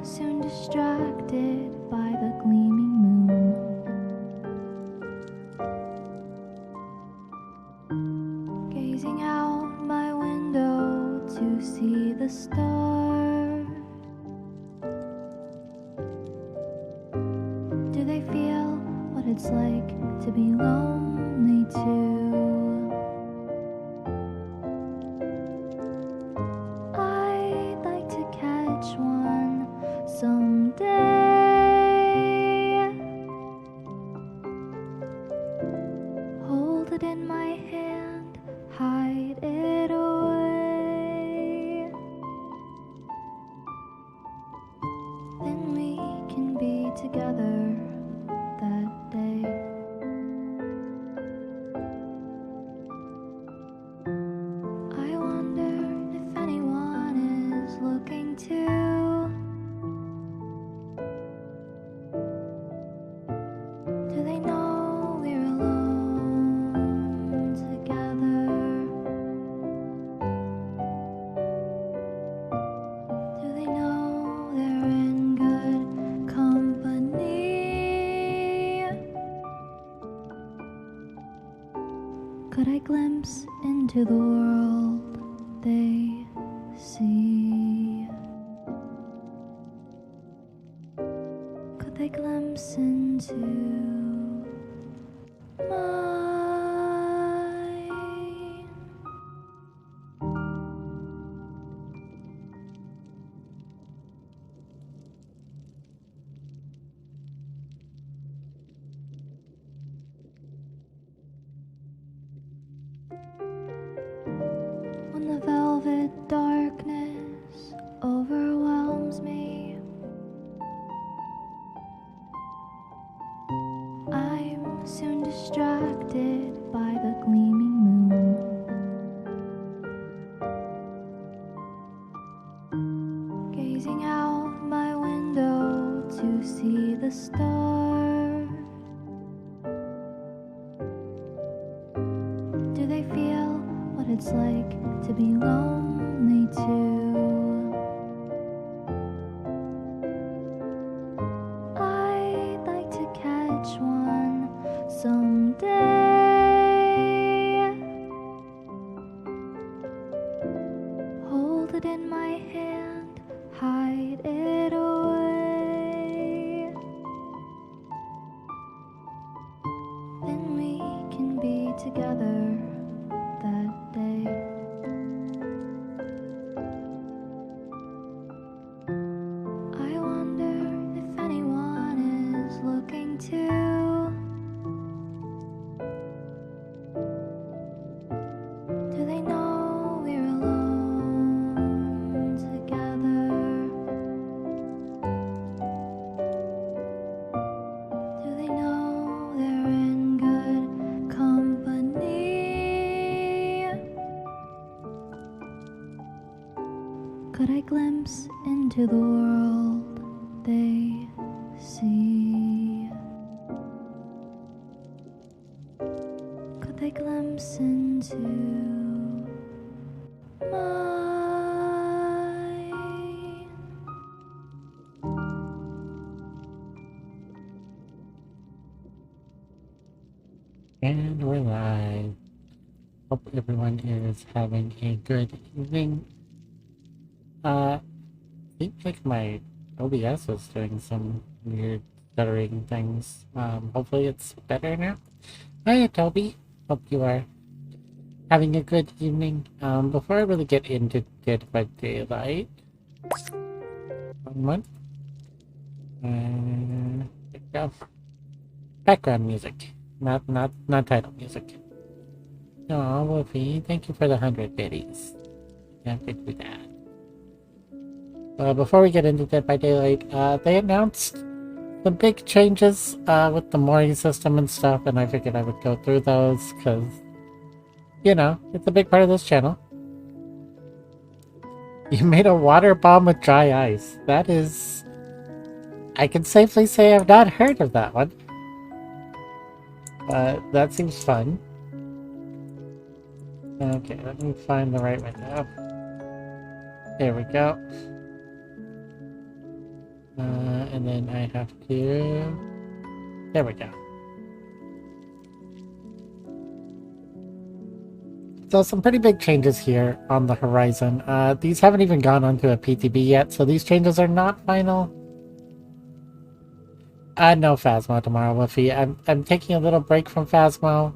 soon distracted by the gleaming moon. Gazing out my window to see the stars. Do they feel what it's like to be lonely too? I'd like to catch one someday. Hold it in my hand, hide it away. Then we can be together that day. I wonder if anyone is looking too. Do they know we're alone together? Do they know they're in good company? Could I glimpse into the world they see? Could they glimpse into mine? When the velvet darkness overwhelms me, I'm soon distracted by the gleaming moon. Gazing out my window to see the stars. Do they feel what it's like to be lonely too? I'd like to catch one someday. Hold it in my hand, hide it away. Then we can be together that day. I wonder if anyone is looking too. Do they know we're alone together? Do they know they're in good company? Could I glimpse into the world they see? Could they glimpse into mine? And we're live. Hope everyone is having a good evening. Seems like my OBS was doing some weird stuttering things. Hopefully it's better now. Hi, Toby. Hope you are having a good evening. Before I really get into Dead by Daylight, one. There we go. Background music, not title music. Oh, Wolfie, thank you for the 100 biddies. You have to do that. Before we get into Dead by Daylight, they announced some big changes with the mooring system and stuff, and I figured I would go through those because, you know, it's a big part of this channel. You made a water bomb with dry ice. That is... I can safely say I've not heard of that one. That seems fun. Okay, let me find the right window. There we go. And then I have to... There we go. So some pretty big changes here on the horizon. These haven't even gone onto a PTB yet, so these changes are not final. No Phasmo tomorrow, Luffy. I'm taking a little break from Phasmo.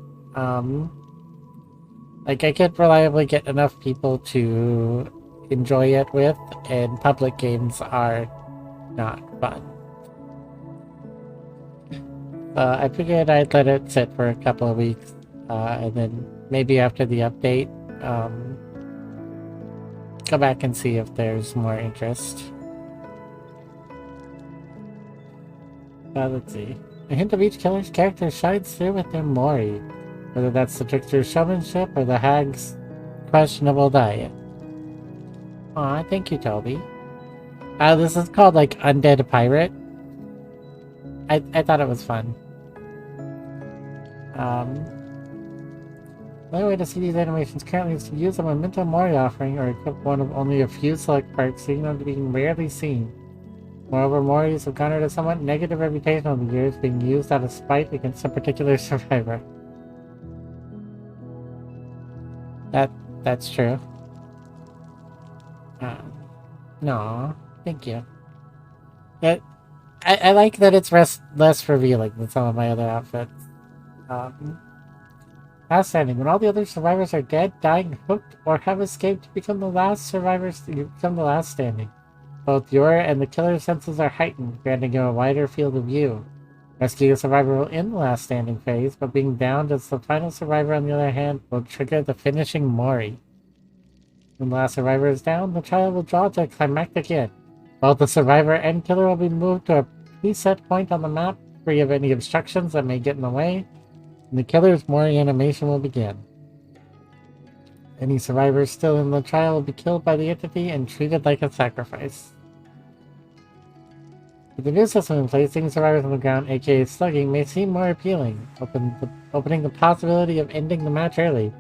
Like, I can't reliably get enough people to enjoy it with, and public games are not fun. I figured I'd let it sit for a couple of weeks, and then maybe after the update, go back and see if there's more interest. Let's see. A hint of each killer's character shines through with their Mori, whether that's the trickster's showmanship or the hag's questionable diet. Aw, thank you, Toby. This is called, like, Undead Pirate. I thought it was fun. The only way to see these animations currently is to use a Memento Mori offering or equip one of only a few select perks, seeing them being rarely seen. Moreover, Moris have garnered a somewhat negative reputation over the years, being used out of spite against a particular survivor. That's true. No, thank you. I like that it's less revealing than some of my other outfits. Last standing. When all the other survivors are dead, dying, hooked, or have escaped, you become the last survivors. You become the last standing. Both your and the killer's senses are heightened, granting you a wider field of view. Rescuing a survivor will end the last standing phase, but being downed as the final survivor, on the other hand, will trigger the finishing Mori. When the last survivor is down, the trial will draw to a climactic end. Both the survivor and killer will be moved to a preset point on the map, free of any obstructions that may get in the way, and the killer's Mori animation will begin. Any survivors still in the trial will be killed by the entity and treated like a sacrifice. With the new system in place, seeing survivors on the ground, aka slugging, may seem more appealing, opening the possibility of ending the match early.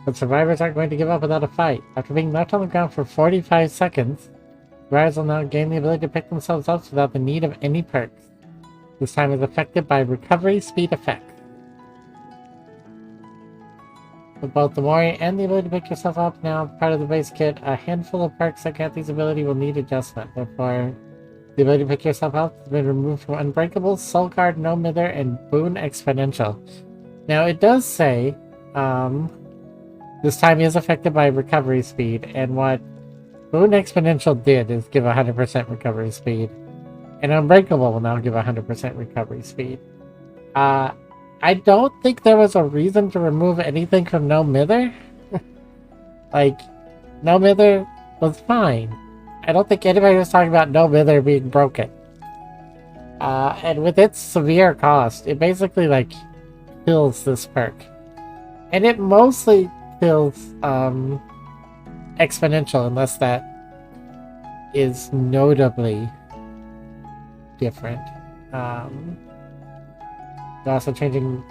But survivors aren't going to give up without a fight. After being left on the ground for 45 seconds, survivors will now gain the ability to pick themselves up without the need of any perks. This time is affected by recovery speed effects. With both the Mori and the ability to pick yourself up now part of the base kit, a handful of perks that grant these ability will need adjustment. Therefore, the ability to pick yourself up has been removed from Unbreakable, Soul Guard, No Mither, and Boon Exponential. Now, it does say, this time is affected by recovery speed, and what Boon Exponential did is give 100% recovery speed, and Unbreakable will now give 100% recovery speed. I don't think there was a reason to remove anything from No Mither. Like, No Mither was fine. I don't think anybody was talking about No Mither being broken. And with its severe cost, it basically, like, kills this perk. And it mostly kills, Exponential, unless that is notably different. They're also changing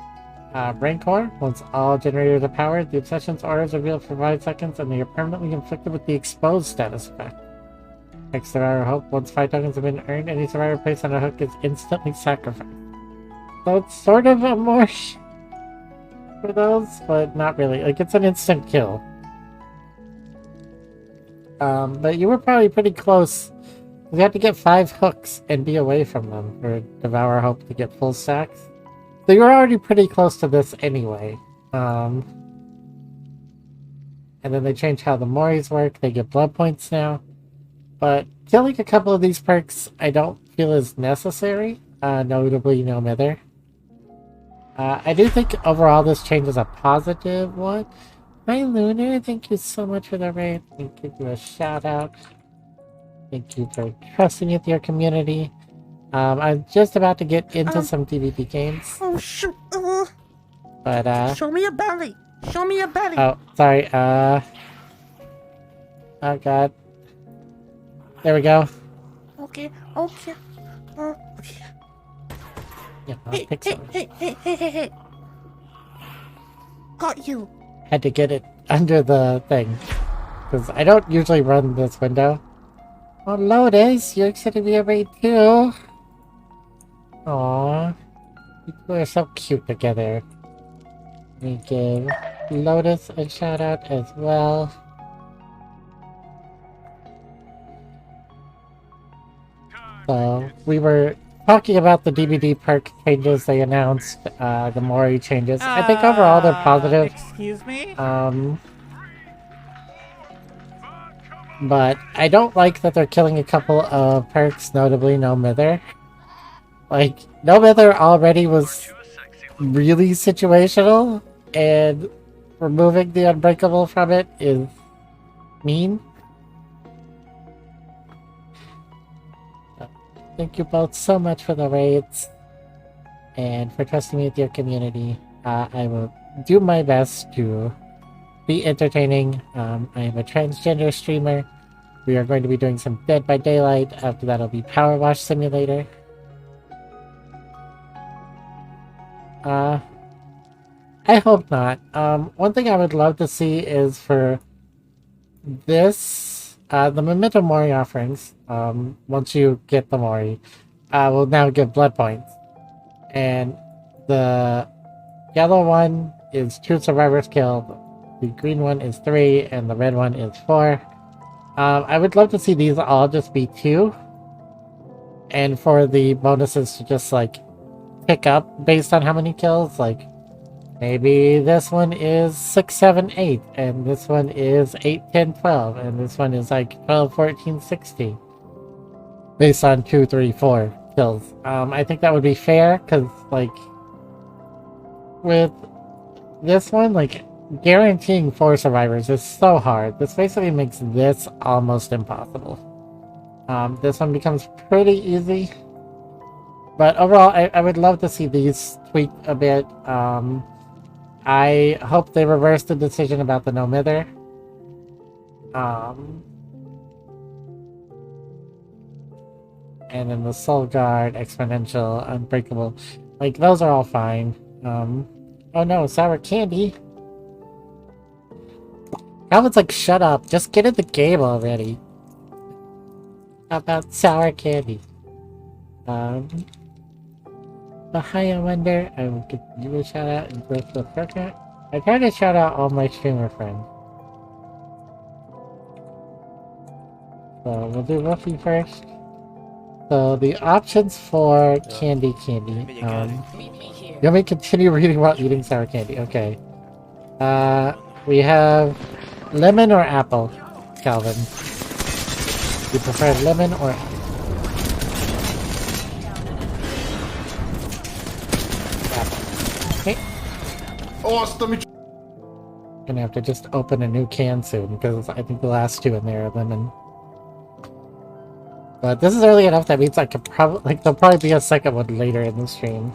Rancor. Once all generators are powered, the Obsession's orders are revealed for 5 seconds, and they are permanently inflicted with the exposed status effect. Next survivor hope, once 5 tokens have been earned, any survivor placed on a hook is instantly sacrificed. So it's sort of a more for those, but not really. Like, it's an instant kill. But you were probably pretty close. You had to get 5 hooks and be away from them for Devour Hope to get full stacks. So you were already pretty close to this anyway. And then they changed how the Moris work. They get blood points now. But killing a couple of these perks I don't feel is necessary. Notably No Mither. I do think overall this change is a positive one. Hi Lunar, thank you so much for the raid. Let me give you a shout out. Thank you for trusting with your community. I'm just about to get into some DBP games. Oh shoot! But Show me your belly. Show me your belly. oh, sorry. Oh god. There we go. Okay. Okay. Okay. Yeah, I'll Hey, pick hey, some. hey. Got you. Had to get it under the thing because I don't usually run this window. Oh, Lotus, you're excited to be a raid too. Aww. You two are so cute together. Let me give Lotus a shout out as well. So, we were talking about the DVD perk changes they announced, the Mori changes. I think overall they're positive. Excuse me? But I don't like that they're killing a couple of perks, notably No Mither. Like, No Mither already was really situational, and removing the Unbreakable from it is mean. Thank you both so much for the raids, and for trusting me with your community. I will do my best to be entertaining. I am a transgender streamer. We are going to be doing some Dead by Daylight. After that, it'll be Power Wash Simulator. I hope not. One thing I would love to see is for this, the Memento Mori offerings, once you get the Mori, will now give blood points. And the yellow one is 2 survivors killed, the green one is 3, and the red one is 4. I would love to see these all just be 2, and for the bonuses to just like pick up based on how many kills. Like maybe this one is 6, 7, 8, and this one is 8, 10, 12, and this one is like 12, 14, 16 based on 2, 3, 4 kills. I think that would be fair, because like with this one, like guaranteeing 4 survivors is so hard. This basically makes this almost impossible. This one becomes pretty easy. But overall, I would love to see these tweaked a bit. I hope they reverse the decision about the No Mither. And then the Soul Guard, Exponential, Unbreakable. Like, those are all fine. Oh no, Sour Candy. Calvin's like, shut up. Just get in the game already. How about Sour Candy? But hi, I wonder. I will give you a shout out and first the second. I try to shout out all my streamer friends. So we'll do Ruffy first. So the options for Candy. You want me to continue reading while eating sour candy? Okay. We have lemon or apple, Calvin. You prefer lemon or apple? Okay. Gonna have to just open a new can soon because I think the last 2 in there are lemon. But this is early enough that means I could probably, like, there'll probably be a second one later in the stream.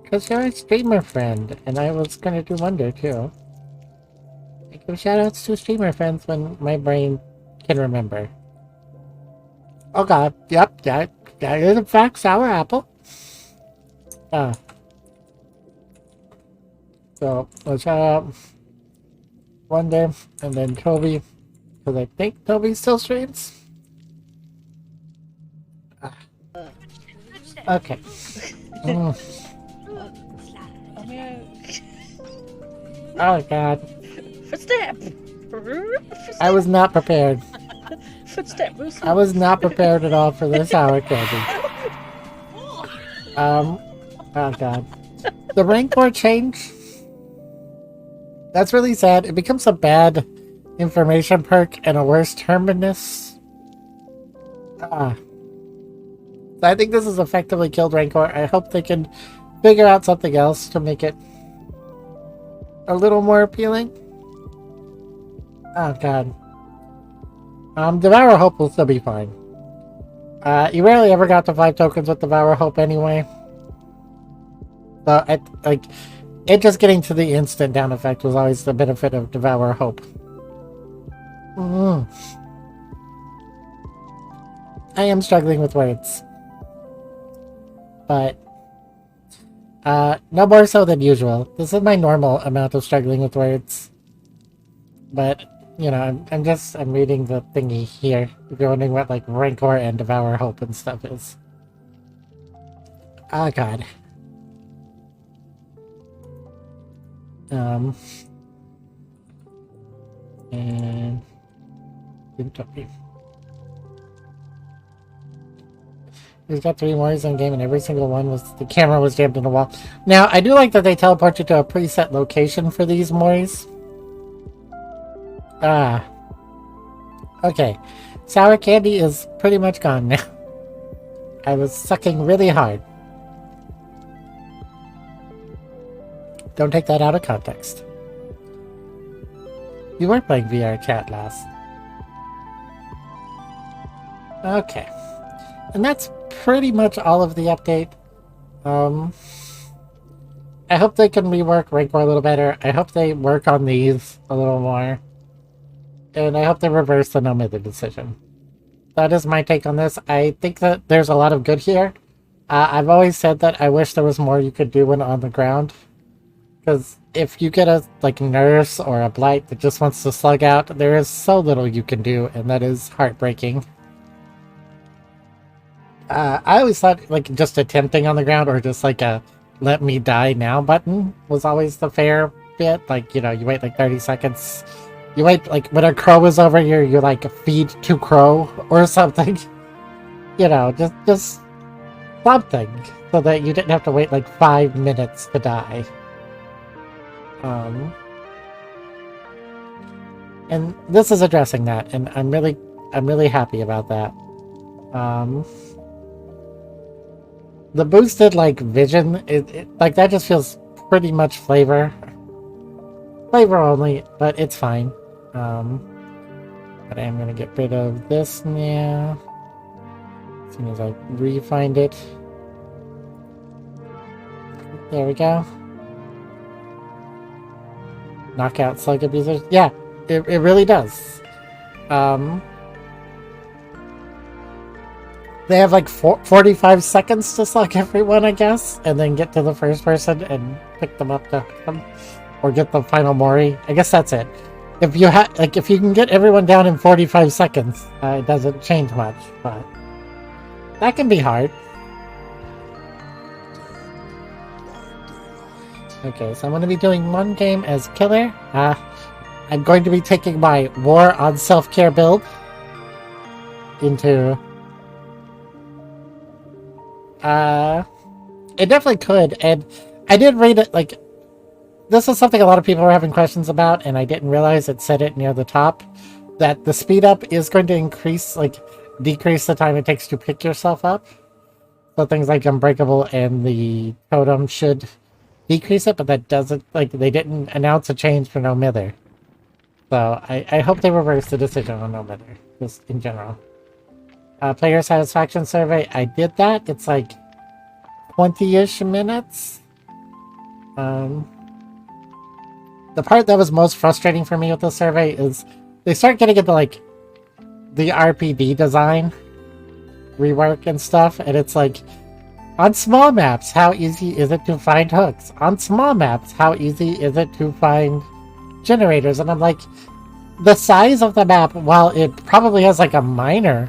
Because you're a streamer friend, and I was gonna do Wonder too. I give shoutouts to streamer friends when my brain can remember. Oh god, yep, that is in fact sour apple. So, let's shout out Wonder, and then Toby. Because I think Toby still streams. Okay. Oh god. Footstep! I was not prepared. Footstep! I was not prepared at all for this sour candy. Oh god. The rank bar change? That's really sad. It becomes a bad information perk and a worse terminus. So I think this has effectively killed Rancor. I hope they can figure out something else to make it a little more appealing. Oh god. Devour Hope will still be fine. You rarely ever got to 5 tokens with Devour Hope anyway. So it just getting to the instant down effect was always the benefit of Devour Hope. I am struggling with words. But no more so than usual. This is my normal amount of struggling with words. But You know, I'm reading the thingy here. If you're wondering what, like, Rancor and Devour Hope and stuff is. Oh, God. And... Kentucky. He's got 3 Moris in game, and every single one was... The camera was jammed in the wall. Now, I do like that they teleport you to a preset location for these Moris. Ah. Okay. Sour candy is pretty much gone now. I was sucking really hard. Don't take that out of context. You were playing VR chat last. Okay. And that's pretty much all of the update. I hope they can rework Rancor a little better. I hope they work on these a little more. And I hope they reverse the no method decision. That is my take on this. I think that there's a lot of good here. I've always said that I wish there was more you could do when on the ground. Because if you get a nurse or a blight that just wants to slug out, there is so little you can do, and that is heartbreaking. I always thought just attempting on the ground or just a let me die now button was always the fair bit. You wait 30 seconds. You wait, when a crow is over here, you feed to crow or something. Just something so that you didn't have to wait 5 minutes to die. And this is addressing that, and I'm really happy about that. The boosted vision, it that just feels pretty much flavor only, but it's fine. But I am gonna get rid of this now as soon as I re-find it. There we go. Knockout slug abusers. Yeah, it really does. They have 45 seconds to slug everyone, I guess, and then get to the first person and pick them up to hook them, or get the final Mori. I guess that's it. If you if you can get everyone down in 45 seconds, it doesn't change much, but that can be hard. Okay, so I'm going to be doing one game as killer. I'm going to be taking my War on Self-Care build into... it definitely could, and I did read it, this is something a lot of people were having questions about, and I didn't realize it said it near the top, that the speed up is going to increase, decrease the time it takes to pick yourself up. So things like Unbreakable and the Totem should decrease it, but that doesn't, they didn't announce a change for No Mither. So I hope they reverse the decision on No Mither, just in general. Player satisfaction survey, I did that. It's 20-ish minutes. The part that was most frustrating for me with the survey is they start getting into the RPD design rework and stuff, and it's on small maps, how easy is it to find hooks? On small maps, how easy is it to find generators? And I'm the size of the map, while it probably has a minor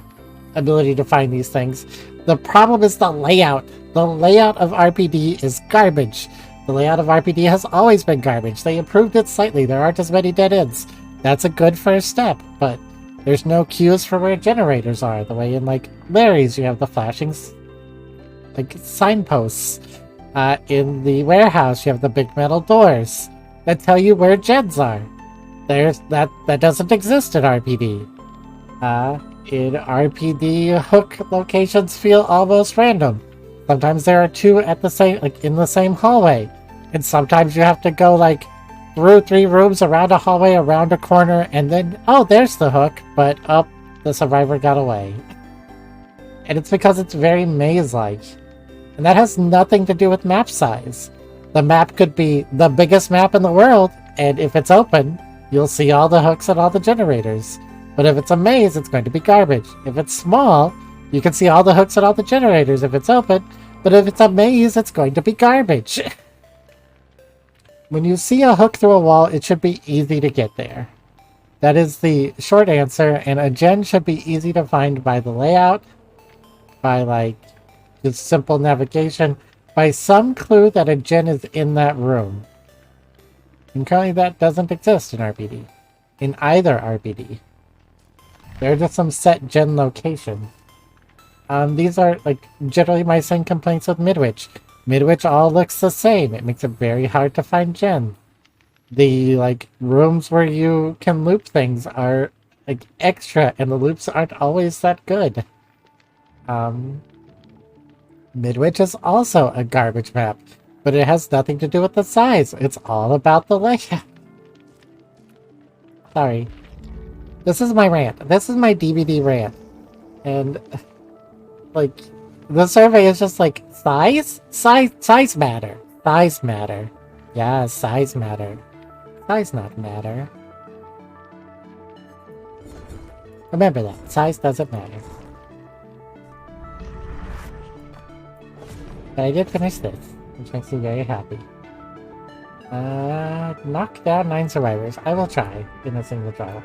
ability to find these things, the problem is the layout. The layout of RPD is garbage. The layout of RPD has always been garbage. They improved it slightly. There aren't as many dead ends. That's a good first step, but there's no cues for where generators are. The way in Larry's you have the flashing signposts. In the warehouse you have the big metal doors that tell you where gens are. That doesn't exist in RPD. In RPD, hook locations feel almost random. Sometimes there are 2 at the same, in the same hallway, and sometimes you have to go through 3 rooms, around a hallway, around a corner, and then there's the hook, but the survivor got away. And it's because it's very maze-like, and that has nothing to do with map size. The map could be the biggest map in the world, and if it's open, you'll see all the hooks and all the generators. But if it's a maze, it's going to be garbage. If it's small, you can see all the hooks and all the generators if it's open. But if it's a maze, it's going to be garbage. When you see a hook through a wall, it should be easy to get there. That is the short answer, and a gen should be easy to find by the layout, by like just simple navigation, by some clue that a gen is in that room. And currently that doesn't exist in RPD. In either RPD. There are just some set gen locations. These are like generally my same complaints with Midwich. Midwich all looks the same. It makes it very hard to find gen. The like rooms where you can loop things are like extra, and the loops aren't always that good. Midwich is also a garbage map, but it has nothing to do with the size. It's all about the layout. Sorry. This is my rant. This is my DVD rant. And like the survey is just like size matter. Size matter. Yeah, size matter. Size not matter. Remember that. Size doesn't matter. But I did finish this, which makes me very happy. Knock down 9 survivors. I will try in a single trial.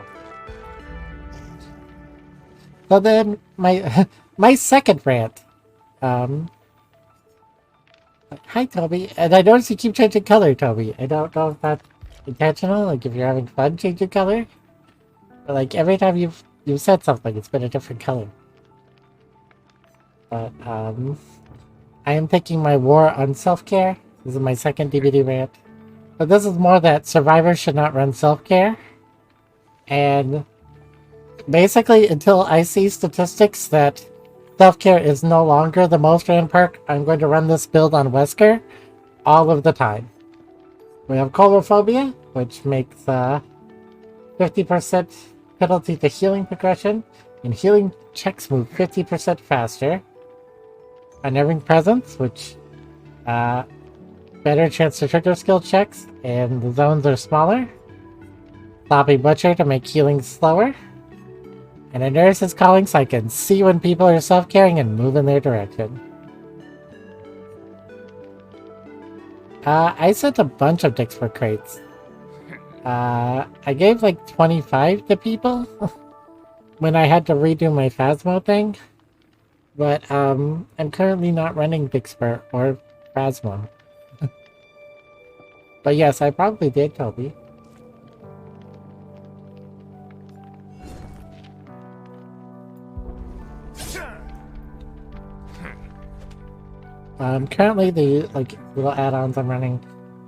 So then, my my second rant. Hi, Toby. And I noticed you keep changing color, Toby. I don't know if that's intentional, like if you're having fun changing color. But like every time you've said something, it's been a different color. But I am taking my war on self-care. This is my second DVD rant. But this is more that survivors should not run self-care. And basically, until I see statistics that self-care is no longer the most ran perk, I'm going to run this build on Wesker all of the time. We have Colophobia, which makes 50% penalty to healing progression, and healing checks move 50% faster. Unnerving Presence, which better chance to trigger skill checks, and the zones are smaller. Sloppy Butcher to make healing slower. And a Nurse is calling so I can see when people are self-caring and move in their direction. I sent a bunch of dicks for crates. I gave like 25 to people when I had to redo my Phasmo thing. But I'm currently not running Dixper or Phasmo. But yes, I probably did, Toby. Currently the like little add-ons I'm running.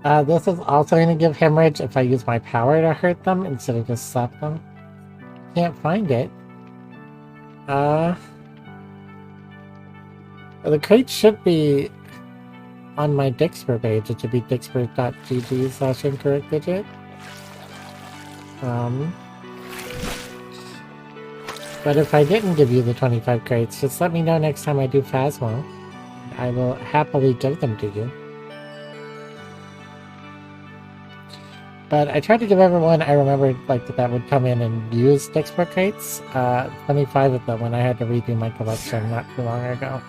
This is also going to give hemorrhage if I use my power to hurt them instead of just slap them. Can't find it. The crate should be on my Dixper page. It should be dixper.gg/incorrect digit. But if I didn't give you the 25 crates, just let me know next time I do Phasmo. I will happily give them to you. But I tried to give everyone I remembered like that would come in and use Dixper crates. 25 of them when I had to redo my collection not too long ago.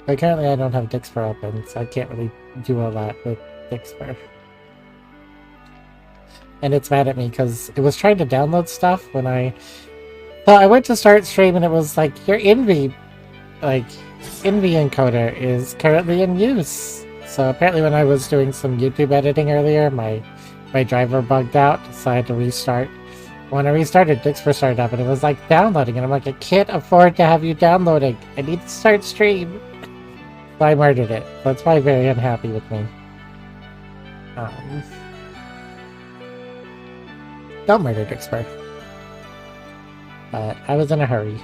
But currently I don't have Dixper open, so I can't really do a lot with Dixper. And it's mad at me because it was trying to download stuff when I... So I went to start stream and it was like, your EnV encoder is currently in use. So apparently when I was doing some YouTube editing earlier, my driver bugged out, so I had to restart. When I restarted, Dixper started up and it was like downloading, and I'm like, I can't afford to have you downloading. I need to start stream. So I murdered it. That's probably very unhappy with me. Don't murder Dixper. But I was in a hurry.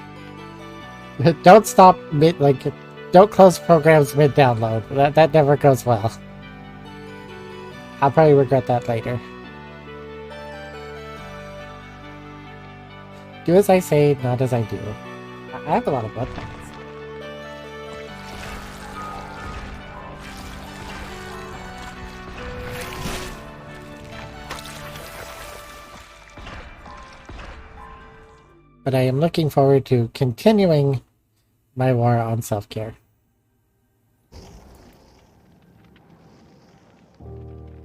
Don't stop mid, don't close programs mid-download. That never goes well. I'll probably regret that later. Do as I say, not as I do. I have a lot of blood points. But I am looking forward to continuing my war on self-care.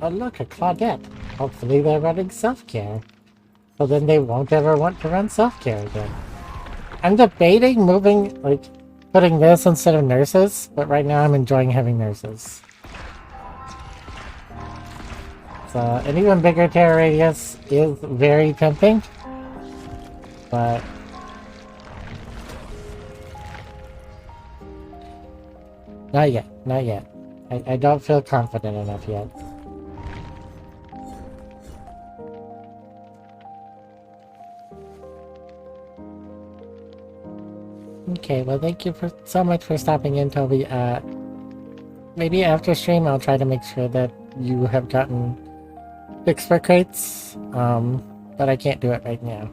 Oh look, a Claudette. Hopefully they're running self-care. So then they won't ever want to run self-care again. I'm debating moving, like, putting this instead of nurses, but right now I'm enjoying having nurses. So an even bigger terror radius is very tempting, but not yet, not yet. I don't feel confident enough yet. Okay, well thank you so much for stopping in, Toby. Maybe after stream I'll try to make sure that you have gotten fixed for crates, but I can't do it right now.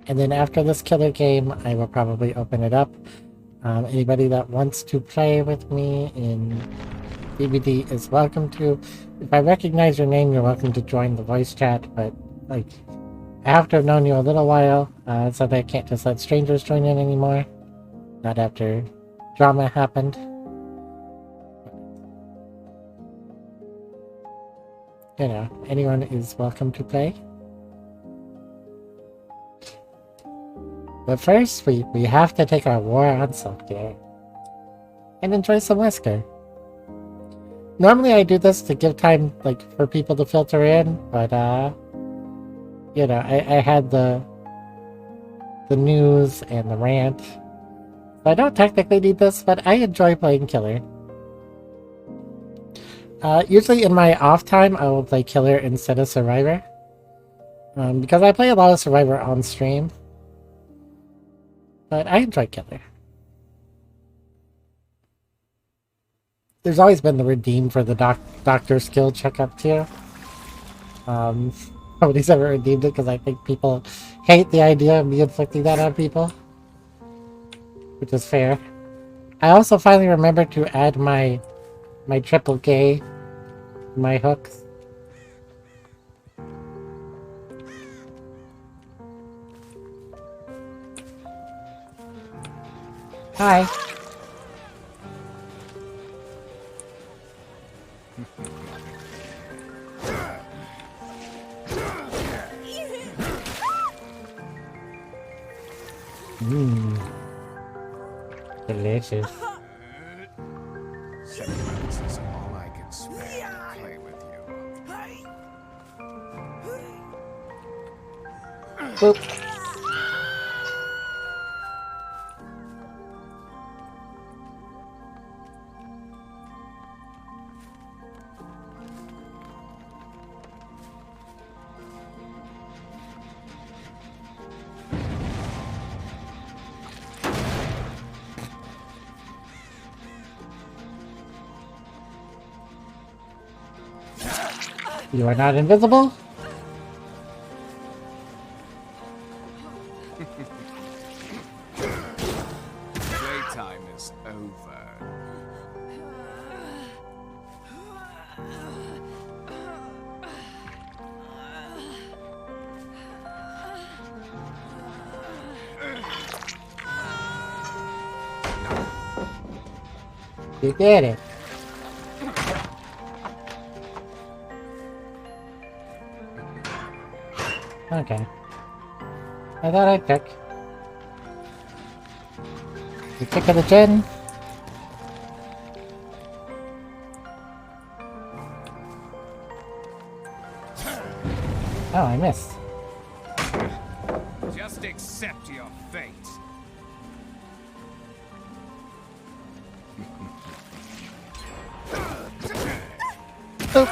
And then after this killer game, I will probably open it up. Anybody that wants to play with me in DVD is welcome to. If I recognize your name, you're welcome to join the voice chat, but like, I have to have known you a little while, so that I can't just let strangers join in anymore. Not after drama happened. You know, anyone is welcome to play. But first, we have to take our war on self-care. And enjoy some whisker. Normally I do this to give time, like, for people to filter in, but, you know, I had the news and the rant. So I don't technically need this, but I enjoy playing Killer. Usually in my off time, I will play Killer instead of Survivor. Because I play a lot of Survivor on stream. But I enjoy Killer. There's always been the redeem for the doctor skill checkup too. Nobody's ever redeemed it because I think people hate the idea of me inflicting that on people. Which is fair. I also finally remembered to add my triple K, my hooks. Hi. Delicious. 7 minutes is all I can spare to play with you. Boop. You are not invisible? Playtime is over. You did it. Okay. I thought I'd pick. You pick of the gin. Oh, I missed. Just accept your fate. Oop.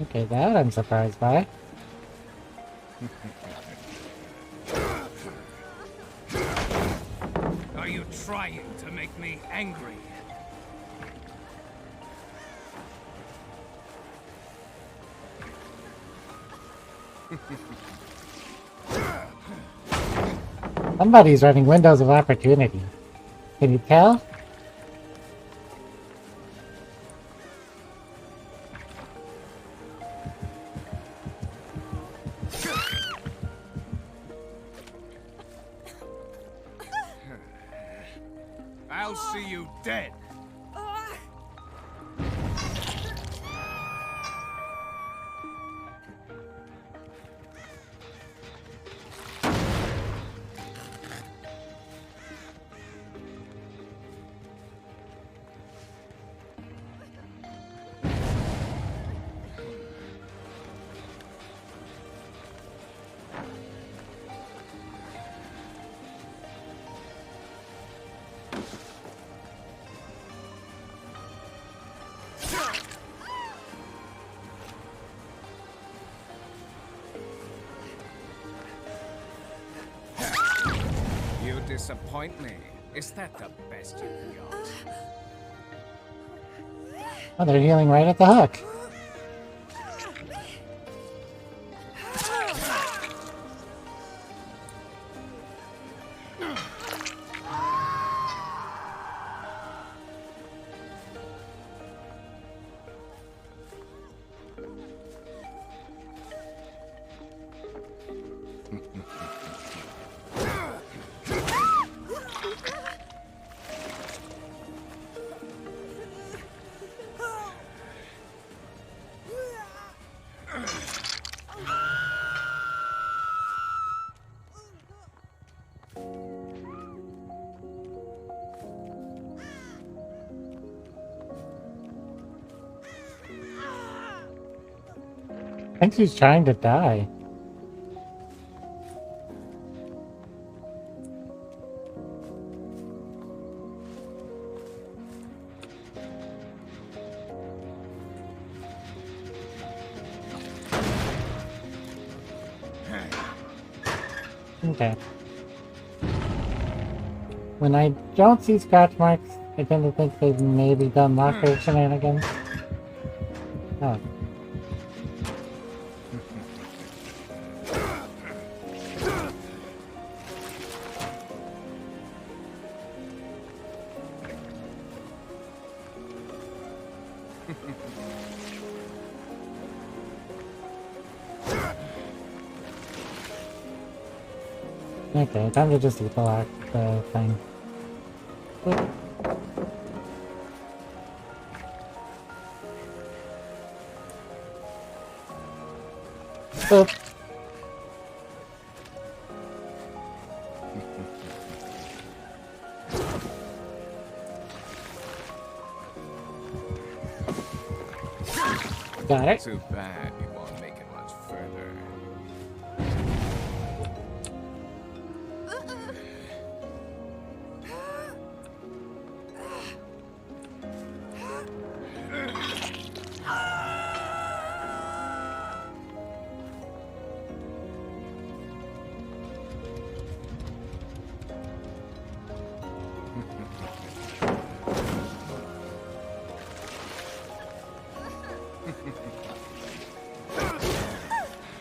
Okay, that I'm surprised by. trying to make me angry. Somebody's running windows of opportunity. Can you tell? I'll see you dead. You disappoint me. Is that the best you've got? Oh, they're healing right at the hook. I think she's trying to die. Okay. When I don't see scratch marks, I tend to think they've maybe done locker shenanigans. Oh. Okay, time to just eat the thing. Oop. Oop. Got it. Too bad you won't make it much further.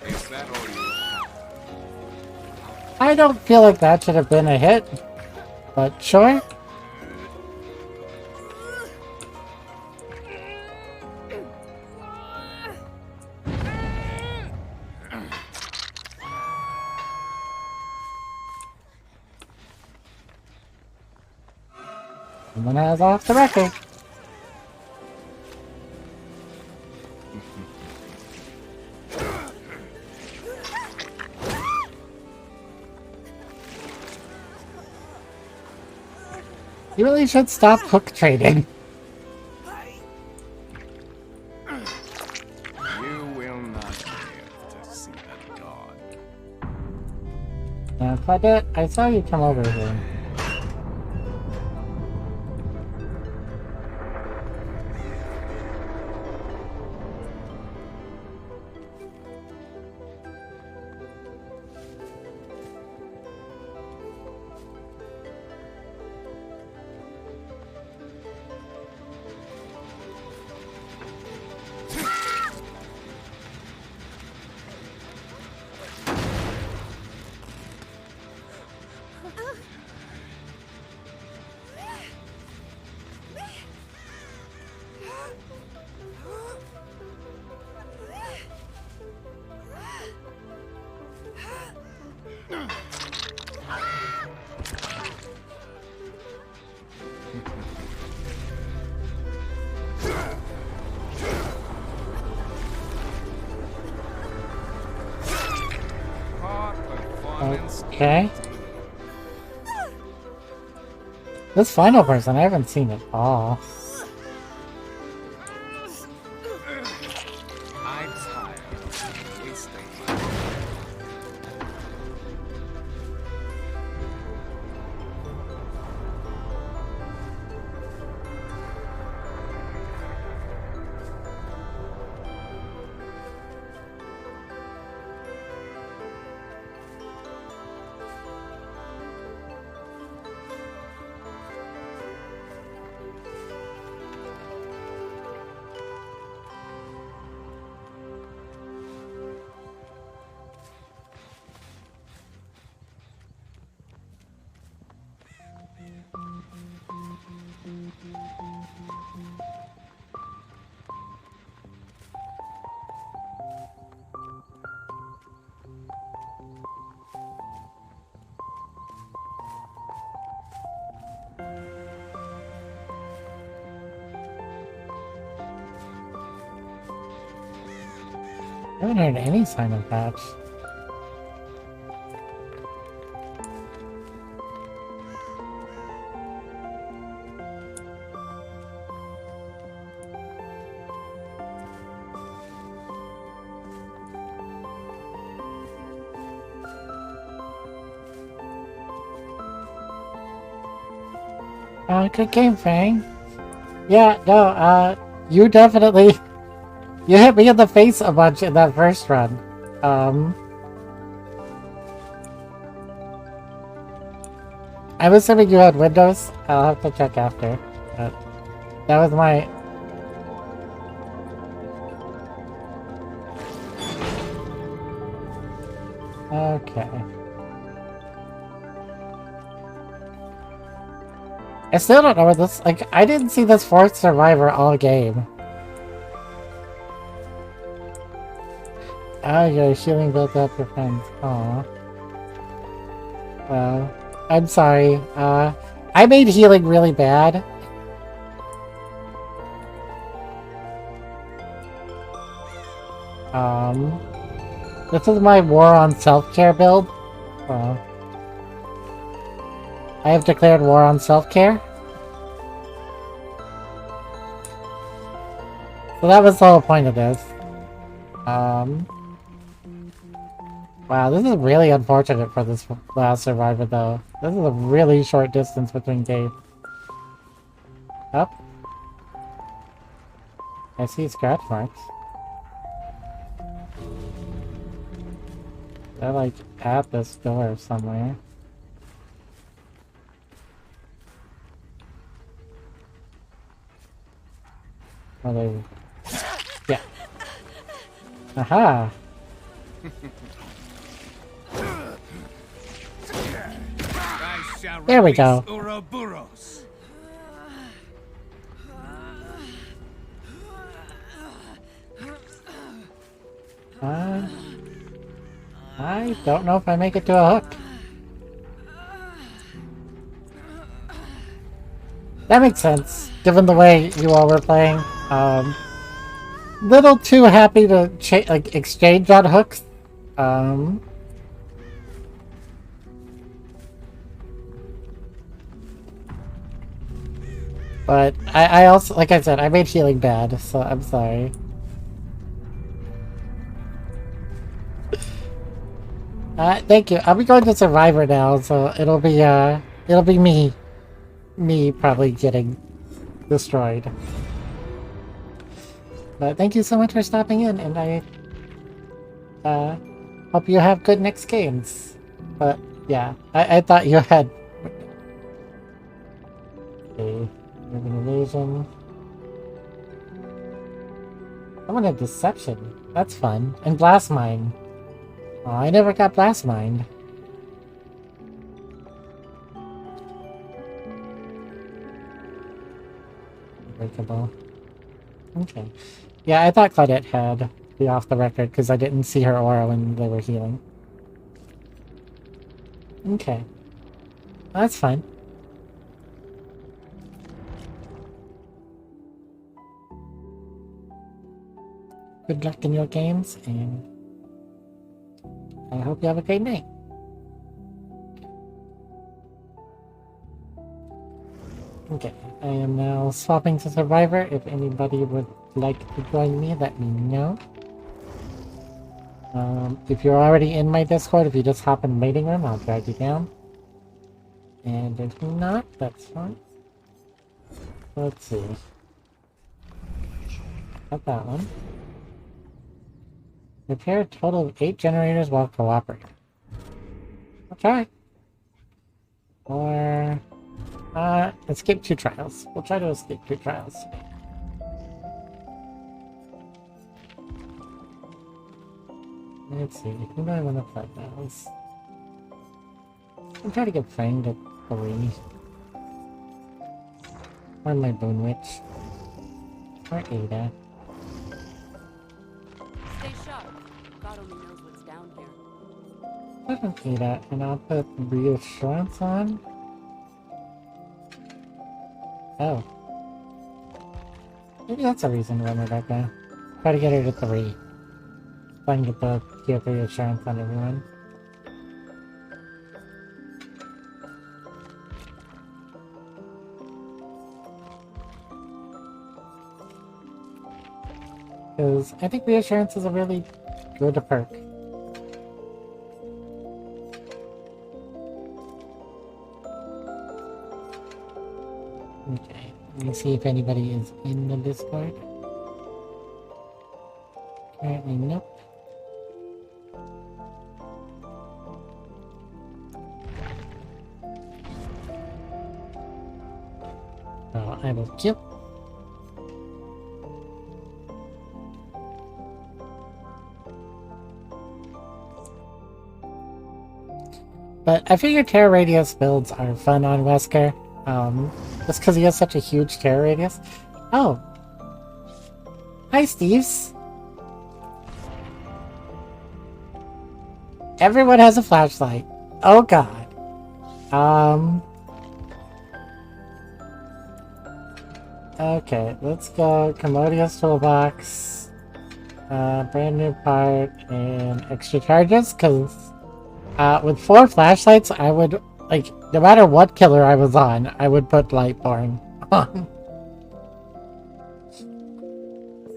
Is that all you have? I don't feel like that should have been a hit, but sure. Someone has off the record. You really should stop hook trading. You will not live to see the dawn. Yeah, Claudette, I saw you come over here. is Okay. empty. This final person, I haven't seen at all. I'm tired of wasting my time. I haven't heard any sign of patch. Good game, Fang. Yeah, no, you definitely... You hit me in the face a bunch in that first run. I'm assuming you had Windows. I'll have to check after. But that was my... Okay. I still don't know what this... Like, I didn't see this fourth survivor all game. Oh, your healing built up your friends. Aw. Well, I'm sorry. I made healing really bad. This is my war on self-care build. I have declared war on self-care. So that was the whole point of this. Wow, this is really unfortunate for this last survivor, though. This is a really short distance between games. Up. I see scratch marks. They're like at this door somewhere. Are they? Yeah. Aha! There we go. Ouroboros. I don't know if I make it to a hook. That makes sense, given the way you all were playing. Little too happy to like exchange on hooks. But I also, like I said, I made healing bad, so I'm sorry. Thank you. I'll be going to Survivor now, so it'll be me probably getting destroyed. But thank you so much for stopping in, and I hope you have good next games. But yeah, I thought you had. Okay, urban evasion. I wanted deception. That's fun. And blast mine. Oh, I never got blast mine. Breakable. Okay. Yeah, I thought Claudette had the off the record because I didn't see her aura when they were healing. Okay. That's fine. Good luck in your games, and I hope you have a great night. Okay, I am now swapping to Survivor. If anybody would like to join me, let me know. If you're already in my Discord, if you just hop in the waiting room, I'll drag you down. And if not, that's fine. Let's see. Got that one. Repair a total of 8 generators while cooperating. I'll try. Or... escape 2 trials. We'll try to escape 2 trials today. Let's see, who do I want to fight now? I'm trying to get framed at 3. Or my Bone Witch. Or Ada. Stay sharp. God only knows what's down here. Put an Ada, and I'll put Reassurance on. Oh. Maybe that's a reason to run Rebecca. Try to get her to 3. So I can get the tier 3 assurance on everyone. Because I think reassurance is a really good perk. Okay, let me see if anybody is in the Discord. Apparently, nope. So I will kill. But I figure Terra Radius builds are fun on Wesker. Just because he has such a huge Terra Radius. Oh. Hi, Steves. Everyone has a flashlight. Oh god. Okay, let's go. Commodious Toolbox. Brand new part and extra charges, because with 4 flashlights, I would, like, no matter what killer I was on, I would put Lightborn on.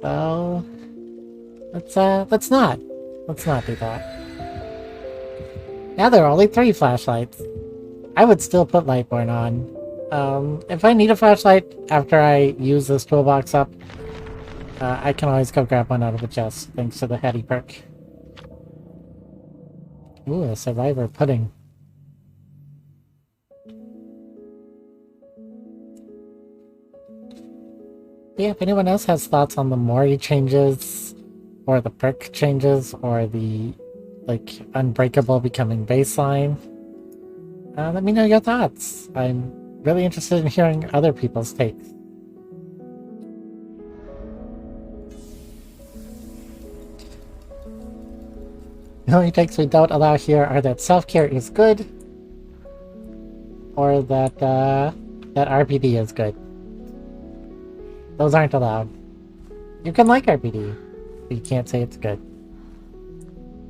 So, let's not do that. Now there are only 3 flashlights. I would still put Lightborn on. If I need a flashlight after I use this toolbox up, I can always go grab one out of the chest, thanks to the Hetty perk. Ooh, a Survivor pudding. Yeah, if anyone else has thoughts on the Mori changes, or the perk changes, or the, like, Unbreakable becoming baseline, let me know your thoughts. I'm really interested in hearing other people's takes. The only takes we don't allow here are that self-care is good, or that that RPD is good. Those aren't allowed. You can like RPD, but you can't say it's good.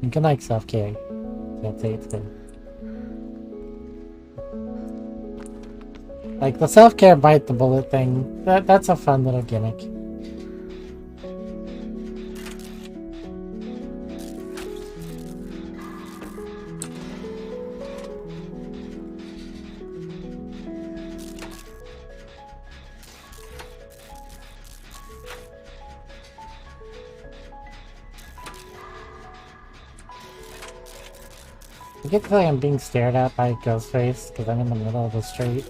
You can like self-care, you can't say it's good. Like the self-care bite the bullet thing, that's a fun little gimmick. I get the feeling I'm being stared at by Ghostface because I'm in the middle of the street.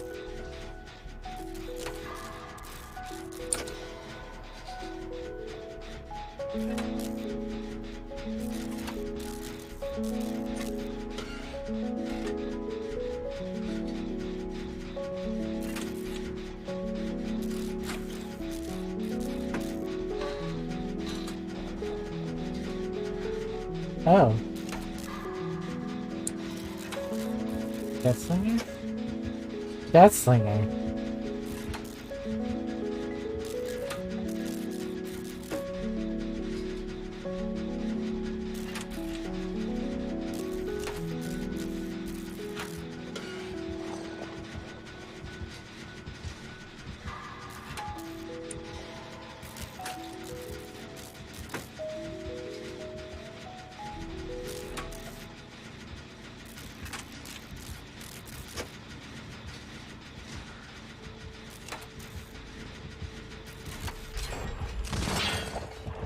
Oh. Deathslinger? Deathslinger.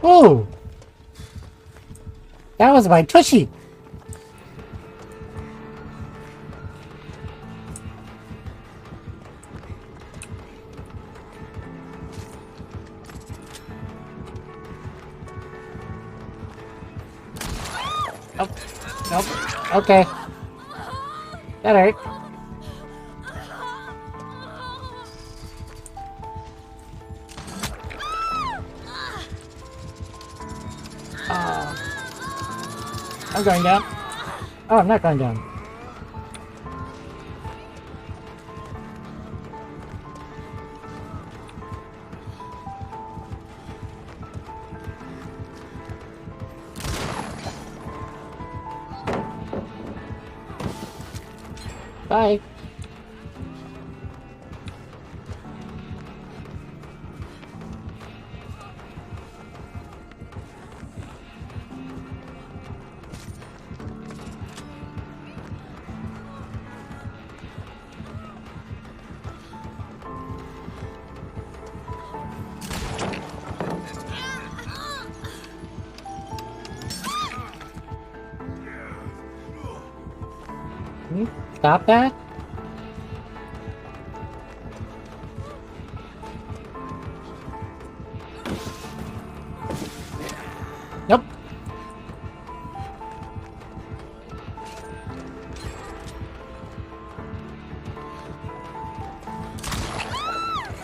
Oh! That was my tushy! Nope. Nope. Okay. That hurt. I'm going down. Oh, I'm not going down. Bye. Can you stop that? Nope.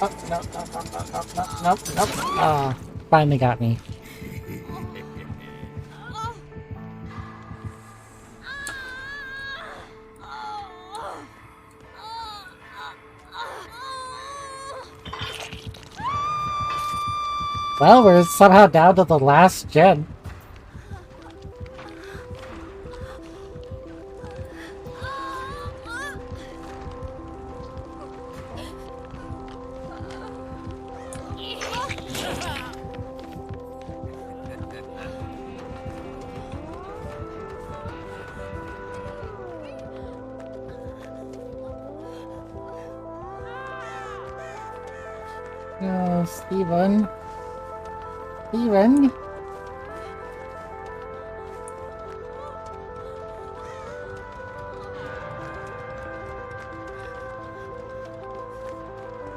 Oh, no, no, no, no, no, no, no, no. Ah, finally got me. Well, we're somehow down to the last gen. No, Steven. Steven?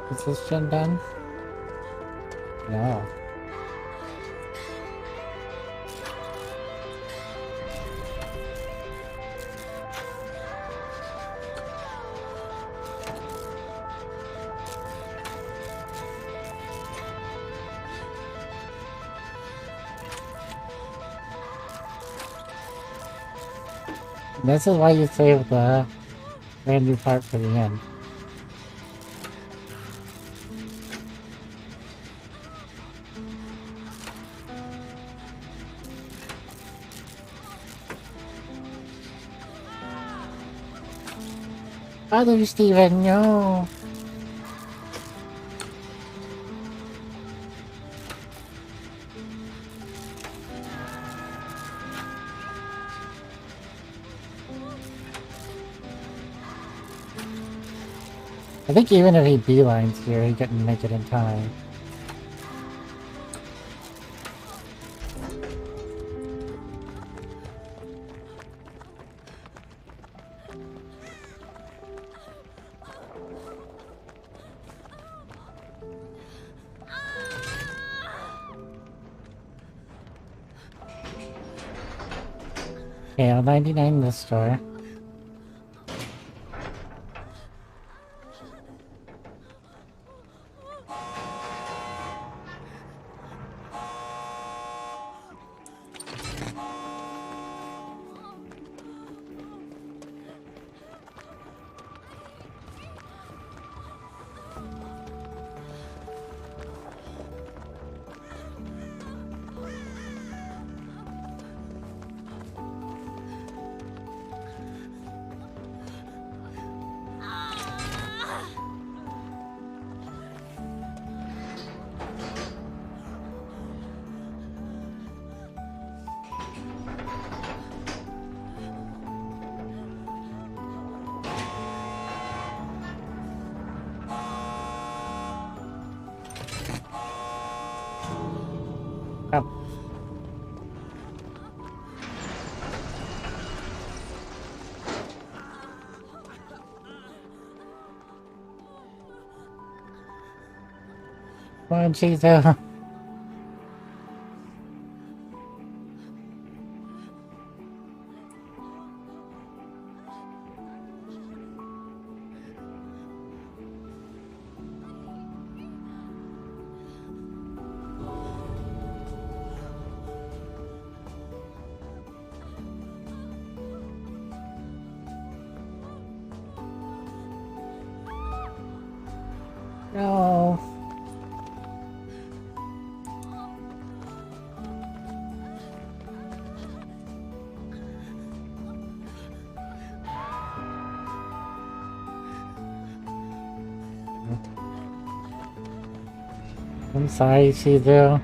Is this gen done? No. This is why you save the brand new part for the end. Father Steven, no. I think even if he beelines here, he couldn't make it in time. Okay, I'll 99 this store. Come on, Shizu. No. I'm sorry, Shizu.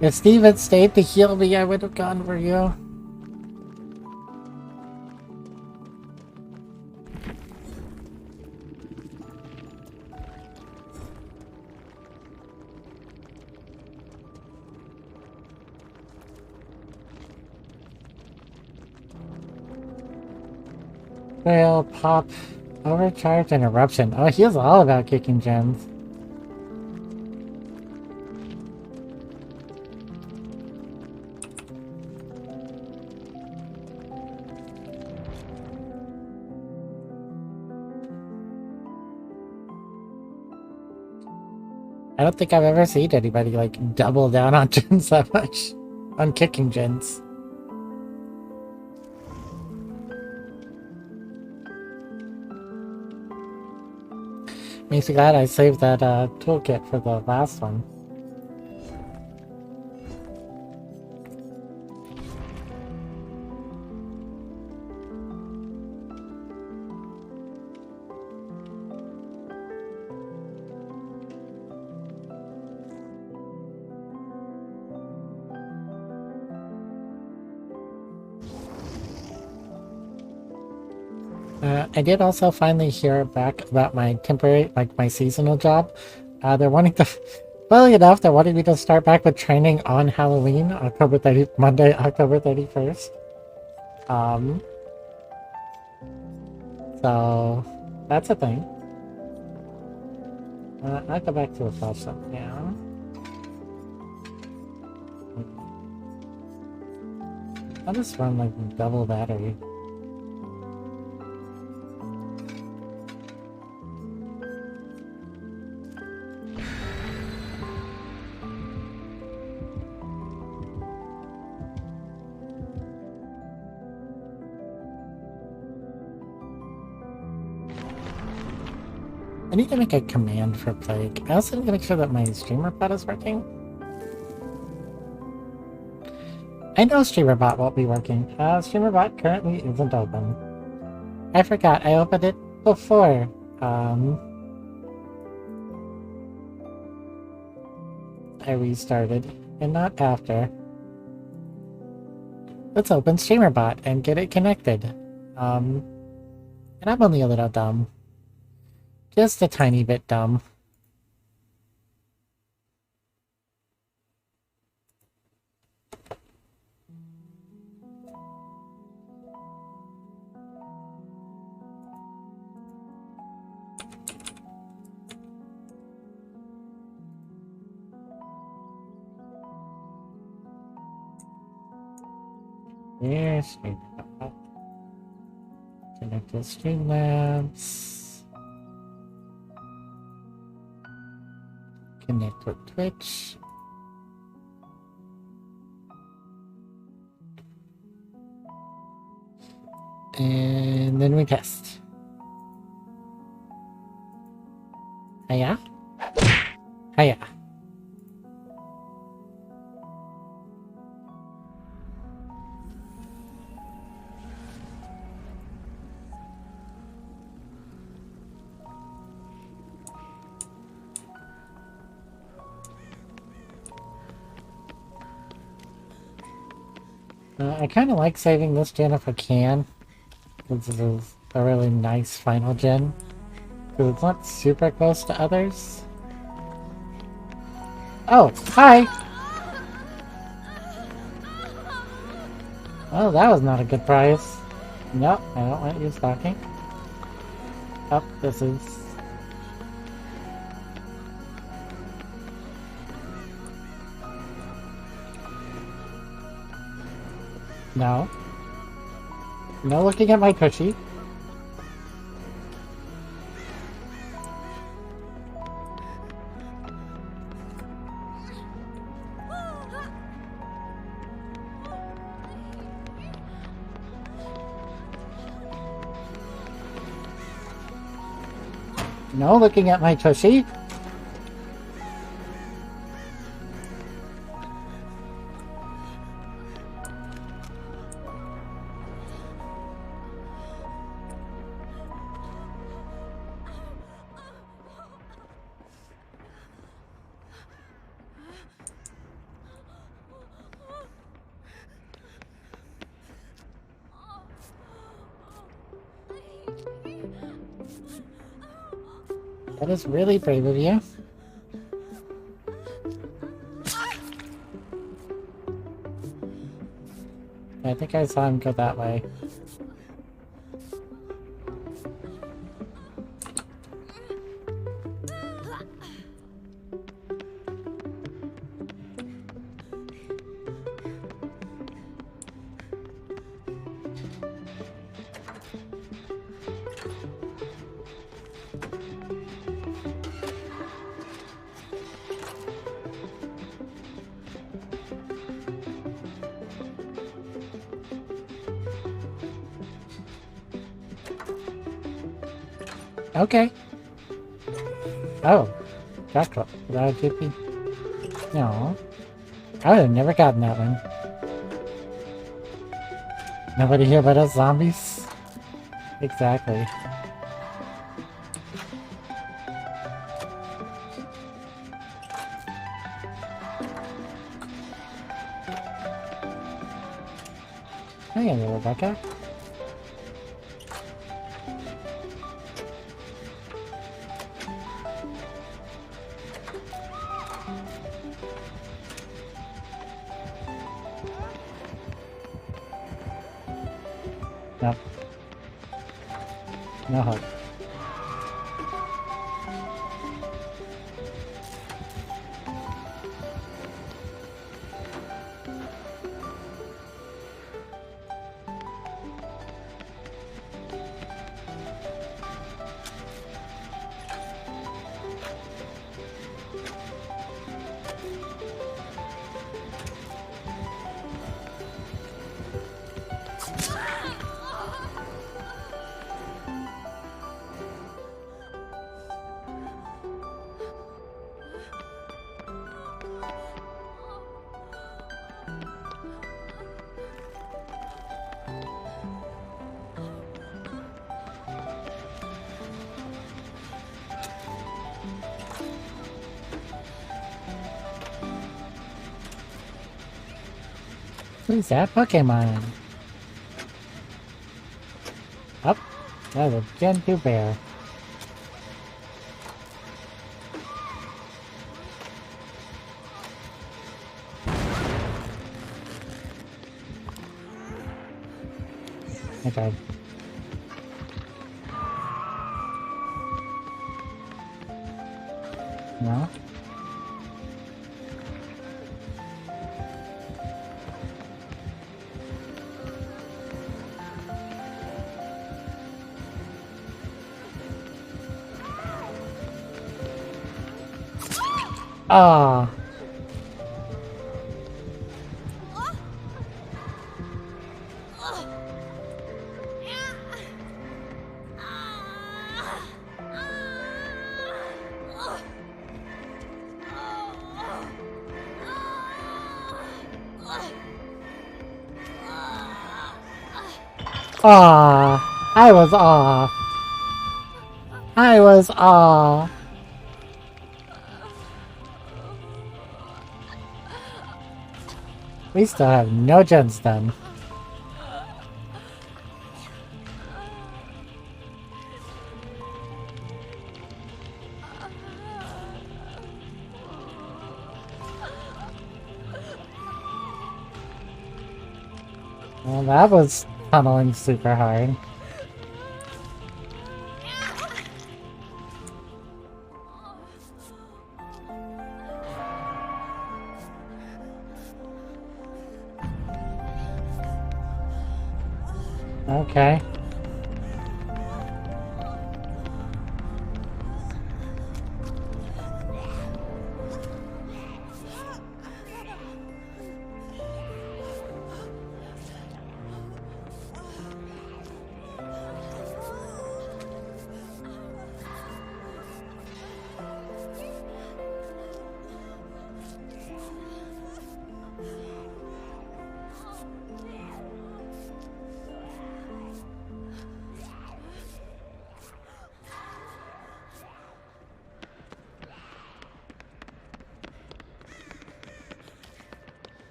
If Steve had stayed to heal me, I would have gone for you. Well, pop. Overcharge and eruption. Oh, he was all about kicking gens. I don't think I've ever seen anybody like double down on gens that much. On kicking gens. Makes me glad I saved that toolkit for the last one. I did also finally hear back about my temporary, like my seasonal job. They're wanting to, funnily enough, they're wanting me to start back with training on Halloween, Monday, October 31st. So that's a thing. I'll go back to the flash up now. I'll just run like double battery. I need to make a command for Plague. I also need to make sure that my streamer bot is working. I know streamer bot won't be working. Streamer bot currently isn't open. I forgot, I opened it before. I restarted, and not after. Let's open streamer bot and get it connected. And I'm only a little dumb. Just a tiny bit dumb. Yes, connect to Streamlabs. Connect with Twitch. And then we test. Hiya? Hiya. I kind of like saving this gen if I can. This is a really nice final gen. Because it's not super close to others. Oh, hi! Oh, that was not a good prize. Nope, I don't want you stalking. Oh, this is... No. No looking at my cushy. No looking at my tushy. That is really brave of you. I think I saw him go that way. Okay. Oh. Chocolate. Without a GP. No. I would have never gotten that one. Nobody here but us zombies? Exactly. Hey there, Rebecca. Nope. No hug. Who's that Pokemon? Up. That's a Gen 2 bear. Okay. No? Ah. Ah. I was off. I was off. We still have no gens done. Well, that was tunneling super hard. Okay.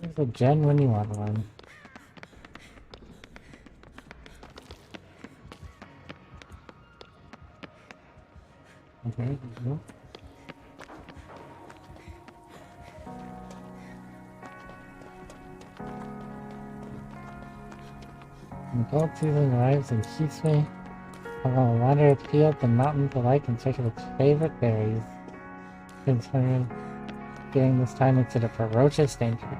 There's a gen when you want one. Okay. Nope. Adult season arrives and keeps me. I'm gonna wander the fields and mountains alike in search of its favorite berries. Concerning during this time it's a ferocious danger.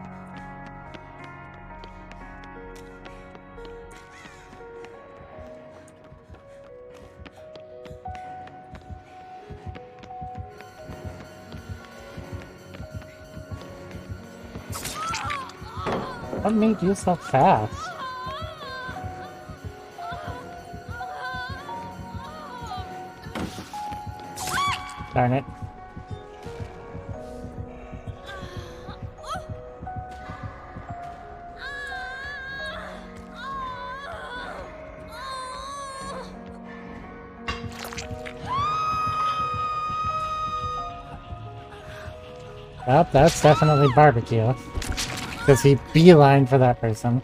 What made you so fast? Darn it. Well, that's definitely barbecue. Because he beelined for that person.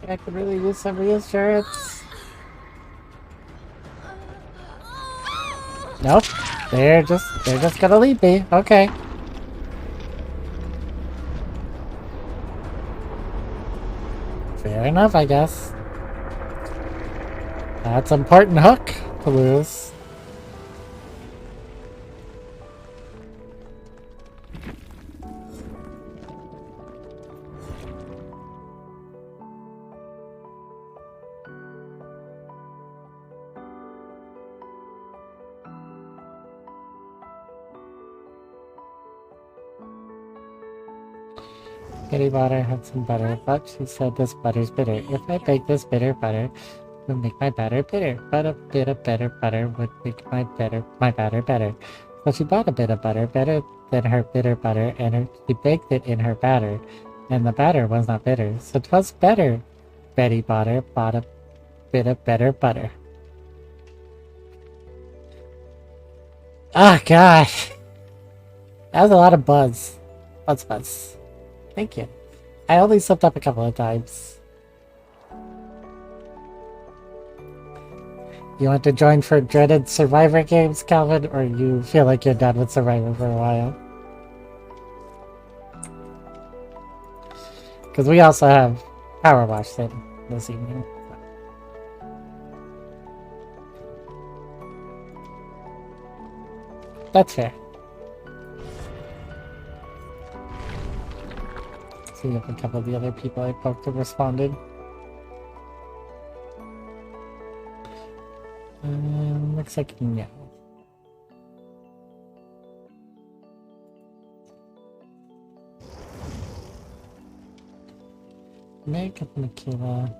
I could really use some reassurance. Nope. They're just gonna leave me. Okay. Fair enough, I guess. That's an important hook to lose. Kitty Butter had some butter, but she said this butter's bitter. If I bake this bitter butter, it would make my batter bitter. But a bit of better butter would make my batter better. So she bought a bit of butter, better than her bitter butter, and she baked it in her batter. And the batter was not bitter, so 'twas better. Betty Butter bought a bit of better butter. Ah, gosh. That was a lot of buzz. Buzz. Thank you. I only slipped up a couple of times. You want to join for dreaded Survivor games, Calvin, or you feel like you're done with Survivor for a while? Because we also have Power Wash thing this evening. That's fair. See if a couple of the other people I poked have responded. Looks like no. Make up Makila.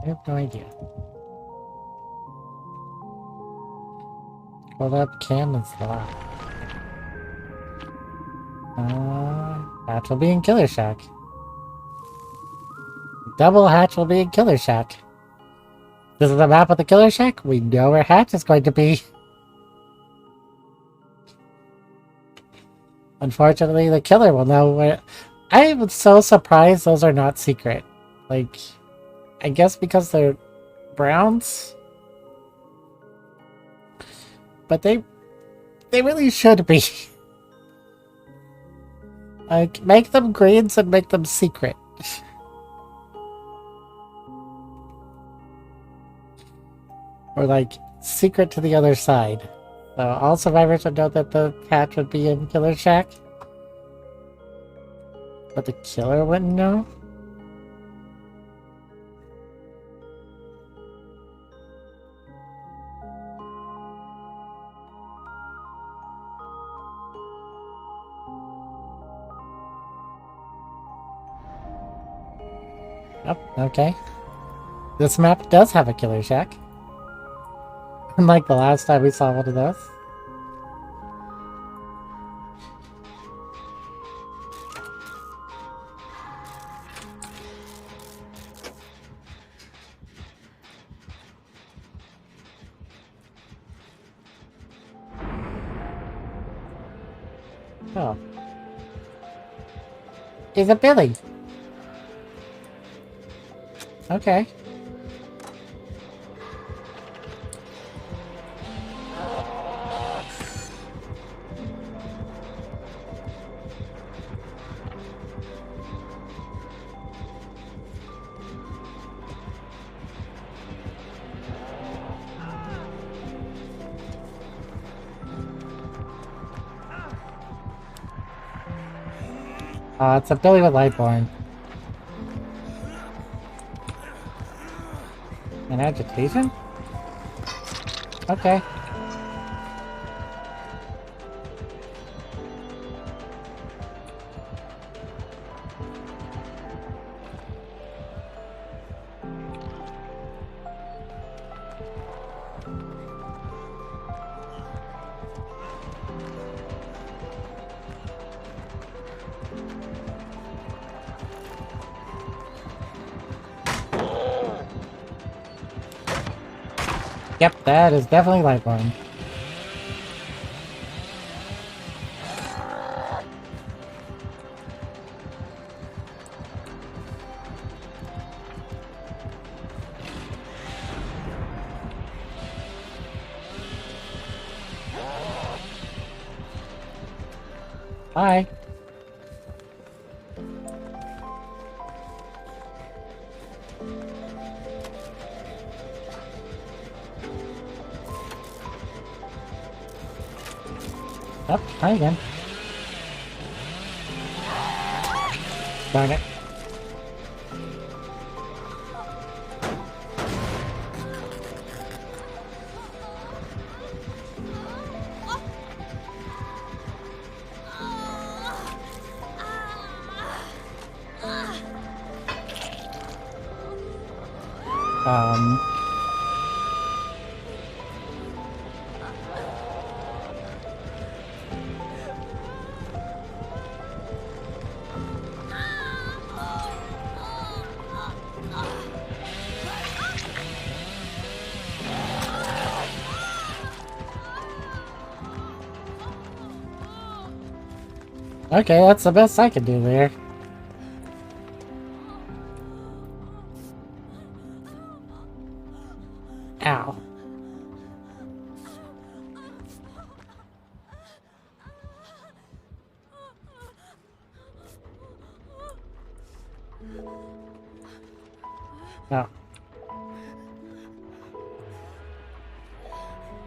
I have no idea. Hold up cannons lock. Hatch will be in Killer Shack. Double Hatch will be in Killer Shack. This is the map of the Killer Shack. We know where Hatch is going to be. Unfortunately, the killer will know where... I am so surprised those are not secret. Like, I guess because they're browns? But they really should be. Like, make them greens and make them secret. Or, like, secret to the other side. So all survivors would know that the hatch would be in Killer Shack. But the killer wouldn't know? Oh, okay. This map does have a Killer Shack. Unlike the last time we saw one of those. Oh. Is it Billy? Okay. It's a Billy with Lightborn. An agitation? Okay. Yep, that is definitely Lightborn. Hi. Oh, hi again. Darn it. Um... Okay, that's the best I can do there. Ow. Oh.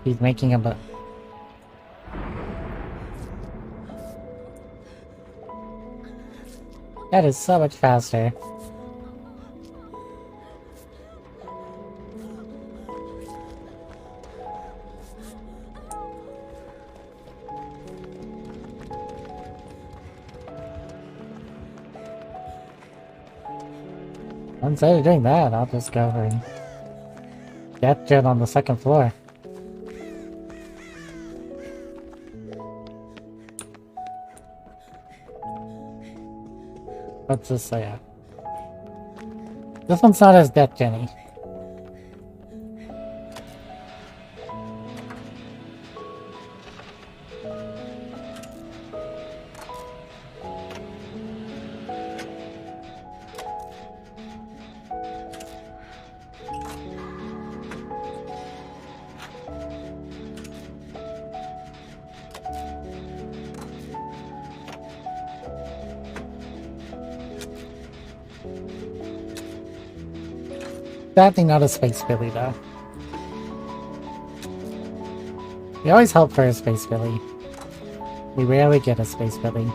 He's making a butt. That is so much faster. Instead of doing that, I'll just go over and get Jen on the second floor. Let's just say it. This one's not as death Jenny. Definitely not a Space Billy, though. We always hope for a Space Billy. We rarely get a Space Billy.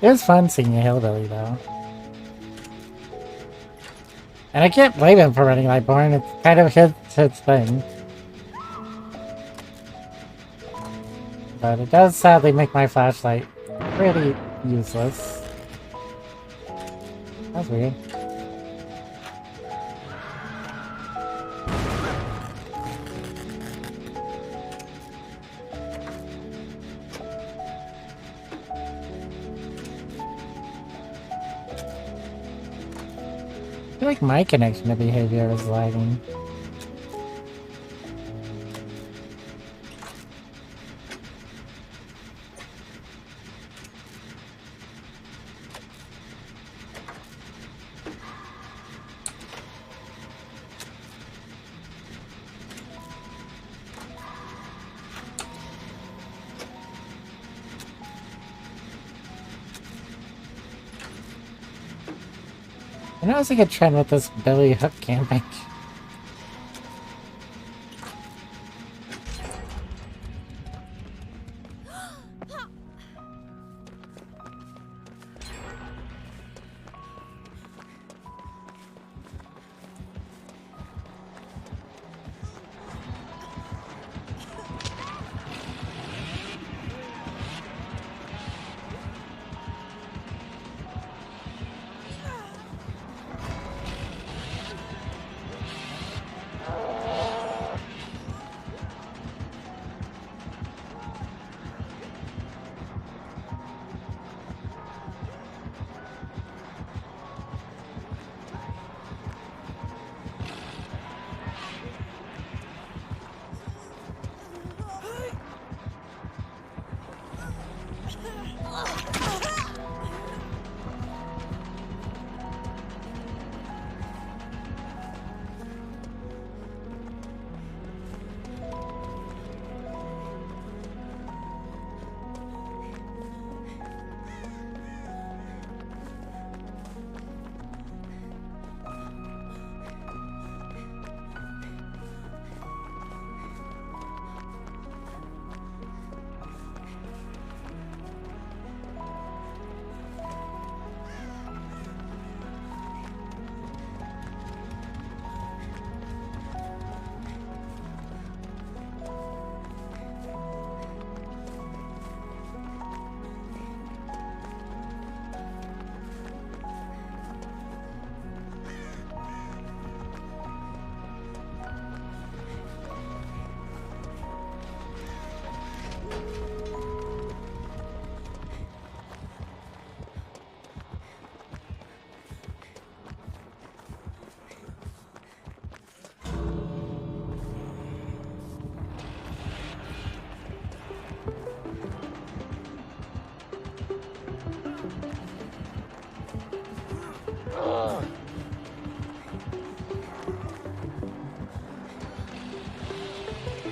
It was fun seeing a Hillbilly, though. And I can't blame him for running Lightborn, it's kind of his thing. But it does sadly make my flashlight pretty useless. That's weird. I feel like my connection to behavior is lagging. I noticing a trend with this Billy Hook camping.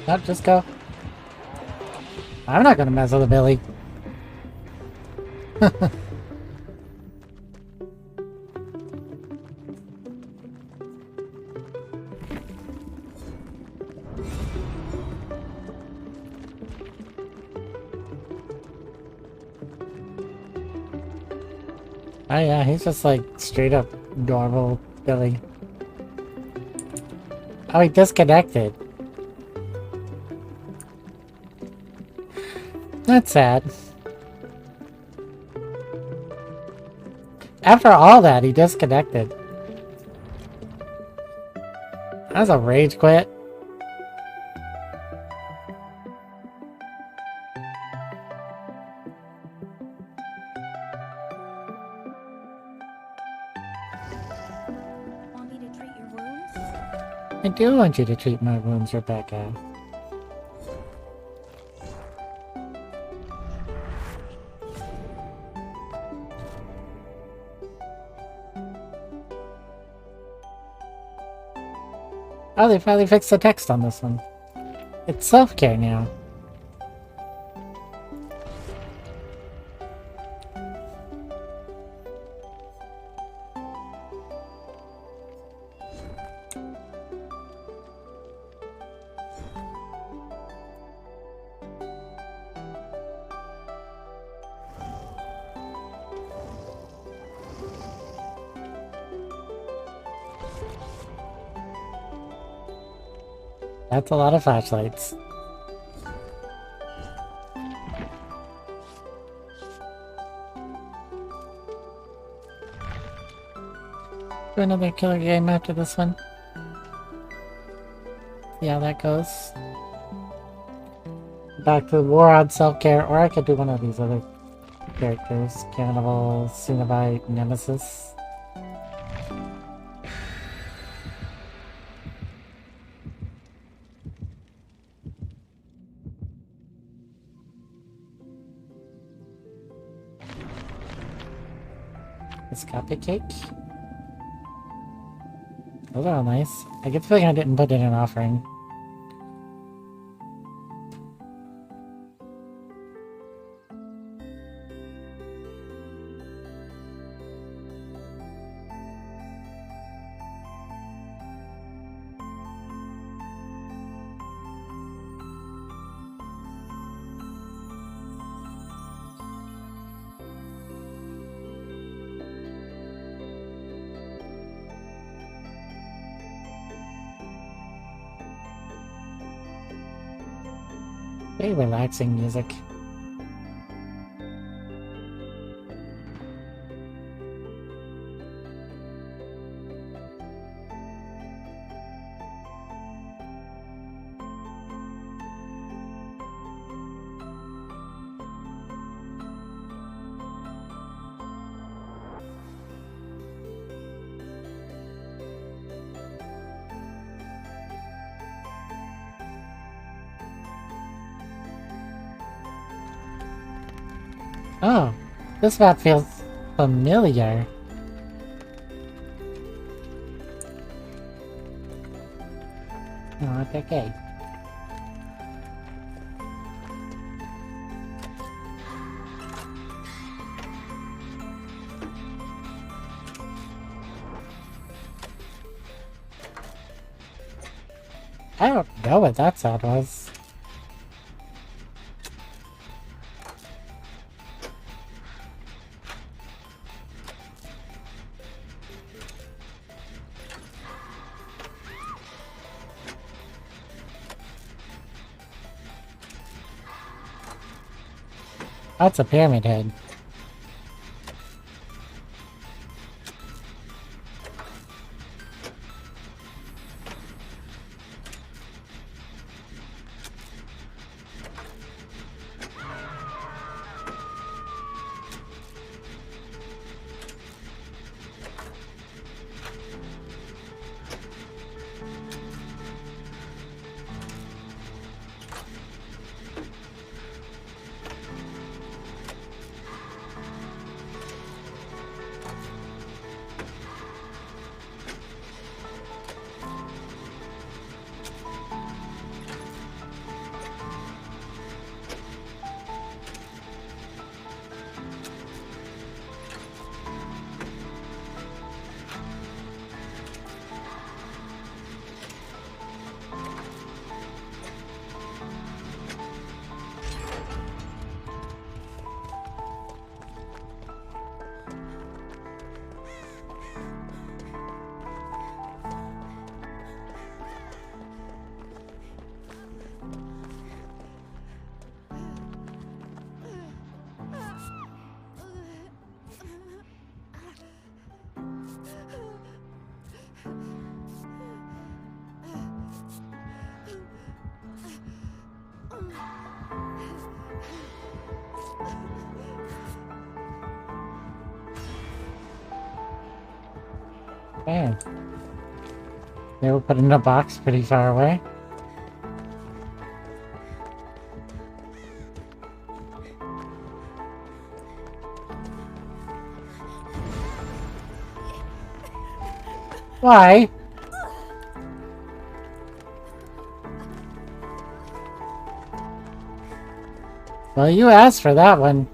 No, just go. I'm not gonna mess with a Billy. Oh yeah, he's just like straight up normal Billy. Oh, he disconnected. That's sad. After all that, he disconnected. That's a rage quit. Want me to treat your wounds? I do want you to treat my wounds, Rebecca. Oh, they finally fixed the text on this one. It's self-care now. That's a lot of flashlights. Do another killer game after this one. See how that goes. Back to the war on self-care, or I could do one of these other characters. Cannibal, Cenobite, Nemesis. Escape cake. Those are all nice. I get the feeling I didn't put in an offering. Very relaxing music. Oh, this map feels familiar. Not okay. I don't know what that sound was. That's a pyramid head. Okay. They were put in a box pretty far away. Why? Well, you asked for that one.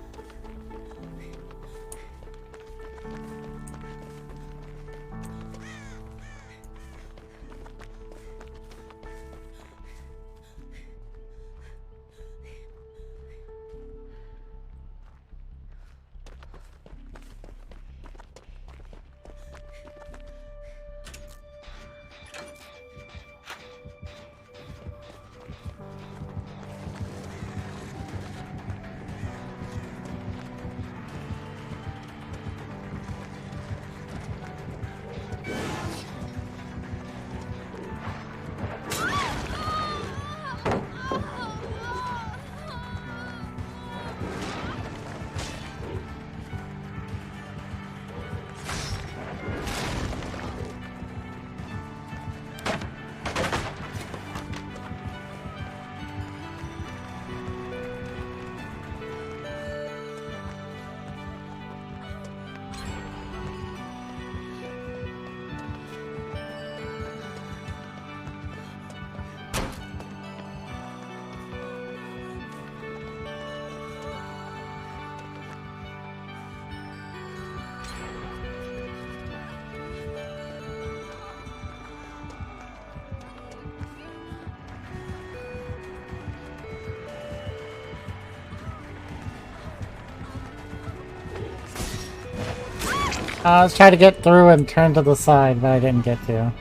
I was trying to get through and turn to the side, but I didn't get to.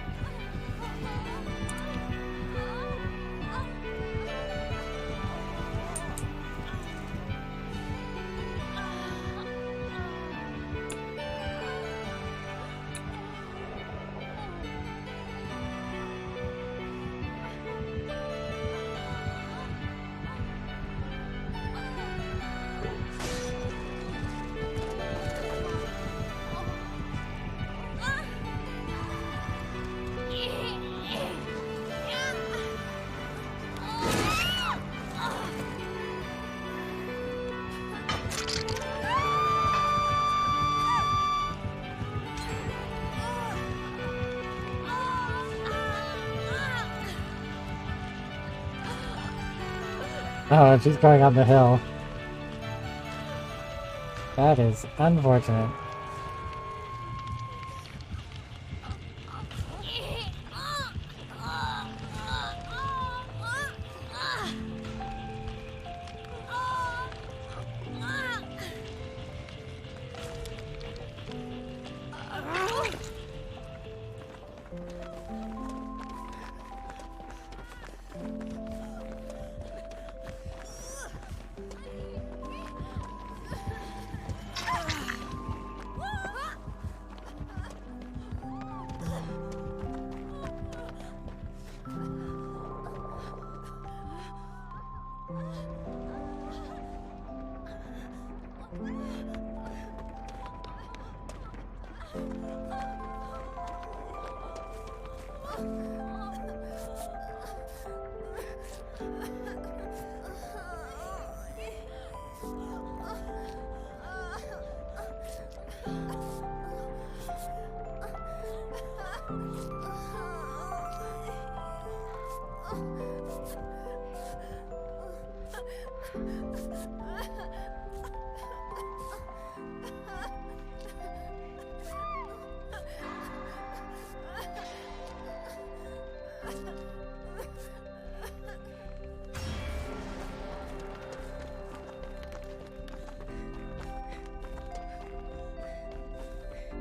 Oh, she's going on the hill. That is unfortunate.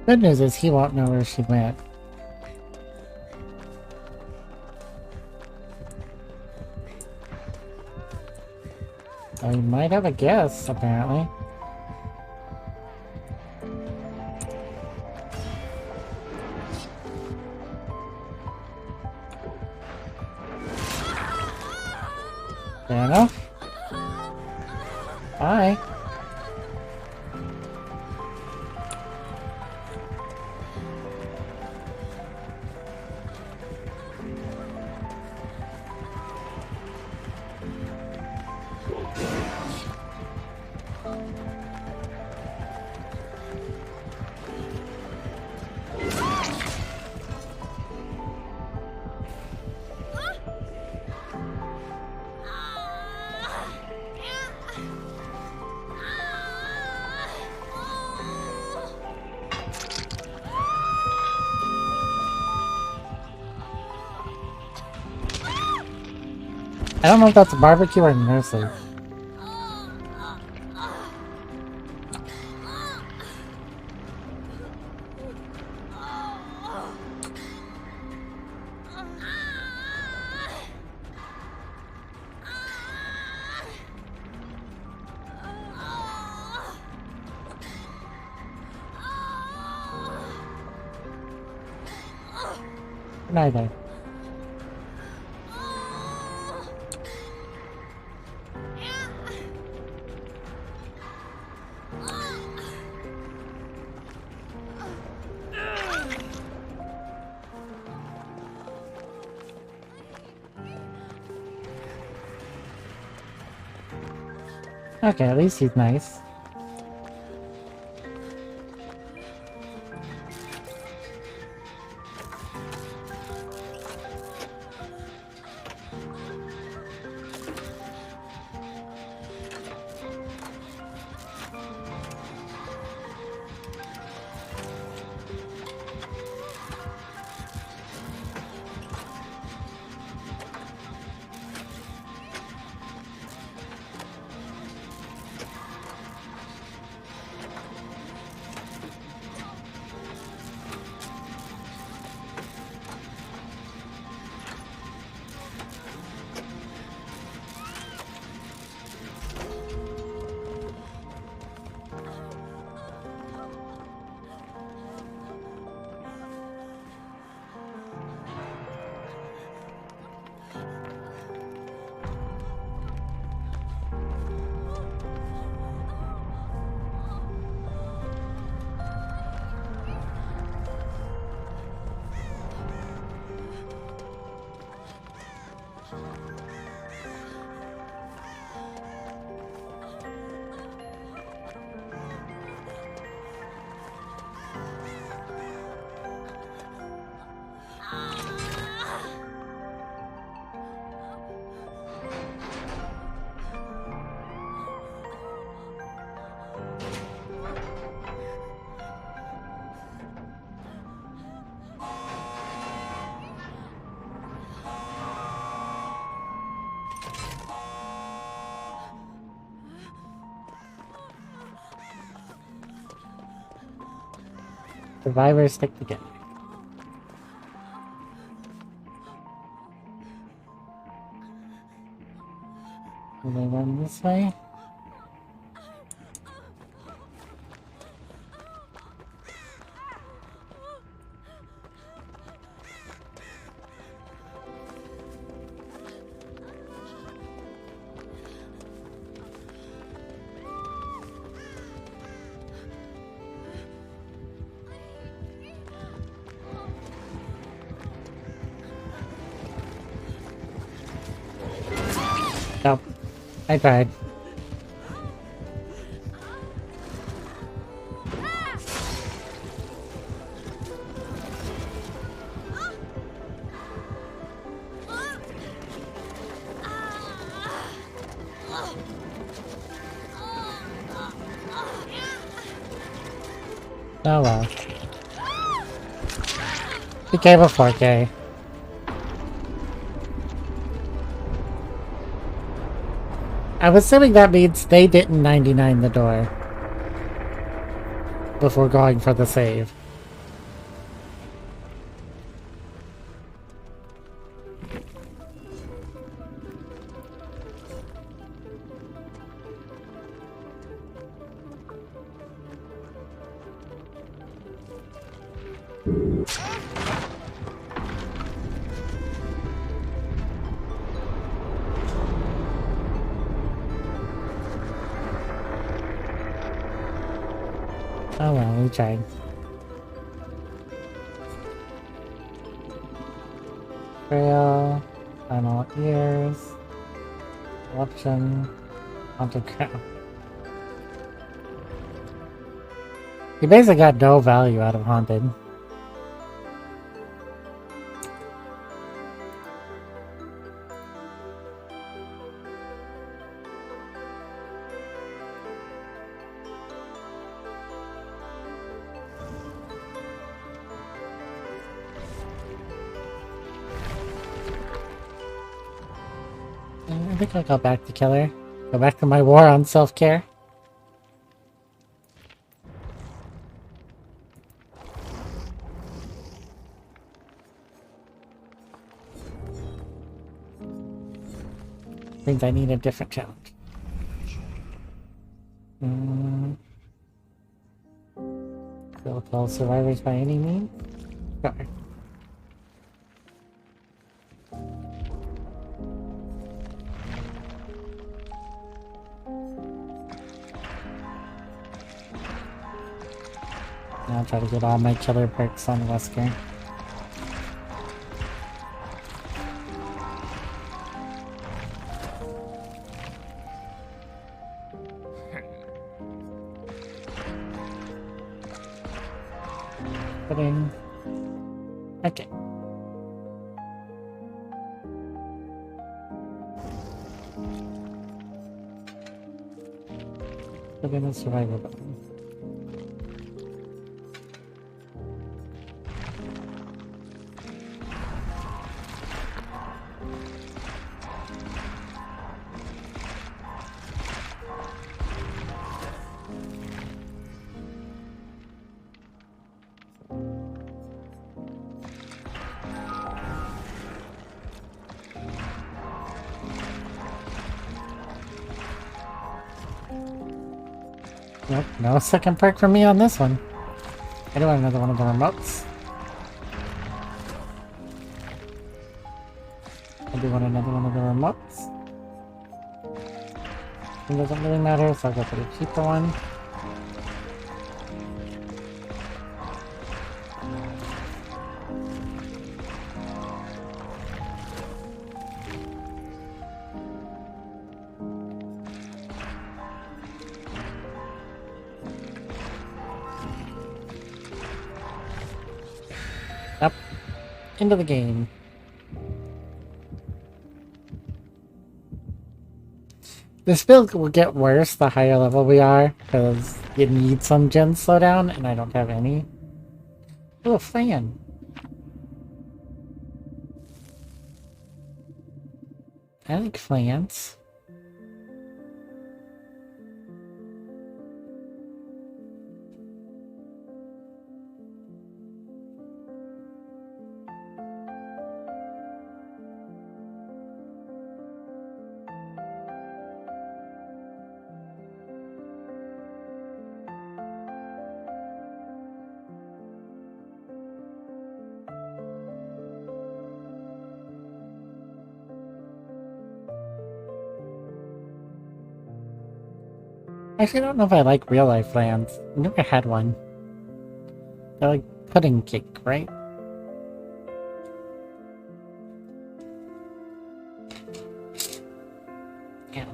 Good news is he won't know where she went. I might have a guess, apparently. Fair enough. Bye. I don't know if that's a barbecue or nursery. Neither. Okay, at least he's nice. Survivors stick together. Will they run this way? Nope. I tried. Oh well. Became a 4K. I'm assuming that means they didn't 99 the door before going for the save. Oh well, we tried. Trail, final ears, option, autograph. You basically got no value out of Haunted. I think I'll go back to Killer. Go back to my war on self-care. Means I need a different challenge. Kill 12 survivors by any means? Sure. I'll try to get all my killer perks on Wesker. Putting... Okay. Put in a survivor button. Nope, no second perk for me on this one. I do want another one of the remotes. I do want another one of the remotes. It doesn't really matter, so I'll go for the cheaper one. Up into the game. This build will get worse the higher level we are, because you need some gen slowdown, and I don't have any. Oh, a fan. I like fans. Actually, I don't know if I like real life lands. I never had one. They're like pudding cake, right? Yeah.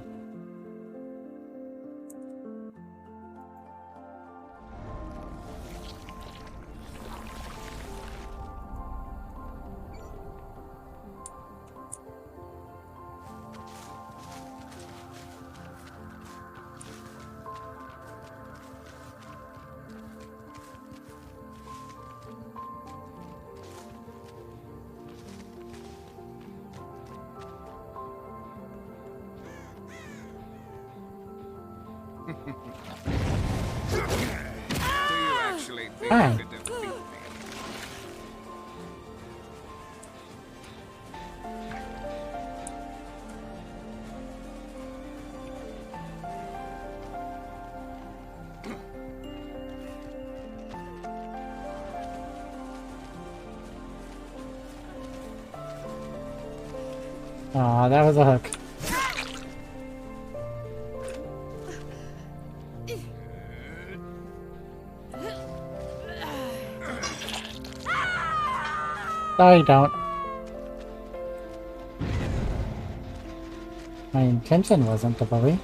Do you actually think Hi. you could defeat me? Aw, that was a hook. Sorry, don't. My intention wasn't to bully.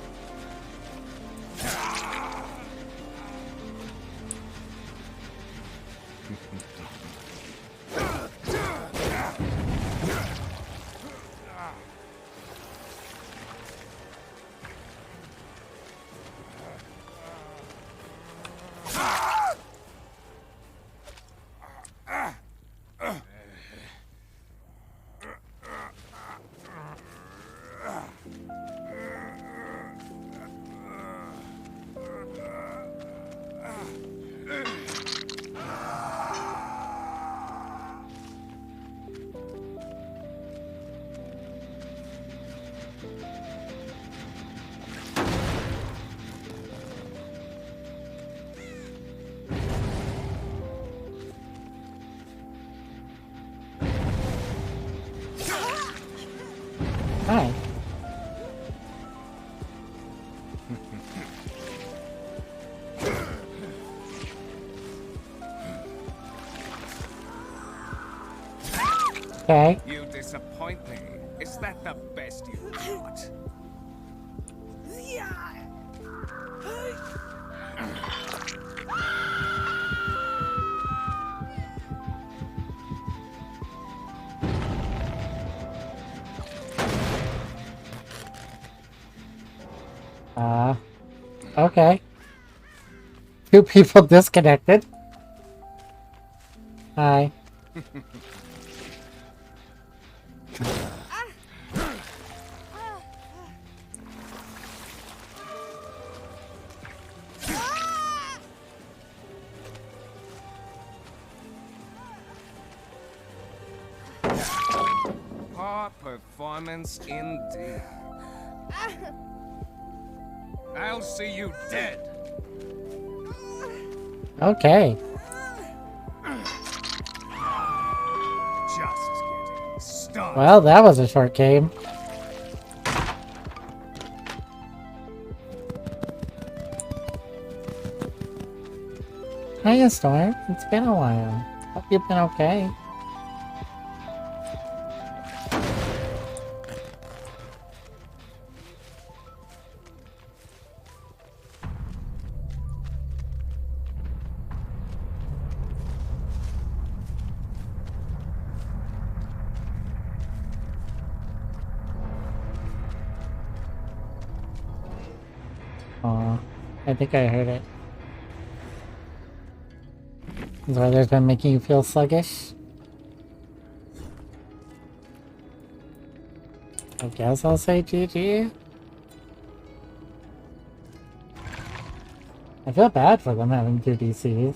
Okay. You disappoint me. Is that the best you've got? Okay. Two people disconnected. Hi. Poor performance indeed. I'll see you dead. Okay. Just getting started. Well, that was a short game. Hiya, Storm. It's been a while. Hope you've been okay. Aw, I think I heard it. Is weather's been making you feel sluggish? I guess I'll say GG. I feel bad for them having 2 DCs.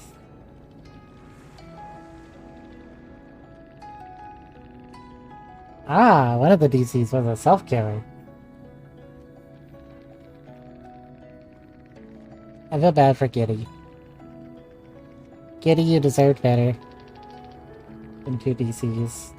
Ah, one of the DCs was a self-killer. I feel bad for Giddy. Giddy, you deserved better than 2 DCs.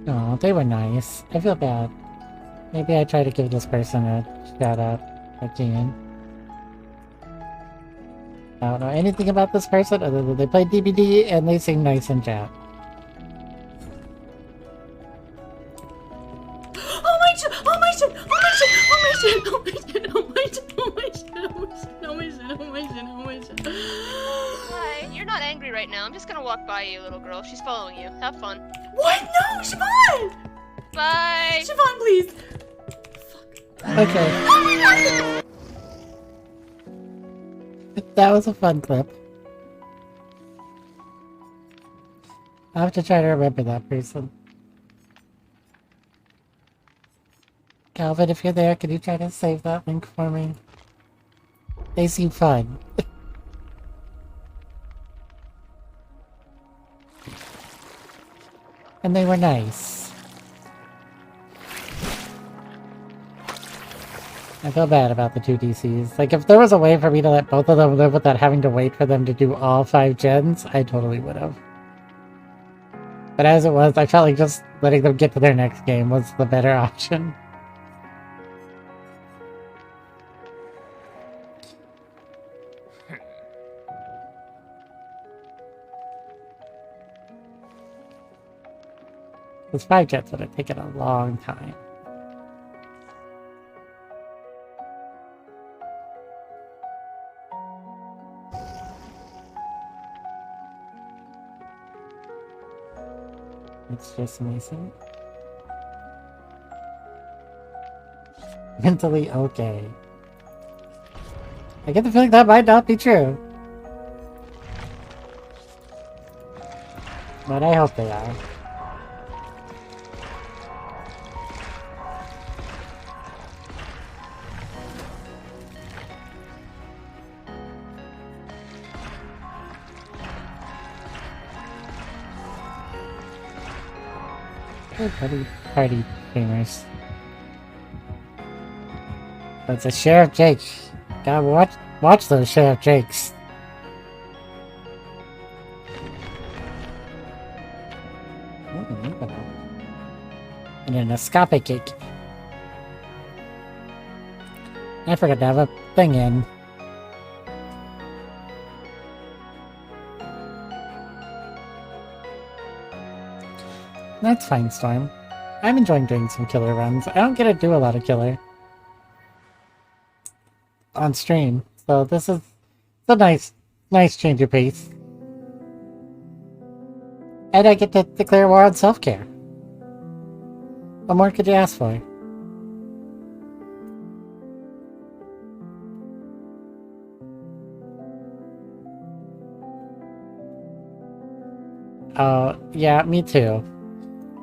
Oh, they were nice. I feel bad. Maybe I try to give this person a shout out again. I don't know anything about this person other than they play DBD and they seem nice in chat. Oh my shit! Oh my shit! Oh my shit! Oh my shit! Oh my shit! Oh my shit! Oh my shit! Oh my shit! Oh my shit! Oh my shit! Oh my shit! Hi, you're not angry right now. I'm just gonna walk by you, little girl. She's following you. Have fun. What? No, Siobhan! Bye! Siobhan, please! Okay. That was a fun clip. I'll have to try to remember that person. Calvin, if you're there, can you try to save that link for me? They seem fun. And they were nice. I feel bad about the 2 DCs. Like, if there was a way for me to let both of them live without having to wait for them to do all 5 gens, I totally would have. But as it was, I felt like just letting them get to their next game was the better option. Those 5 gens would have taken a long time. It's just amazing. Mentally okay. I get the feeling that might not be true. But I hope they are. Good party gamers. That's a Sheriff Jake. Gotta watch those Sheriff Jakes. And an escape cake. I forgot to have a thing in. That's fine, Storm. I'm enjoying doing some killer runs. I don't get to do a lot of killer on stream, so this is a nice change of pace. And I get to declare war on self-care. What more could you ask for? Oh, yeah, me too.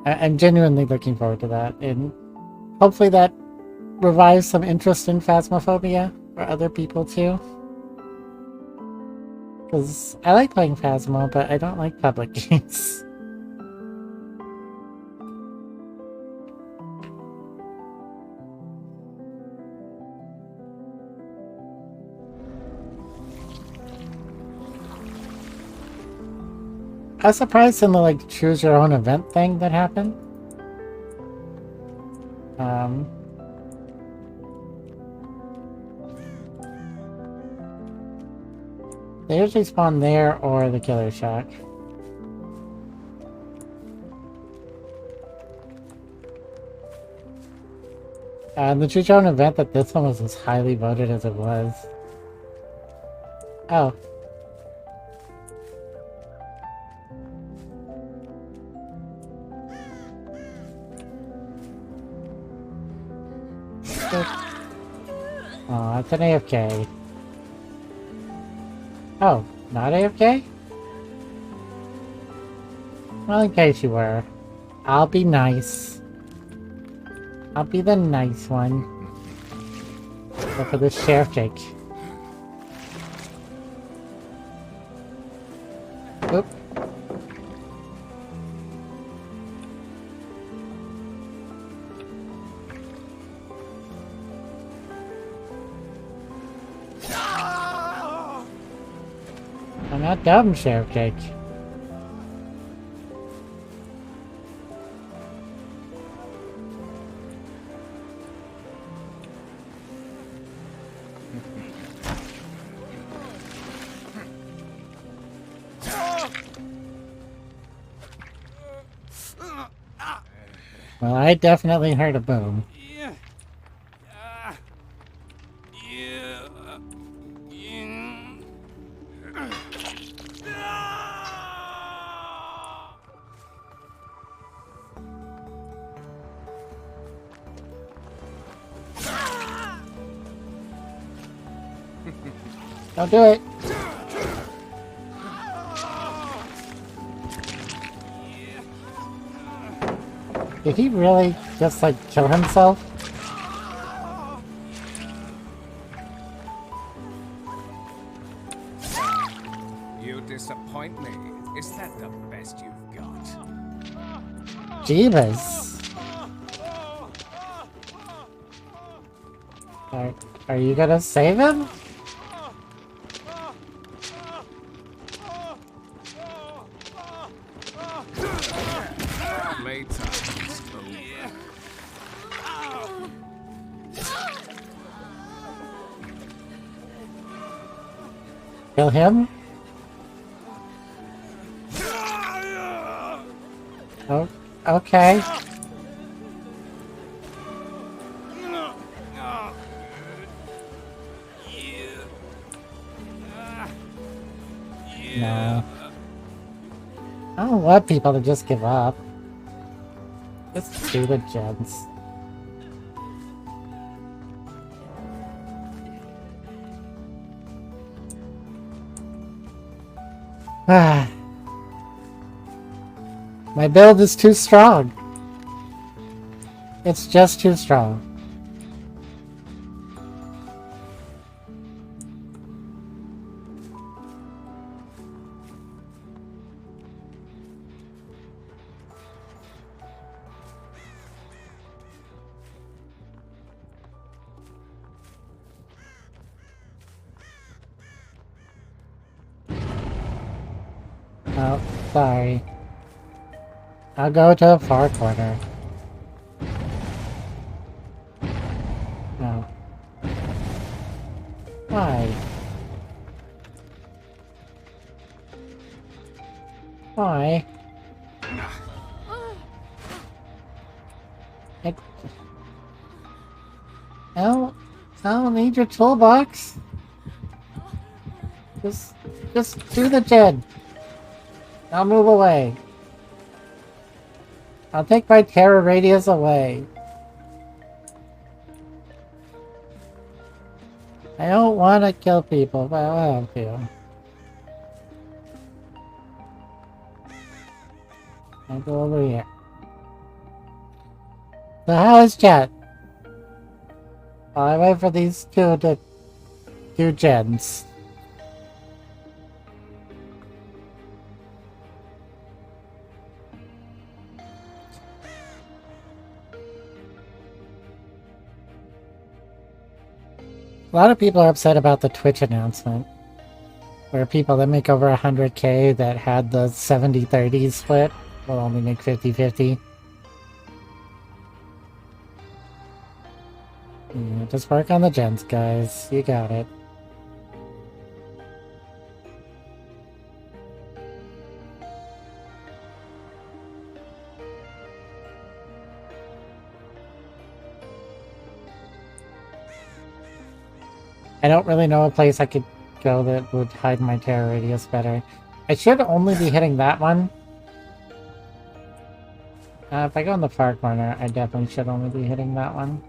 I'm genuinely looking forward to that, and hopefully that revives some interest in Phasmophobia for other people too. Because I like playing Phasmo, but I don't like public games. I was surprised in the like choose your own event thing that happened. They usually spawn there or the Killer Shack. The choose your own event that this one was as highly voted as it was. Oh. Oh, it's an AFK. Oh, not AFK? Well, in case you were. I'll be nice. I'll be the nice one. Go for this Sheriff Jake. Oop. I'm not dumb, Sheriff Jake. Well, I definitely heard a boom. Don't do it. Did he really just like kill himself? You disappoint me. Is that the best you've got? Jeebus. Are you gonna save him? Kill him? Oh, okay. No. I don't want people to just give up. Just do the gems. My build is too strong. It's just too strong. Oh, sorry. I'll go to the far corner. No. Why? Why? I don't need your toolbox. Just do the gen. I'll move away. I'll take my terror radius away. I don't want to kill people, but I'll have to. I'll go over here. So how is chat? While I wait for these two to do gens. A lot of people are upset about the Twitch announcement, where people that make over 100k that had the 70-30 split will only make 50-50. Yeah, just work on the gens, guys. You got it. I don't really know a place I could go that would hide my terror radius better. I should only be hitting that one. If I go in the far corner, I definitely should only be hitting that one.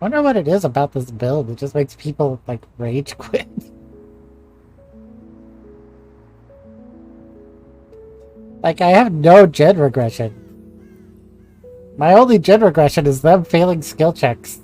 I wonder what it is about this build. It just makes people, like, rage quit. Like, I have no gen regression. My only gen regression is them failing skill checks.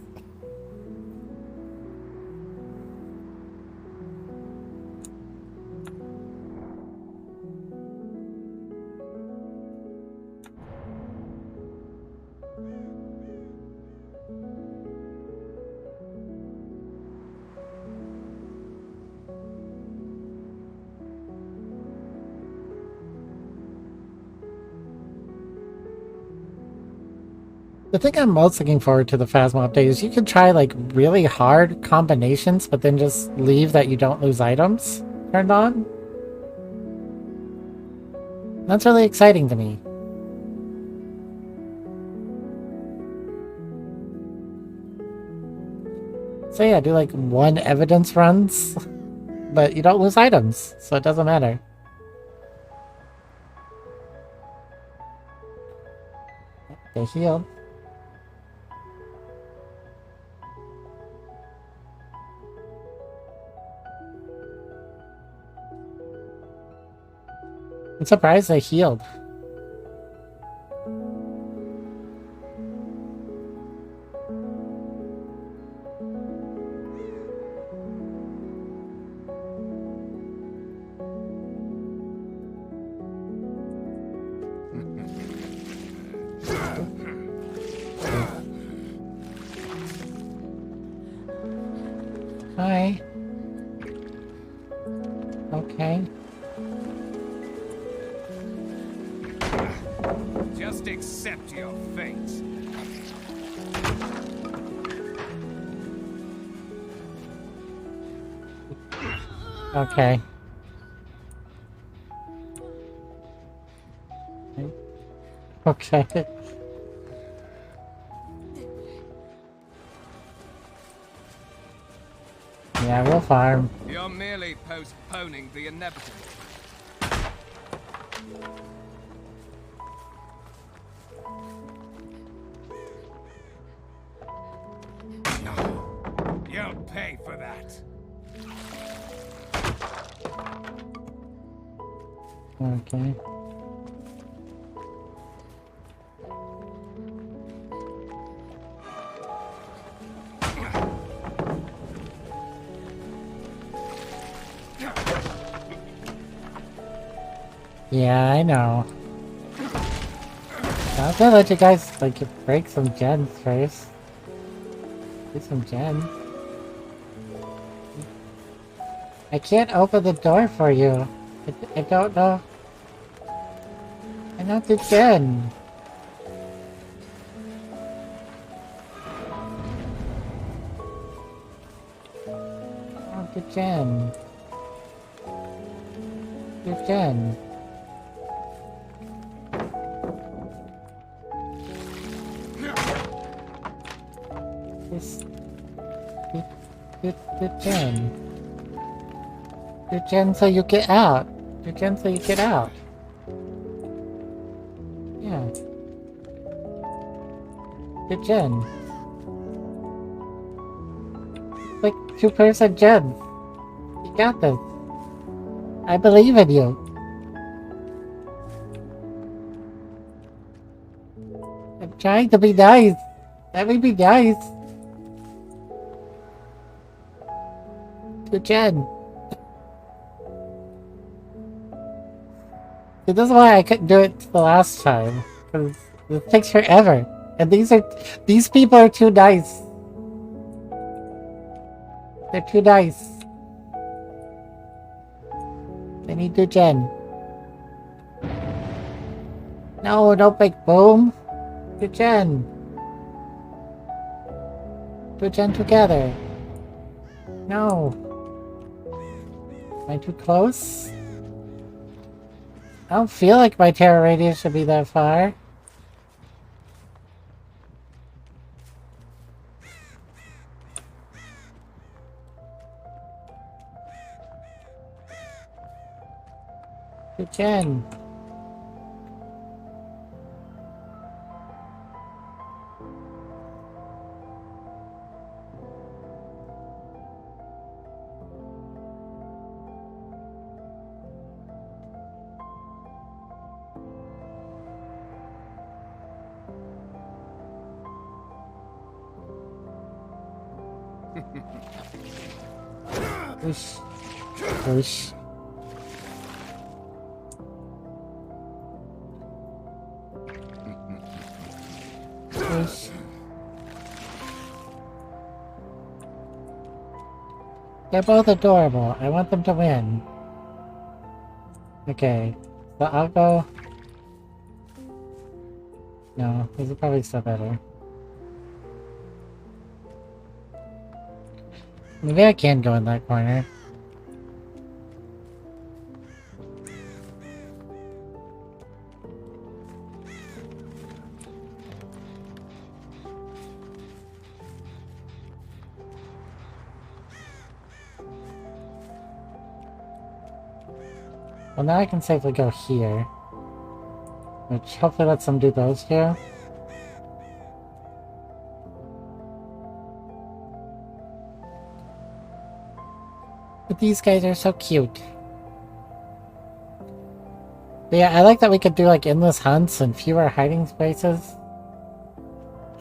The thing I'm most looking forward to the Phasma update is you can try like really hard combinations, but then just leave that you don't lose items turned on. That's really exciting to me. So yeah, do like 1 evidence runs, but you don't lose items, so it doesn't matter. They healed. I'm surprised they healed. Hi. Okay. Just accept your fate. Okay. Okay. Yeah, we'll farm. You're merely postponing the inevitable. You'll pay for that. Okay. Yeah, I know. I'm gonna let you guys like break some gens first. Do some gens. I can't open the door for you. I don't know. I don't do gen. I don't do gen. Do gen. Just do gen. Do gen so you get out. Do gen so you get out. Yeah. Do gen. Like 2% gen. You got this. I believe in you. I'm trying to be nice. Let me be nice. To Jen. See, this is why I couldn't do it the last time. Because it takes forever. And these people are too nice. They're too nice. They need to Jen. No, don't make boom. To Jen. To Jen together. No. Am I too close? I don't feel like my terror radius should be that far. To Jen. Whoosh. Whoosh. Whoosh. They're both adorable. I want them to win. Okay. So I'll go... No, this is probably still better. Maybe I can go in that corner. Well, now I can safely go here. Which hopefully lets them do those two. But these guys are so cute. But yeah, I like that we could do like endless hunts and fewer hiding spaces.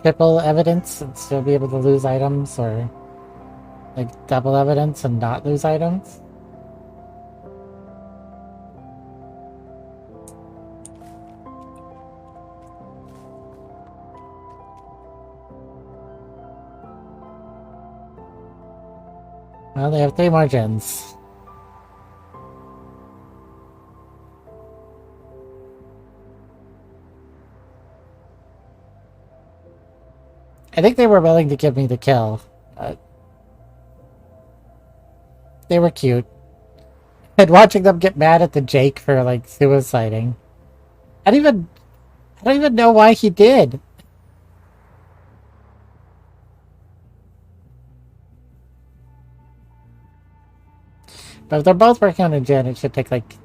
Triple evidence and still be able to lose items, or like double evidence and not lose items. Well, they have 3 more gens. I think they were willing to give me the kill. They were cute. And watching them get mad at the Jake for like suiciding. I don't even know why he did. But if they're both working on a gen, it should take like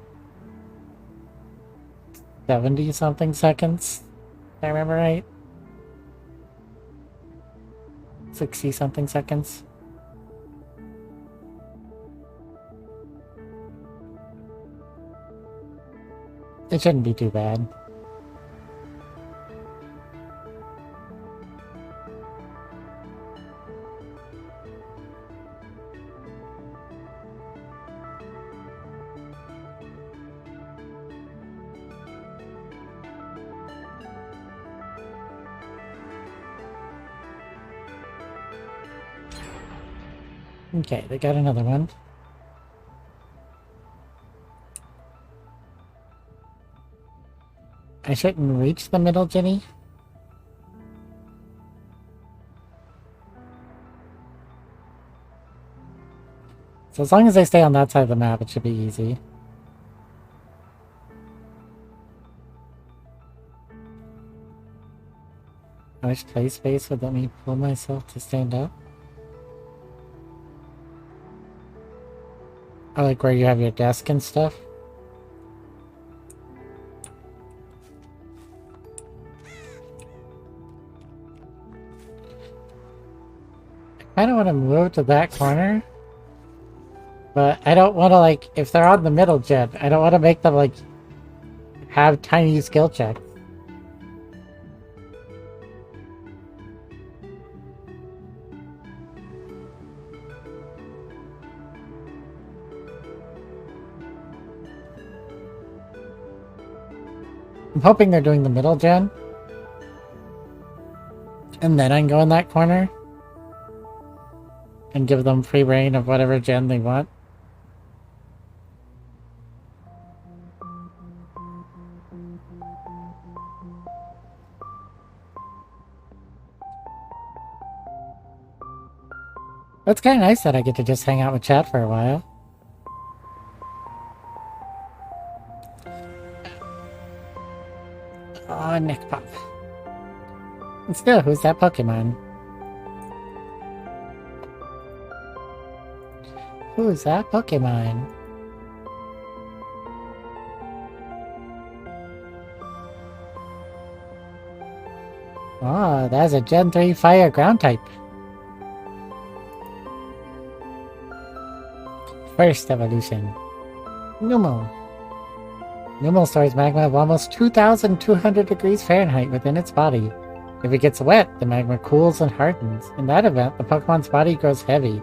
70 something seconds. If I remember right. 60 something seconds. It shouldn't be too bad. Okay, they got another one. I shouldn't reach the middle, Jenny. So as long as I stay on that side of the map, it should be easy. How much play space would let me pull myself to stand up? I like where you have your desk and stuff. I kind of want to move to that corner. But I don't want to, like, if they're on the middle gen, I don't want to make them, like, have tiny skill checks. I'm hoping they're doing the middle gen. And then I can go in that corner. And give them free reign of whatever gen they want. It's kind of nice that I get to just hang out with chat for a while. Oh, neck pop. And still, who's that Pokemon? Who's that Pokemon? Oh, that's a Gen 3 Fire Ground type. First evolution. Numel. Numel stores magma of almost 2,200 degrees Fahrenheit within its body. If it gets wet, the magma cools and hardens. In that event, the Pokemon's body grows heavy,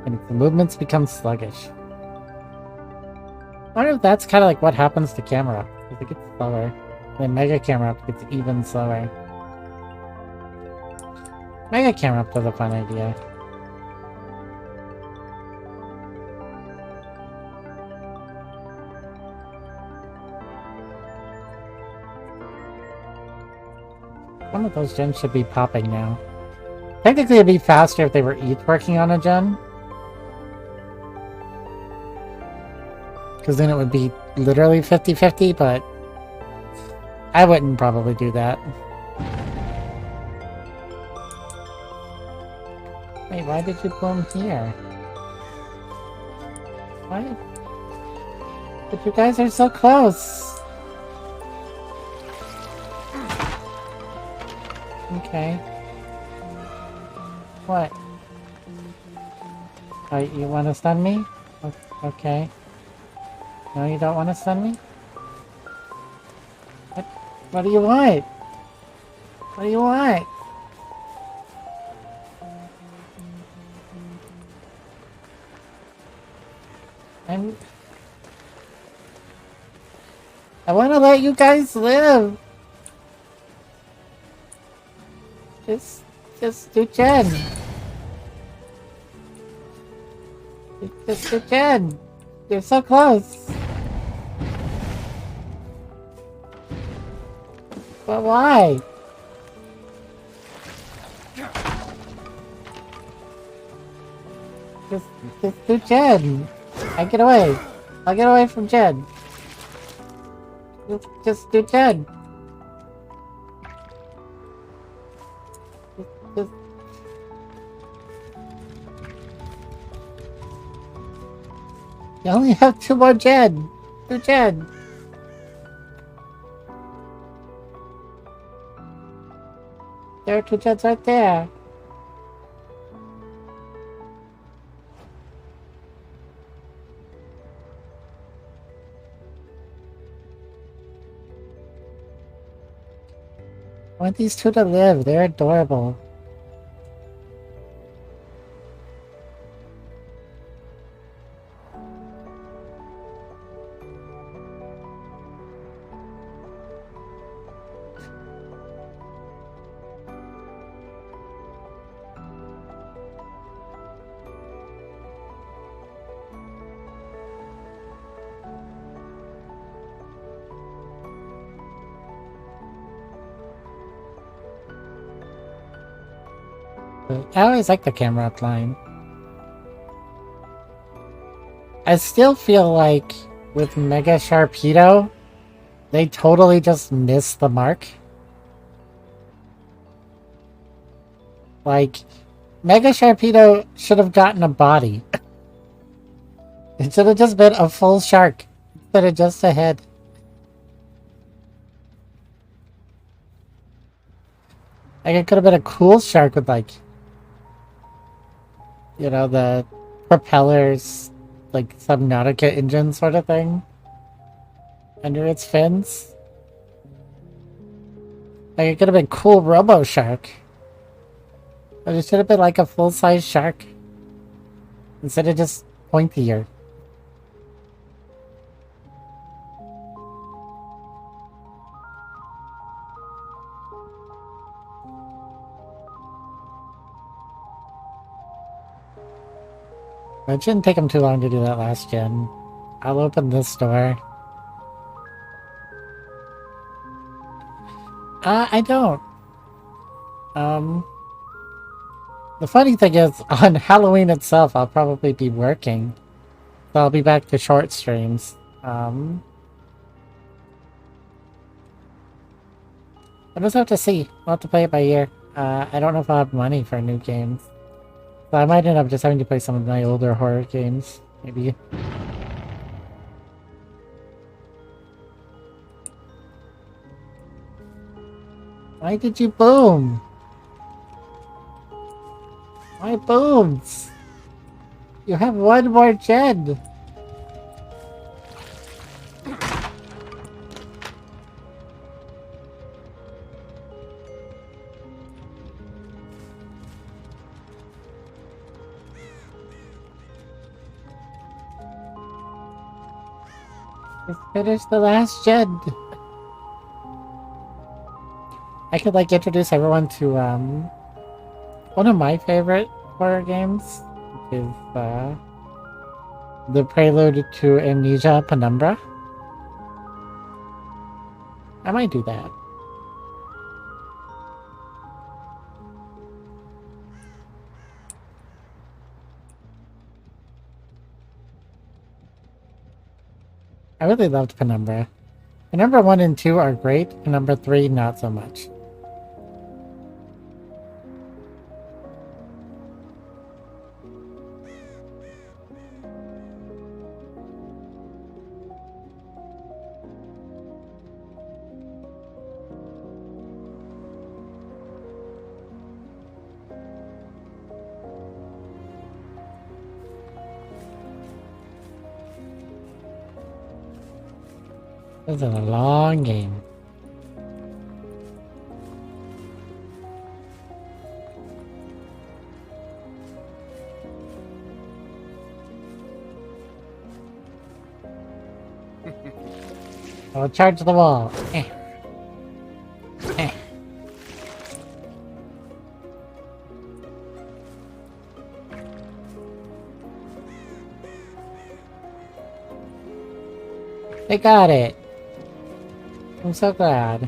and its movements become sluggish. I wonder if that's kind of like what happens to Camera. If it gets slower, then Mega Camera gets even slower. Mega Camera was a fun idea. One of those gens should be popping now. Technically it'd be faster if they were each working on a gen. Because then it would be literally 50-50, but I wouldn't probably do that. Wait, why did you bloom here? Why? But you guys are so close! Okay. What? Oh, you want to stun me? Okay. No, you don't want to stun me? What do you want? What do you want? I want to let you guys live. Just do Gen. Just do Gen. You're so close. But why? Just do Gen. I get away. I'll get away from Gen. Just do Gen. Just... You only have 2 more Gen. Do Gen. There are 2 Gens right there. I want these 2 to live. They're adorable. But I always like the camera outline. I still feel like with Mega Sharpedo, they totally just missed the mark. Like, Mega Sharpedo should have gotten a body. It should have just been a full shark instead of just a head. Like, it could have been a cool shark with, like, you know, the propellers, like Subnautica engine sort of thing under its fins. Like, it could have been cool Robo Shark. But it should have been like a full-size shark instead of just pointier. It shouldn't take them too long to do that last gen. I'll open this door. I don't. The funny thing is, on Halloween itself, I'll probably be working. So I'll be back to short streams. We'll just have to see. We'll have to play it by ear. I don't know if I'll have money for new games. So I might end up just having to play some of my older horror games. Maybe. Why did you boom? Why booms? You have one more gen. Just finish the last gen. I could like introduce everyone to one of my favorite horror games, which is the prelude to Amnesia Penumbra. I might do that. I really loved Penumbra. Penumbra 1 and 2 are great, Penumbra 3 not so much. This is a long game. I'll charge the wall. Eh. Eh. They got it. I'm so glad.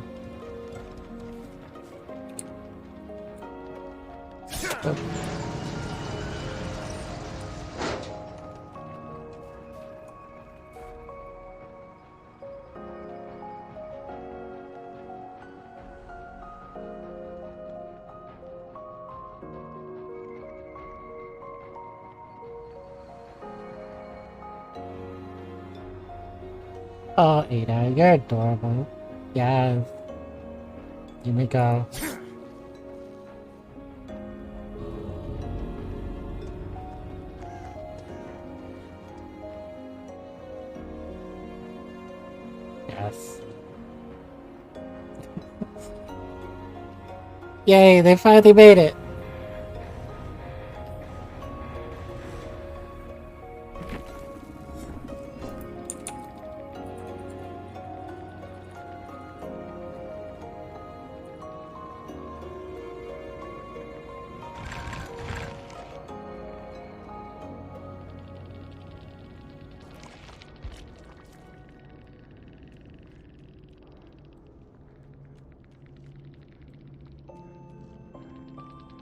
Oh, Ada, you're adorable. Yes. You may go. Yes. Yay, they finally made it.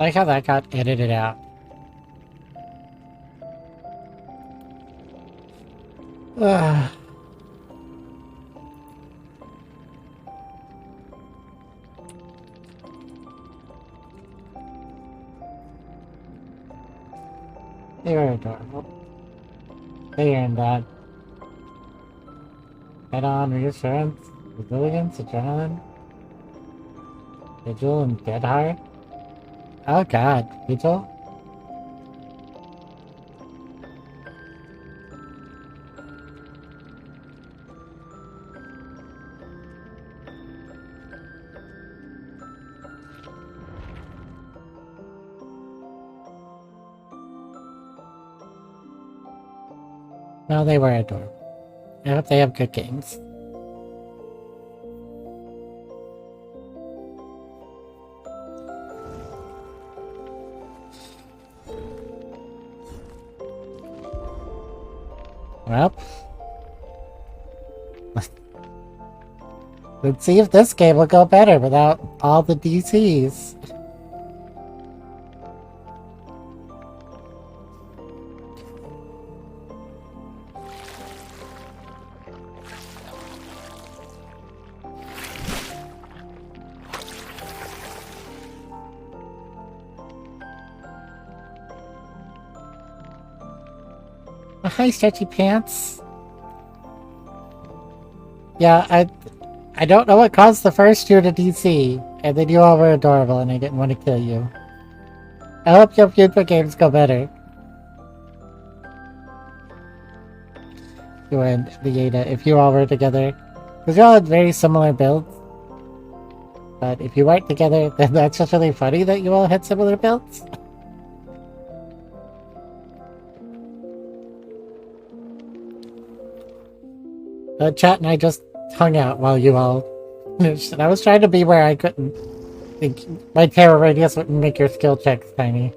I like how that got edited out. Ugh. They were adorable. They earned that. Head on, reassurance, resilience, adrenaline, vigil, and dead hard. Oh god, vigil? No, they were adorable. I hope they have good games. Well, let's see if this game will go better without all the DCs. Oh, hi, stretchy pants. Yeah, I don't know what caused the first you to DC, and then you all were adorable and I didn't want to kill you. I hope your future games go better. You and the Ada, if you all were together. Because you all had very similar builds. But if you weren't together, then that's just really funny that you all had similar builds. Chat and I just hung out while you all finished, and I was trying to be where I couldn't. Think my terror radius wouldn't make your skill checks tiny.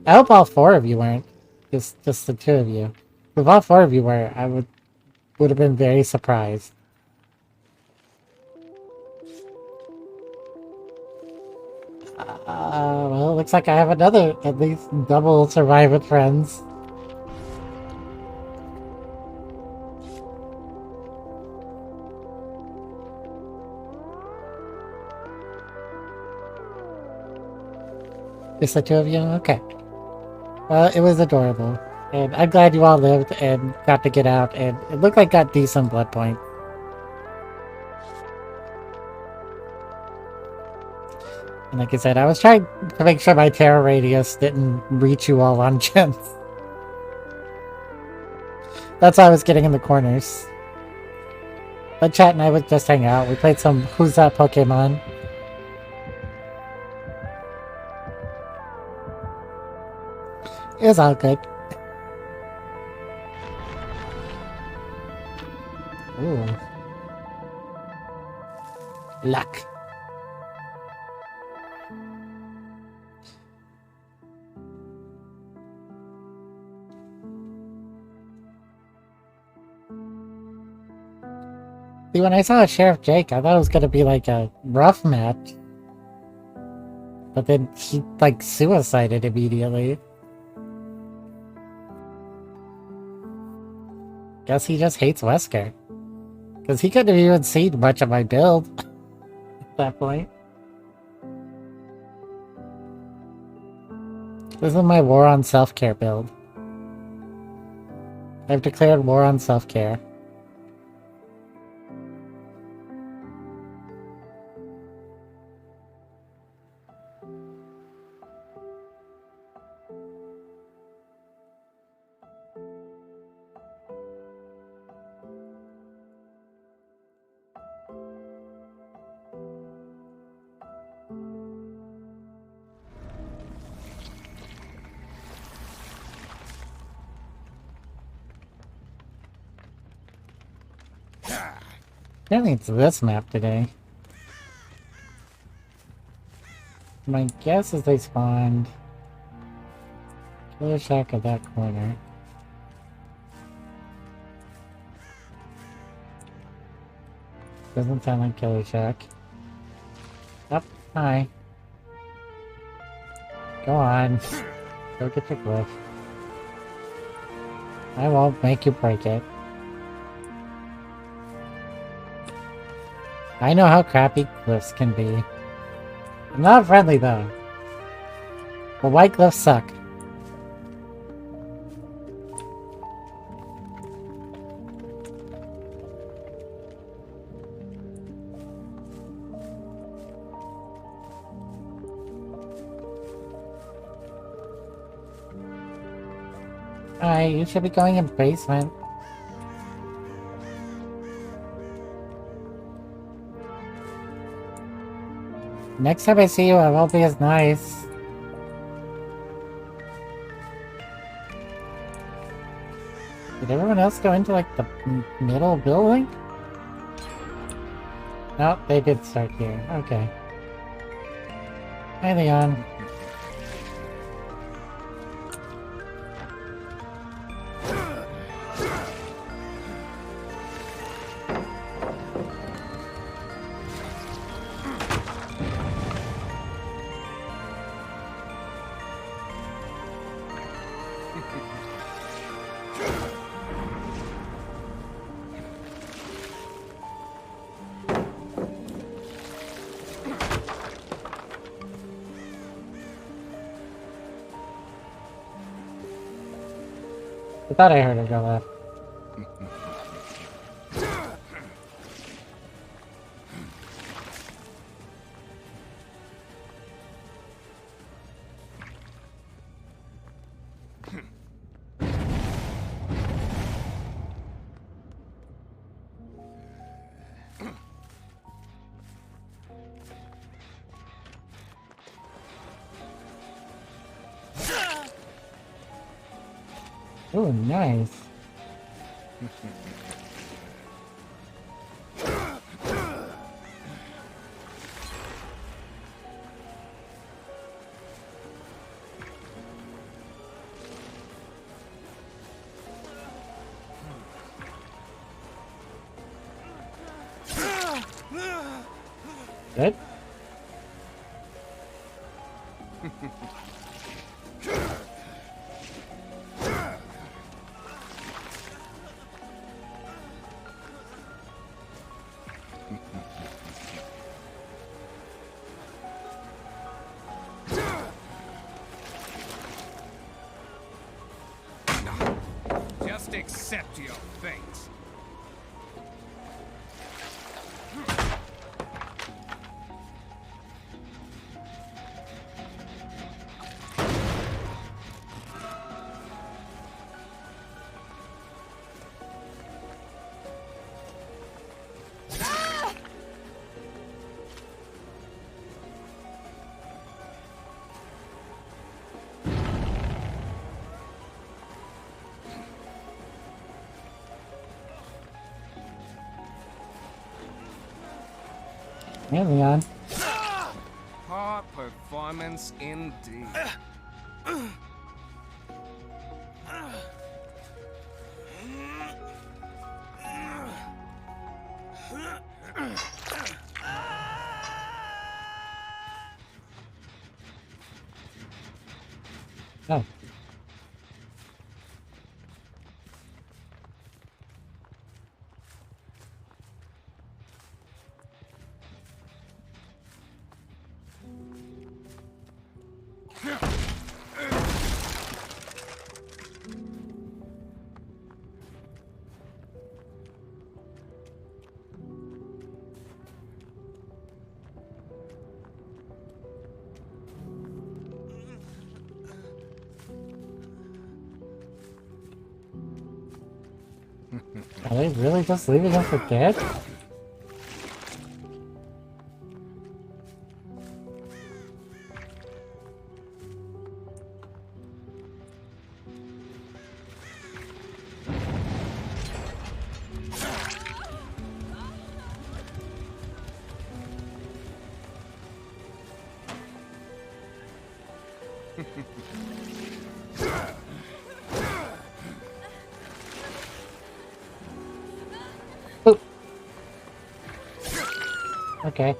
I hope all four of you weren't. Just the two of you. If all four of you were, I would have been very surprised. Well, it looks like I have another, at least, double Survivor friends. Just the two of you? Okay. Well, it was adorable. And I'm glad you all lived and got to get out, and it looked like got decent blood points. And like I said, I was trying to make sure my terror radius didn't reach you all on gens. That's why I was getting in the corners. But chat and I would just hang out. We played some Who's That Pokemon. It was all good. Ooh. Luck. See, when I saw Sheriff Jake, I thought it was gonna be like a rough match. But then he, like, suicided immediately. Guess he just hates Wesker. Because he couldn't have even seen much of my build at that point. This is my War on Self-Care build. I've declared war on self-care. Apparently it's this map today. My guess is they spawned Killer Shack at that corner. Doesn't sound like Killer Shack. Up. Hi. Go on. Go get your glyph. I won't make you break it. I know how crappy glyphs can be. I'm not friendly though. The white glyphs suck. Alright, you should be going in basement. Next time I see you, I won't be as nice. Did everyone else go into, like, the middle building? No, they did start here. Okay. Hi, Leon. I thought I heard her go left. Oh, nice. Good. Just accept your fate. Yeah, Leon. Poor performance indeed. Oh. Are they really just leaving him for dead? Oop. Okay.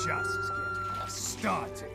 just getting started.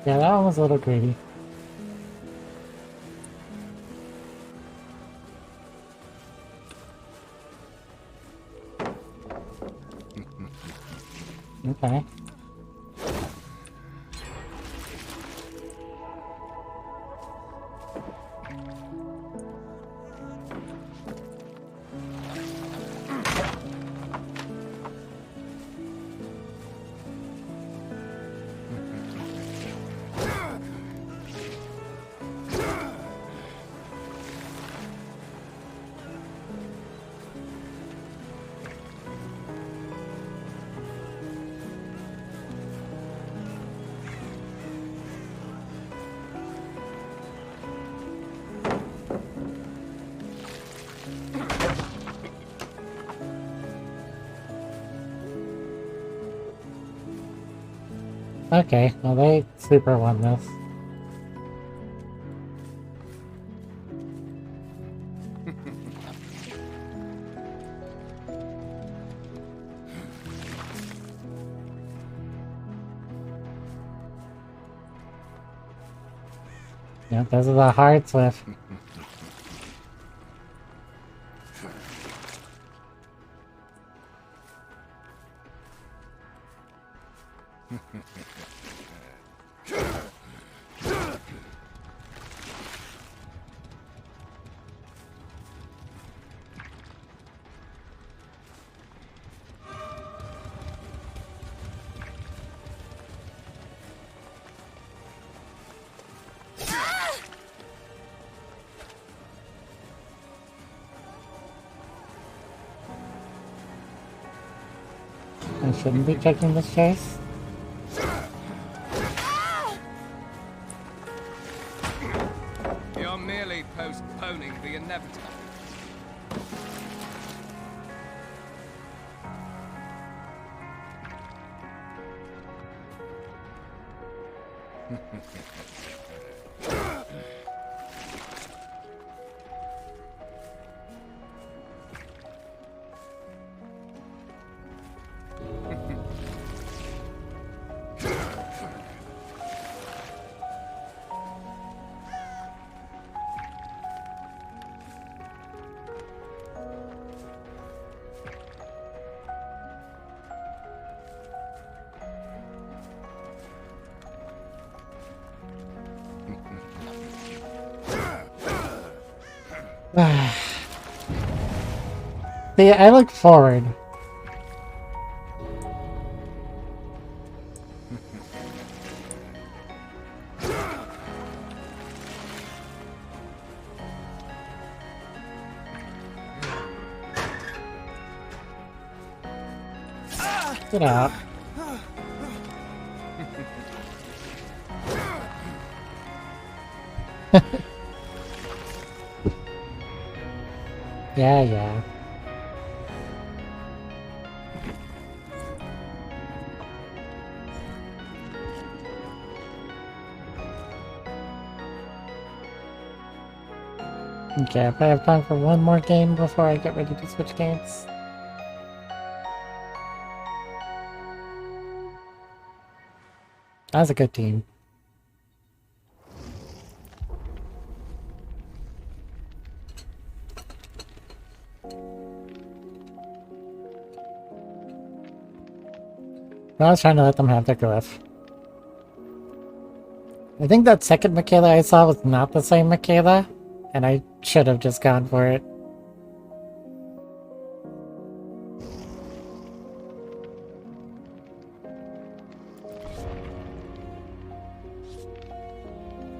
Yeah, that one was a little greedy. Okay. Okay, well they super won this. Yeah, those are the hearts with. I shouldn't be taking this chase. You're merely postponing the inevitable. See, I look forward. Get out. Yeah, yeah. Okay, if I have time for one more game before I get ready to switch games. That was a good team. I was trying to let them have their glyph. I think that second Michaela I saw was not the same Michaela, and I should have just gone for it.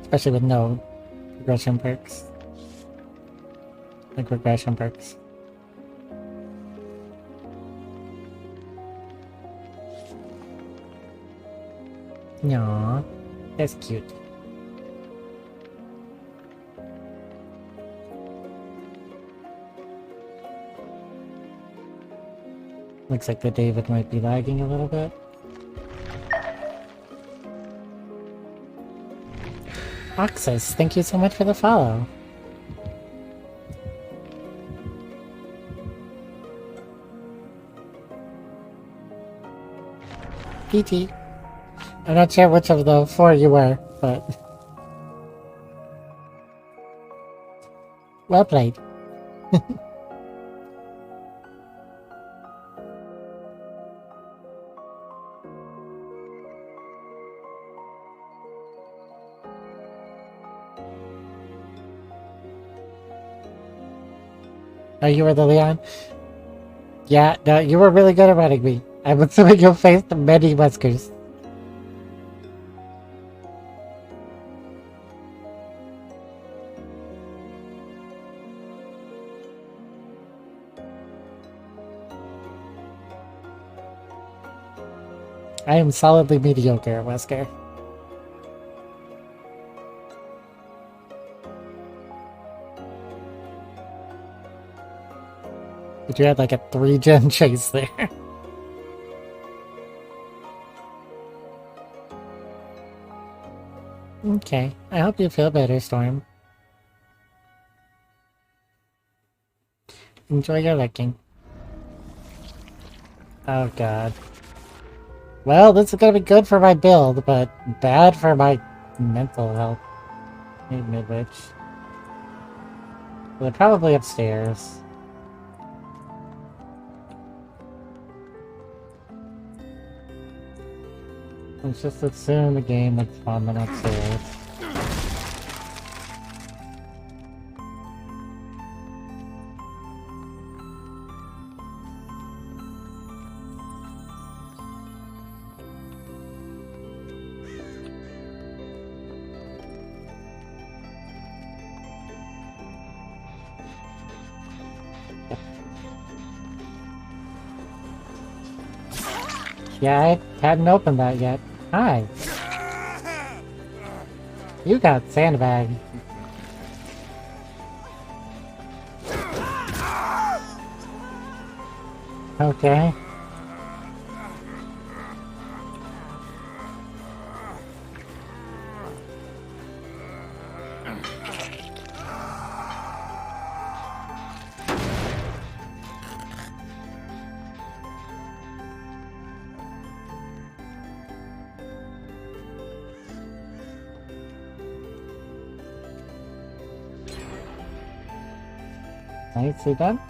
Especially with no regression perks. Like regression perks. Aww, that's cute. Looks like the David might be lagging a little bit. Oxus, thank you so much for the follow. PT. I'm not sure which of the four you were, but... Well played. Oh, you were the Leon? Yeah, no, you were really good at running me. I'm assuming you faced many Weskers. I am solidly mediocre, Wesker. But you had like a 3-gen chase there. Okay, I hope you feel better, Storm. Enjoy your licking. Oh god. Well, this is gonna be good for my build, but bad for my mental health. Hey, Midwich. They're probably upstairs. Let's just assume the game would spawn them upstairs. Yeah, I hadn't opened that yet. Hi. You got sandbagged. Okay. Nicely done.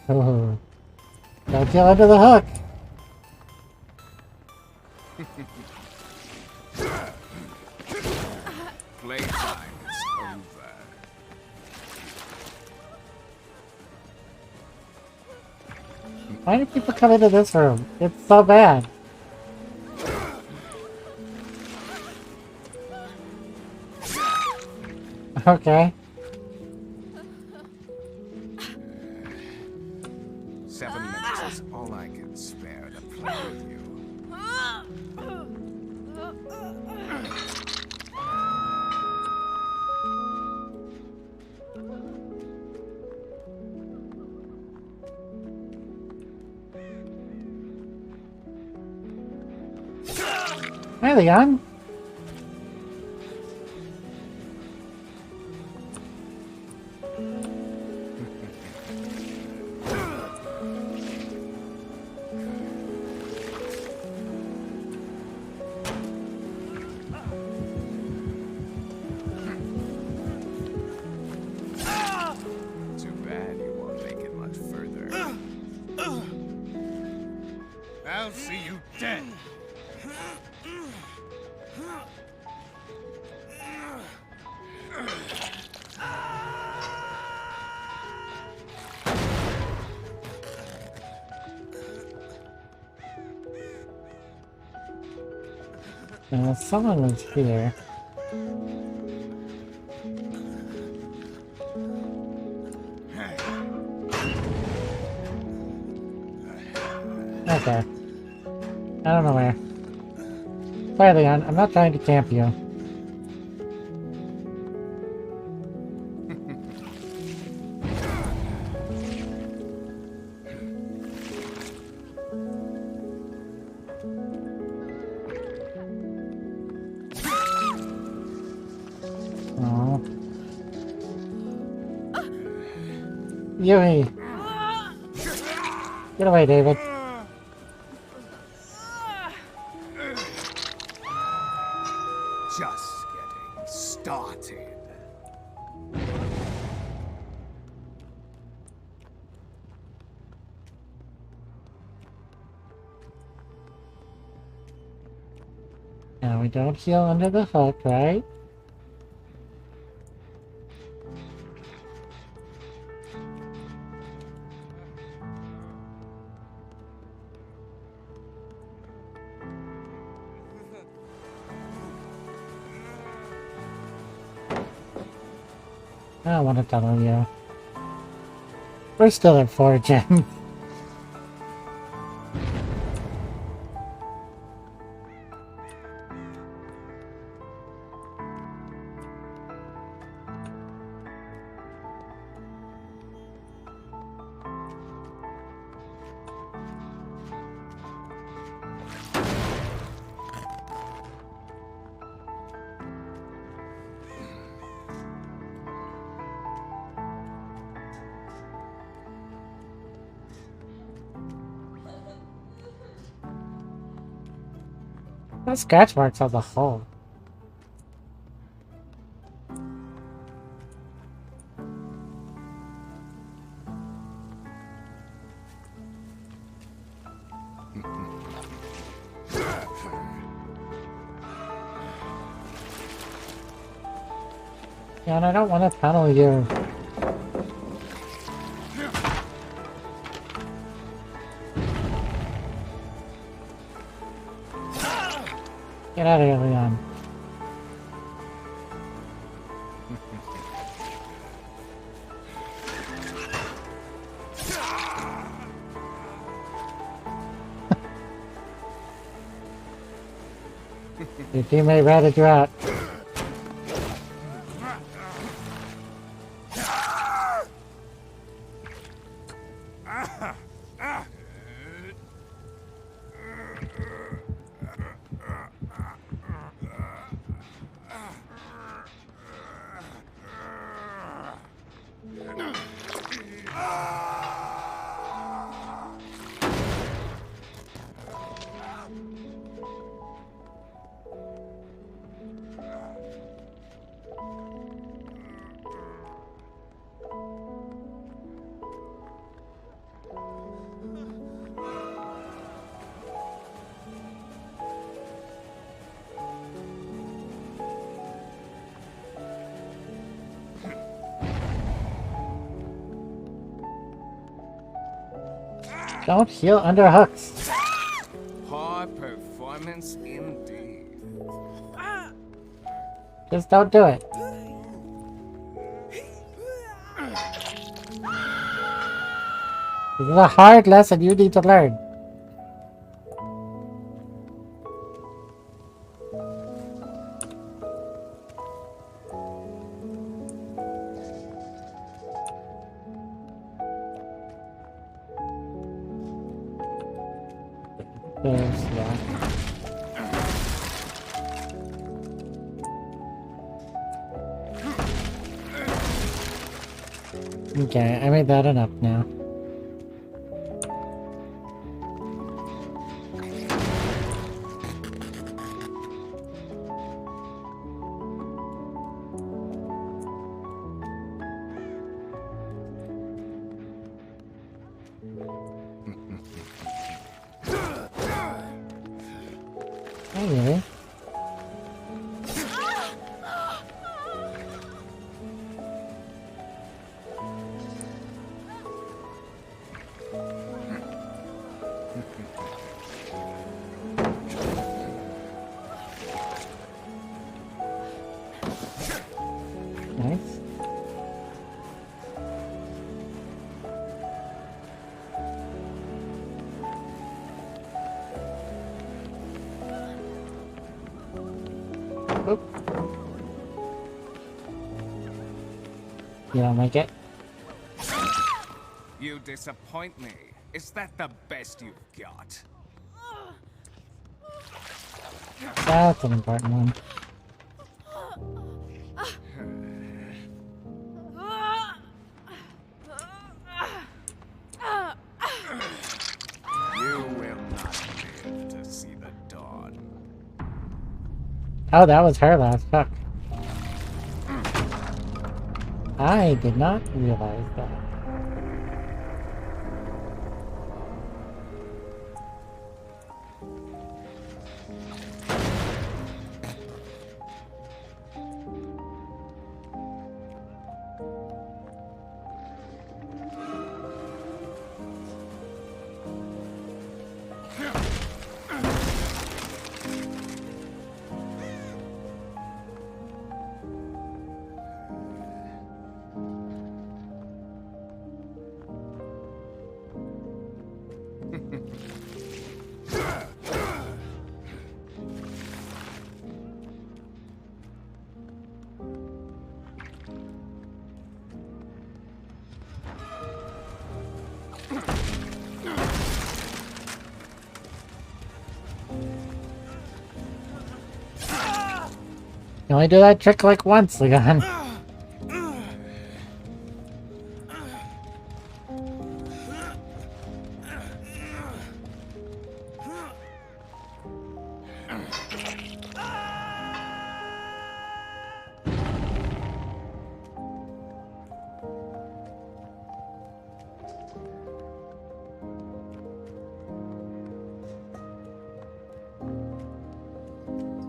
Oh, Don't kill under the hook. Playtime is over. Why do people come into this room? It's so bad. Okay. 7 minutes is all I can spare to play with you. Hi, Leon. Too bad you won't make it much further. I'll see you dead. Someone was here. Okay. I don't know where. Sorry, Leon. I'm not trying to camp you. Oh. Yui! Get away, David. Just getting started. Now we don't heal under the hook, right? I don't want to tunnel you. We're still at 4 gems. What scratch marks on the hull? Yeah, and I don't want to tunnel you. Get out of here, Leon. Your teammate ratted you out. Don't heal under hooks. High performance indeed. Just don't do it. This is a hard lesson you need to learn. Yeah. Okay, I made that enough now. Oh, really? Nice. Oop. You don't like it? You disappoint me. Is that the best you've got? That's an important one. You will not live to see the dawn. Oh, that was her last fuck. I did not realize that. You only do that trick like once, Leon.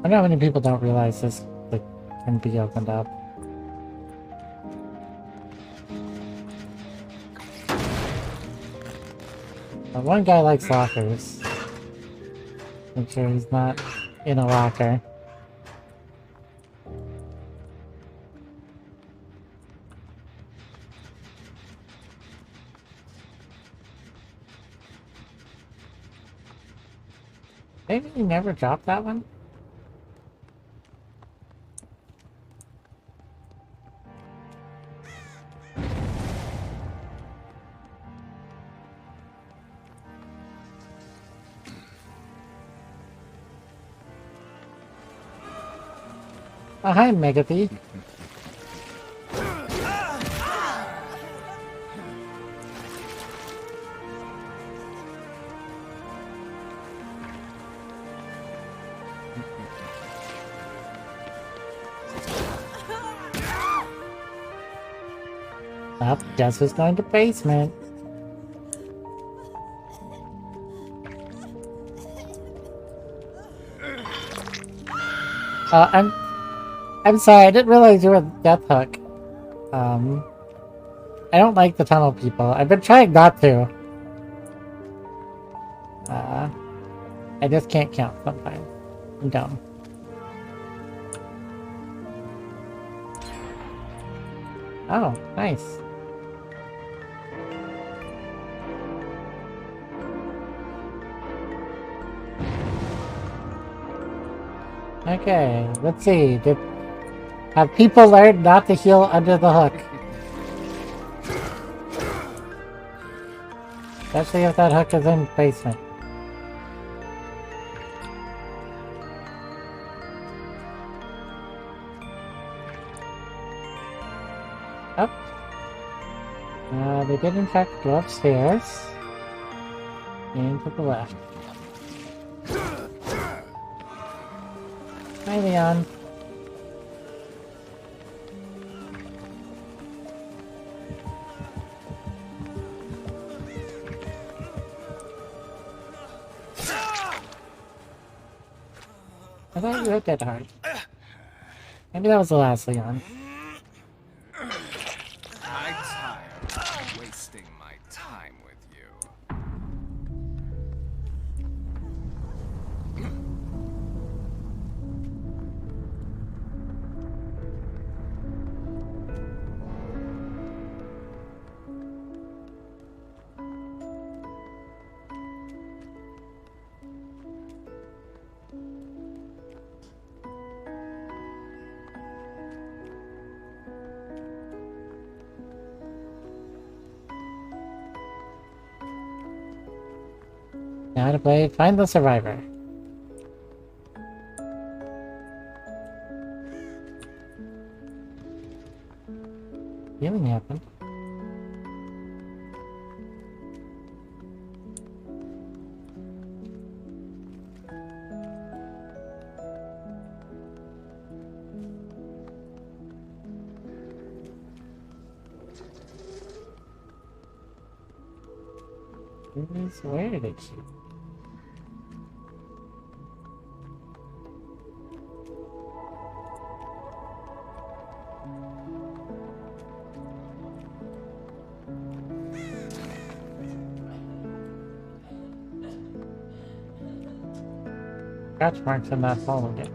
I know how many people don't realize this like, can be opened up. But one guy likes lockers. Make sure he's not in a locker. Maybe he never dropped that one? Oh, hi, Megathy. Up, guess who's going to basement? I'm sorry, I didn't realize you were Death Hook. I don't like the tunnel people. I've been trying not to. I just can't count sometimes. I'm dumb. Oh, nice. Okay, let's see. Have people learned not to heal under the hook? Especially if that hook is in basement. Up. They did in fact go upstairs. And to the left. Hi, Leon. I thought you hit that hard. Maybe that was the last Leon. I'm tired of wasting my time with you. Now to play Find the Survivor. Healing happened. Where did she? Scratch marks in that hole again.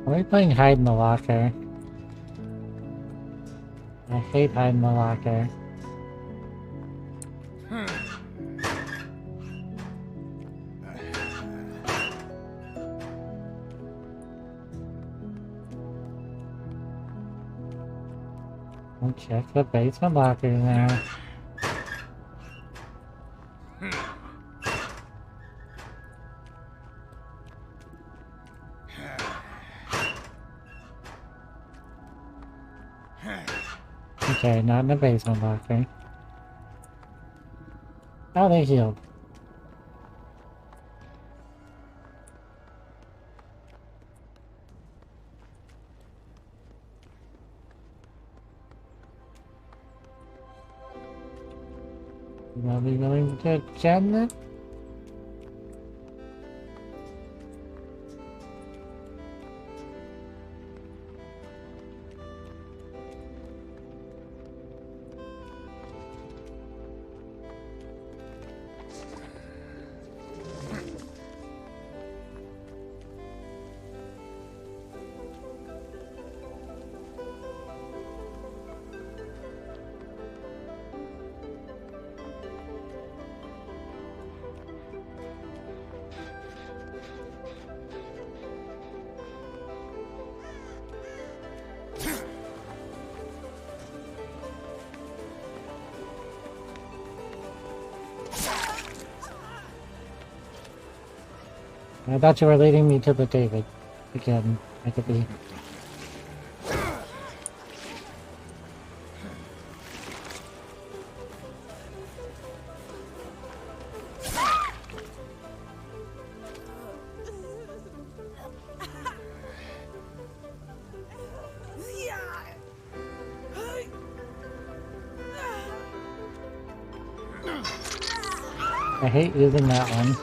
Are we playing hide in the locker? I hate hide in the locker. I'll check the basement locker now. Okay, not in the basement locker. Oh, they healed. You will be willing to gen it? I thought you were leading me to the David. Again, I could be. I hate using that one.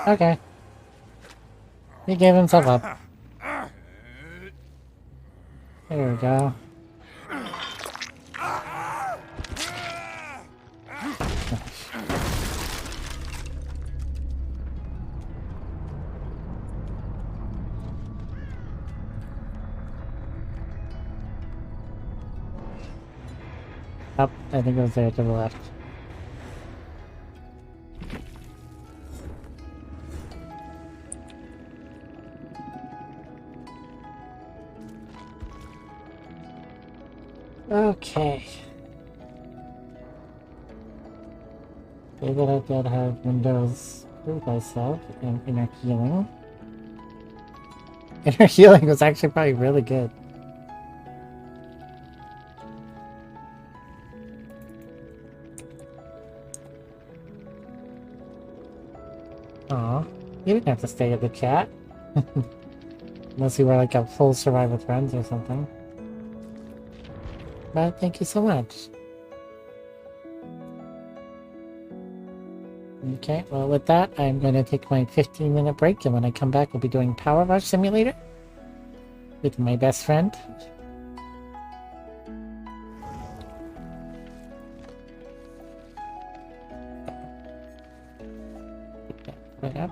Okay. He gave himself up. There we go. Up, I think it was there to the left. Okay. Say that I did have Windows prove myself and inner healing. Inner healing was actually probably really good. Aw, you didn't have to stay in the chat. Unless you were like a full survive with friends or something. But thank you so much. Okay, well with that, I'm going to take my 15-minute break, and when I come back, we'll be doing Power Rush Simulator with my best friend. Put that up.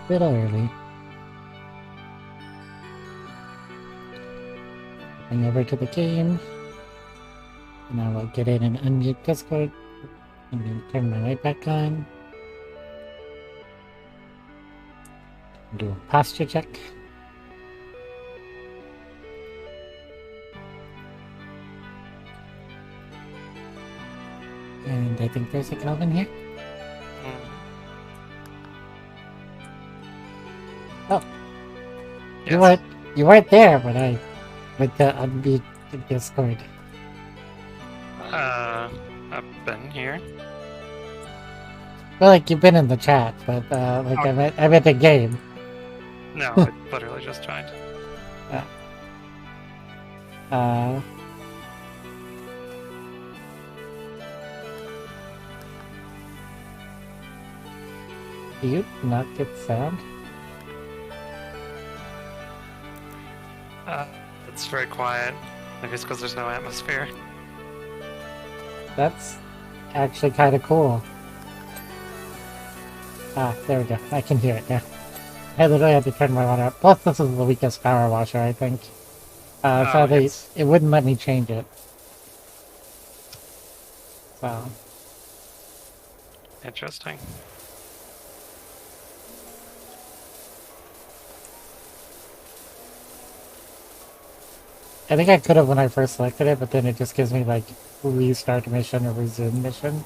Little early. Going over to the game. And I will get in and unmute Discord. And then turn my mic back on. Do a posture check. And I think there's a Calvin here. Oh. Yes. You weren't there when I went to unmute the Discord. I've been here. Well, like, you've been in the chat, but, like, Oh. I'm at the game. No, I literally just joined. Do you not get sound? It's very quiet. Maybe it's because there's no atmosphere. That's actually kind of cool. Ah, there we go. I can hear it now. I literally had to turn my one up. Plus, this is the weakest power washer, I think. So it wouldn't let me change it. So, Interesting. I think I could have when I first selected it, but then it just gives me, like, restart mission or resume mission.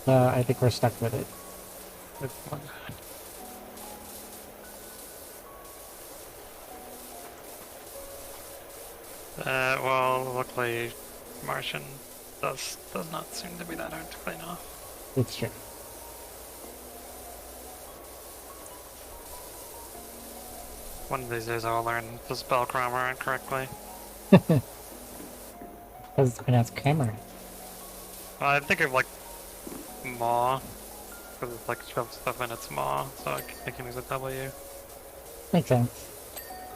So, I think we're stuck with it. Well, luckily, Martian does not seem to be that hard to clean off. It's true. One of these days I'll learn to spell Cromorant correctly. Because it's pronounced Kramer. Well, I think of like maw, because it's like shoved stuff in its maw, so I can use a W. Makes sense.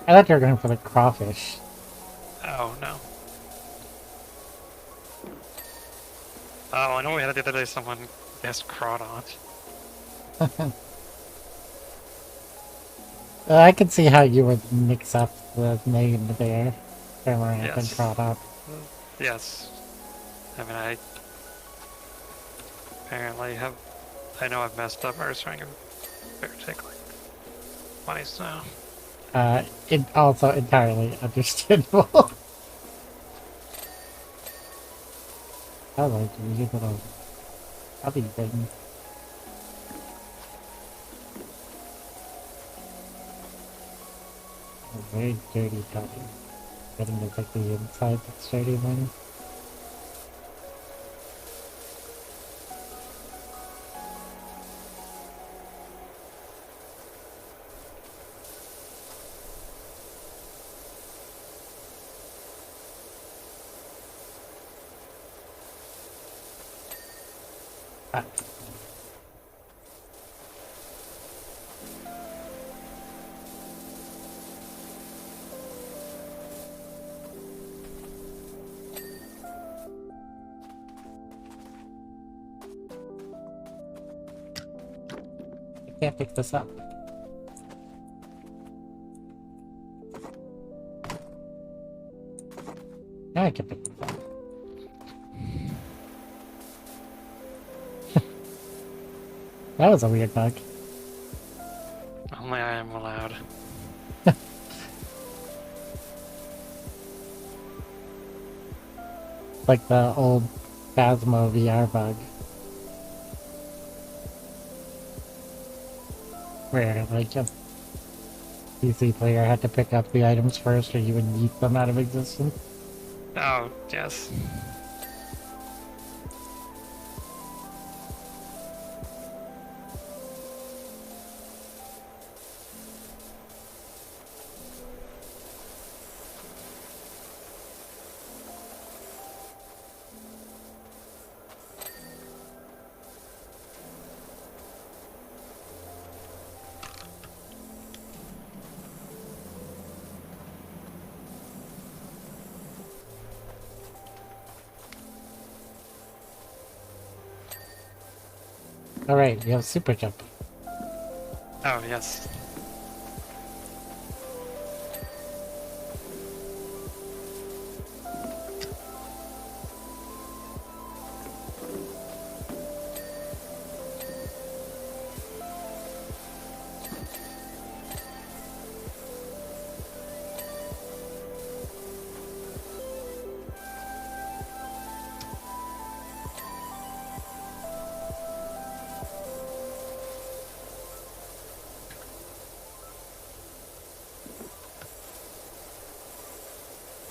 I thought you were going for the crawfish. Oh no. Oh, I know we had it the other day. Someone guessed Crawdont. I can see how you would mix up the name there. Kramer and Yes. Crawdont. Yes. I mean, I apparently have. I know I've messed up Earthring and Bear Take like twice now. It also entirely understandable. I like these little puppy thing. A very dirty puppy. Getting to like the inside that's dirty then. Ah. I can't pick this up. Now I can pick this up. That was a weird bug. Only I am allowed. Like the old Phasmo VR bug. Where, like, a PC player had to pick up the items first or you would yeet them out of existence. Oh, yes. Alright, we have super jump. Oh, yes.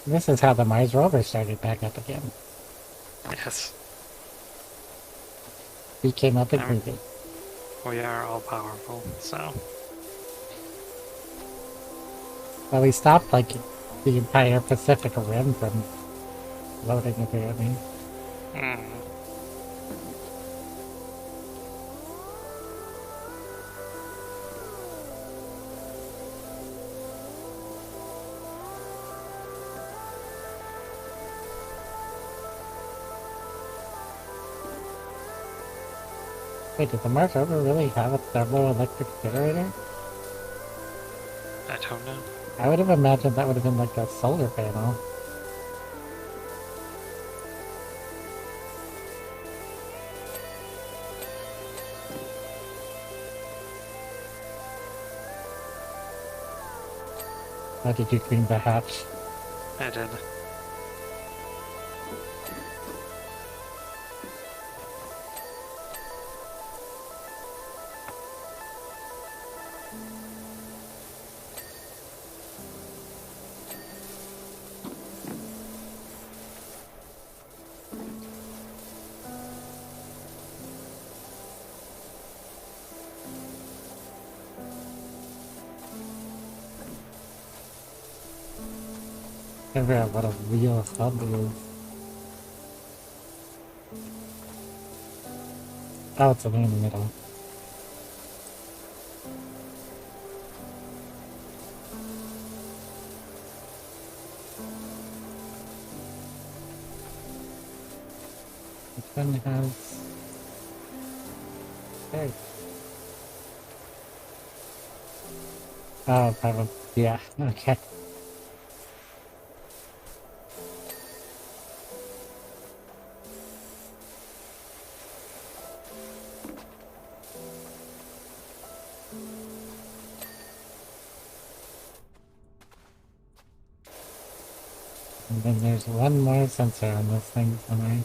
This is how the Mars rover started back up again. Yes. We came up and Never- cleaned it. We are all powerful, so. Well, we stopped, like, the entire Pacific Rim from loading, apparently. Hmm. Wait, did the Mars rover really have a thermoelectric generator? I don't know. I would have imagined that would have been like a solar panel. How did you clean the hatch? I did. Figure out what a real hub is. Oh, it's in the middle. Which one has... There. Oh, probably. Yeah, okay. And then there's one more sensor on this thing somewhere.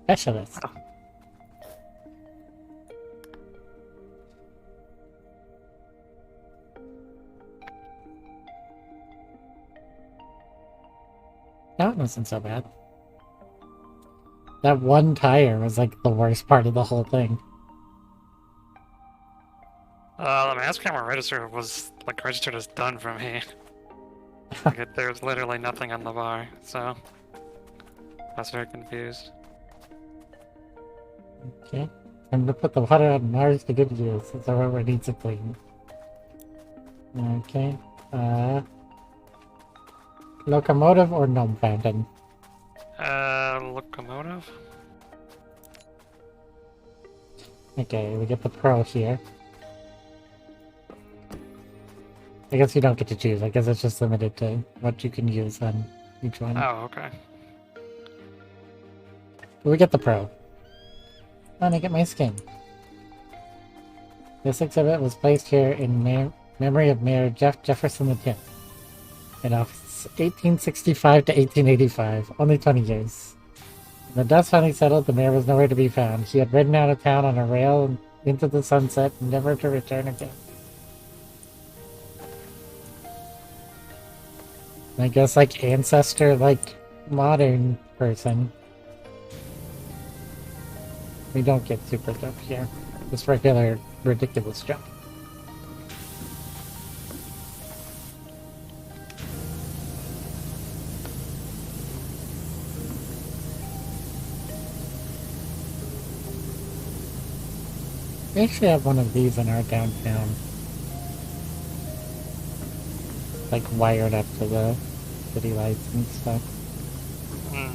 Specialist. That wasn't so bad. That one tire was like the worst part of the whole thing. The mass camera register was like registered as done for me. There was literally nothing on the bar, so I was very confused. Okay. I'm gonna put the water on Mars to good use, since the rover needs a clean. Okay. Locomotive or gnome fountain? Locomotive? Okay, we get the pro here. I guess you don't get to choose. I guess it's just limited to what you can use on each one. Oh, okay. We get the pro. And I get my skin. This exhibit was placed here in memory of Mayor Jefferson X. In office 1865 to 1885. Only 20 years. When the dust finally settled, the mayor was nowhere to be found. He had ridden out of town on a rail into the sunset, never to return again. I guess like ancestor, like modern person. We don't get super jump here. Just regular ridiculous jump. We actually have one of these in our downtown. Like wired up to the city lights and stuff. Mm.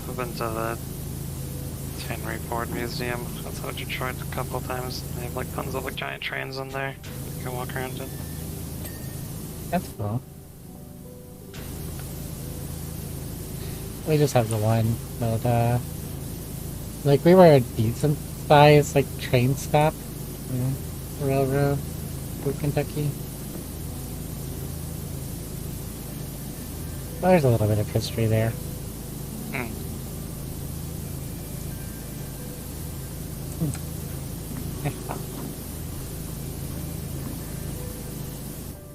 I've been to the Henry Ford Museum outside of Detroit a couple times. They have like tons of like giant trains in there. You can walk around in. That's cool. We just have the one, but like we were a decent size like train stop, railroad through Kentucky. Well, there's a little bit of history there. Mm.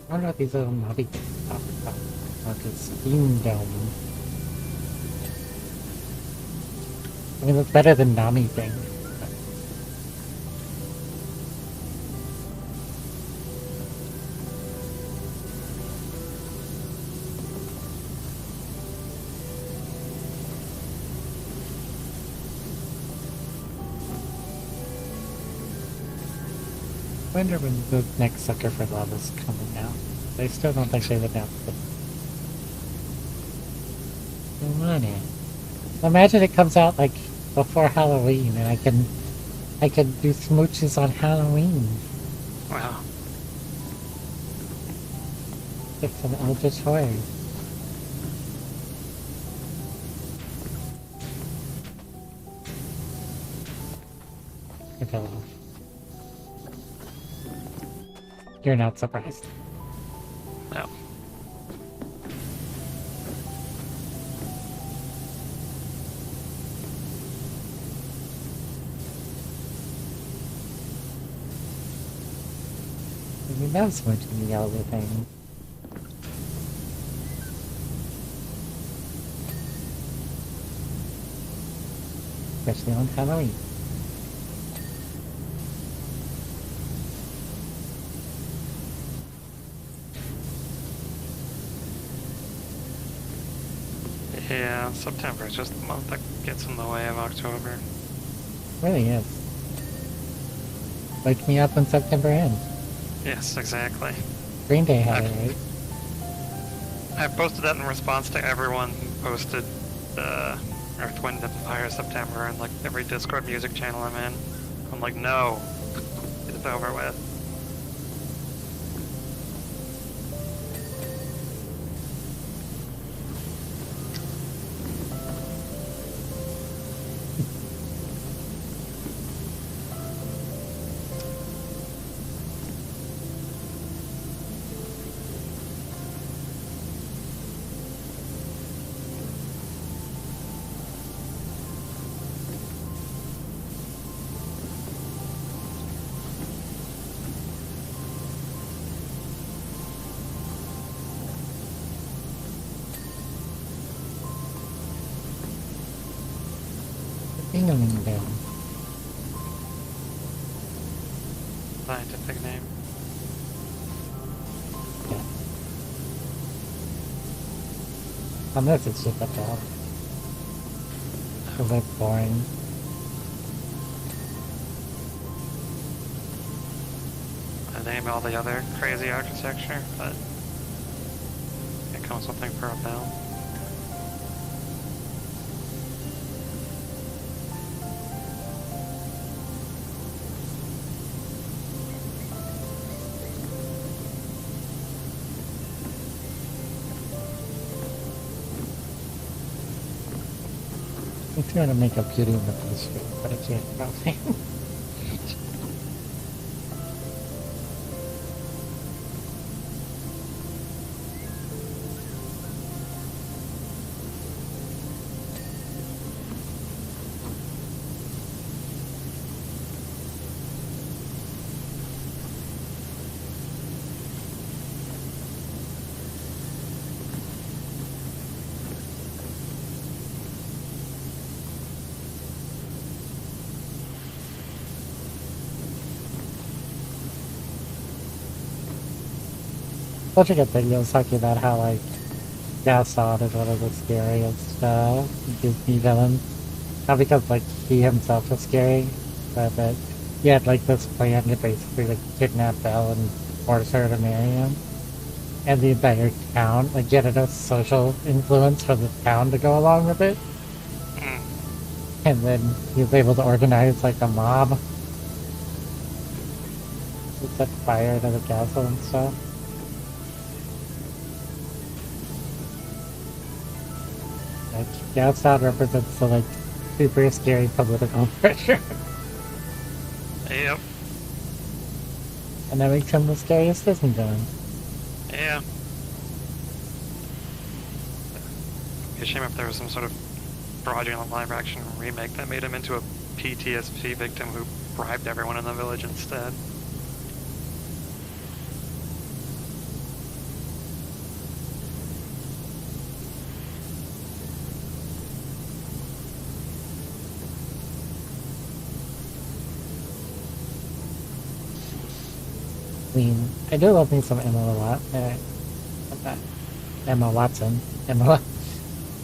I wonder what these little knobby things talk about. Like a steam dome. I mean, it's better than Nami thing. I wonder when the next Sucker for Love is coming out. I still don't think they've announced it. Money. Imagine it comes out like before Halloween, and I can do smooches on Halloween. Wow. It's an ultra toy. Okay. You're not surprised. No. I mean, that was smooching the other thing. Especially on Halloween. Yeah, September is just the month that gets in the way of October. Really is. Wake me up when September ends. Yes, exactly. Green Day had it, right? I posted that in response to everyone who posted Earth, Wind, and Fire September and like every Discord music channel I'm in. I'm like, no, get it over with. Ding-a-ling bell. Scientific name. Yeah. Unless it's just a bell. Because that's boring. I name all the other crazy architecture, but it comes something for a bell. I'm trying to make a Beauty and the Beast film, but I can't probably. such a good thing. He was talking about how, like, Gaston is one of the scariest Disney villains. Not because, like, he himself is scary, but that he had, like, this plan to basically, like, kidnap Belle and force her to marry him. And the entire town, like, get enough social influence for the town to go along with it. And then he was able to organize, like, a mob. To set fire to the castle and stuff. Like, Gaston represents the, like, super scary political pressure. Yep. And that makes him the scariest Disney villain. Yeah. It'd be a shame if there was some sort of fraudulent live-action remake that made him into a PTSD victim who bribed everyone in the village instead. I mean, I do love me some Emma Watson.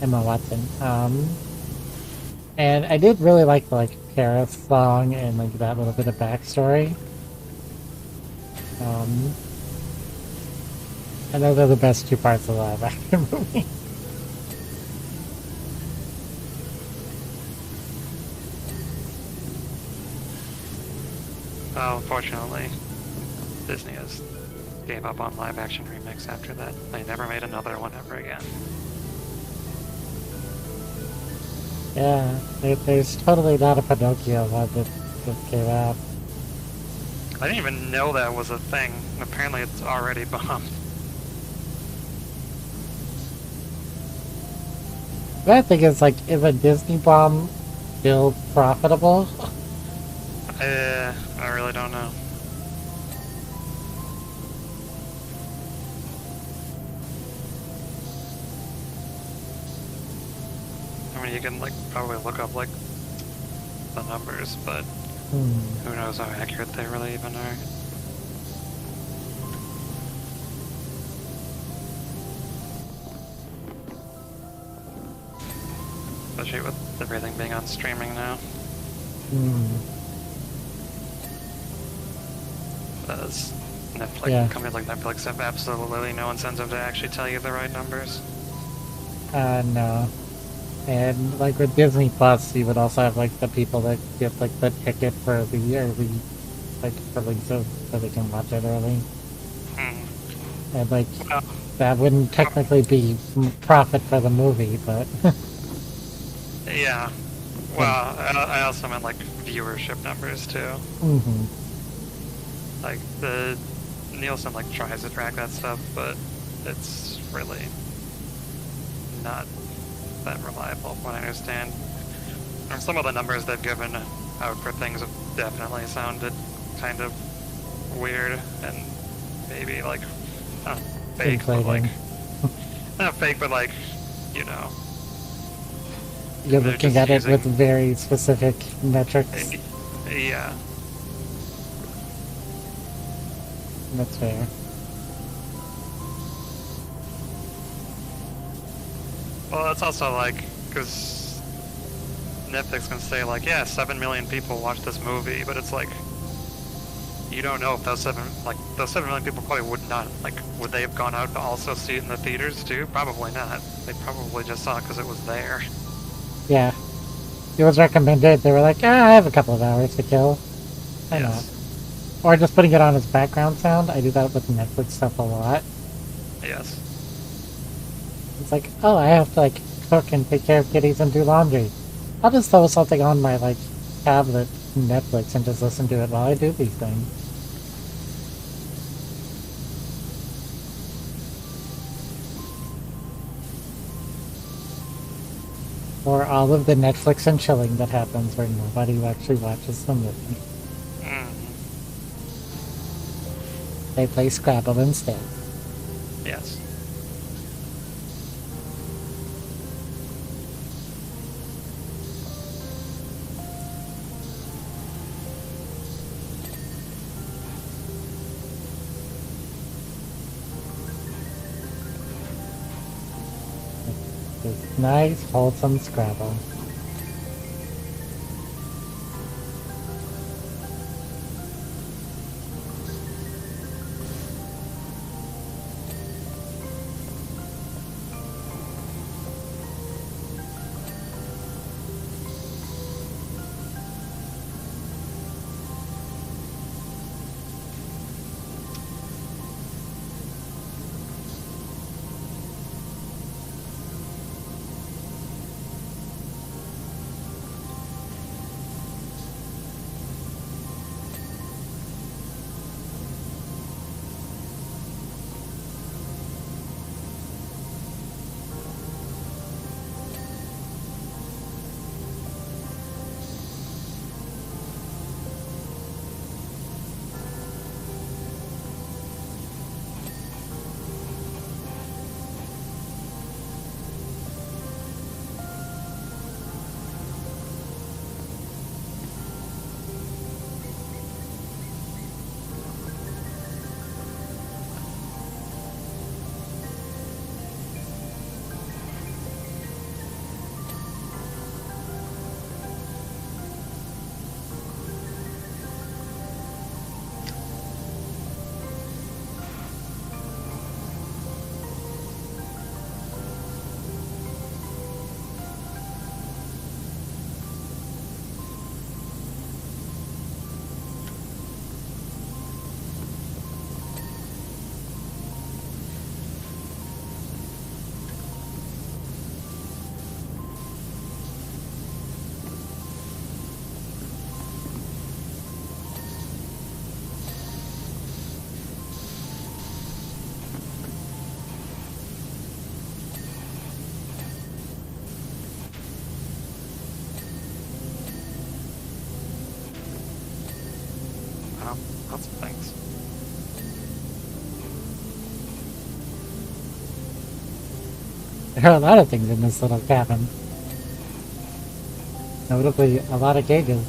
Emma Watson. And I did really like the, like, Paris song and, like, that little bit of backstory. And those are the best two parts of the live action movie. Well, unfortunately, Disney has gave up on live-action remakes after that. They never made another one ever again. Yeah, there's totally not a Pinocchio one that came out. I didn't even know that was a thing. Apparently it's already bombed. That thing is, like, is a Disney bomb still profitable? I really don't know. I mean, you can, like, probably look up, like, the numbers, but who knows how accurate they really even are. Especially with everything being on streaming now. Because Netflix, companies like Netflix have absolutely no incentive to actually tell you the right numbers. No. And, like, with Disney Plus, you would also have, like, the people that get, like, the ticket for the early, like, release so they can watch it early. And, like, that wouldn't technically be profit for the movie, but... Yeah. Well, I also meant, like, viewership numbers, too. Like, the Nielsen, like, tries to track that stuff, but it's really not that reliable, from what I understand. And some of the numbers they've given out for things have definitely sounded kind of weird and maybe, like, not fake, but, like, not fake, but, like, you know. You're looking at it with very specific metrics. Yeah. That's fair. Well, that's also, like, because Netflix can say, like, yeah, 7 million people watched this movie, but it's like, you don't know if those 7 million people probably would not, like, would they have gone out to also see it in the theaters, too? Probably not. They probably just saw it because it was there. Yeah. It was recommended. They were like, I have a couple of hours to kill. Why not? Or just putting it on as background sound. I do that with Netflix stuff a lot. Yes. It's like, oh, I have to, like, cook and take care of kitties and do laundry. I'll just throw something on my, like, tablet, Netflix, and just listen to it while I do these things. Or all of the Netflix and chilling that happens where nobody actually watches the movie. They play Scrabble instead. Yes. Just nice, wholesome Scrabble. Wow, lots of things. There are a lot of things in this little cabin. Notably, a lot of cages.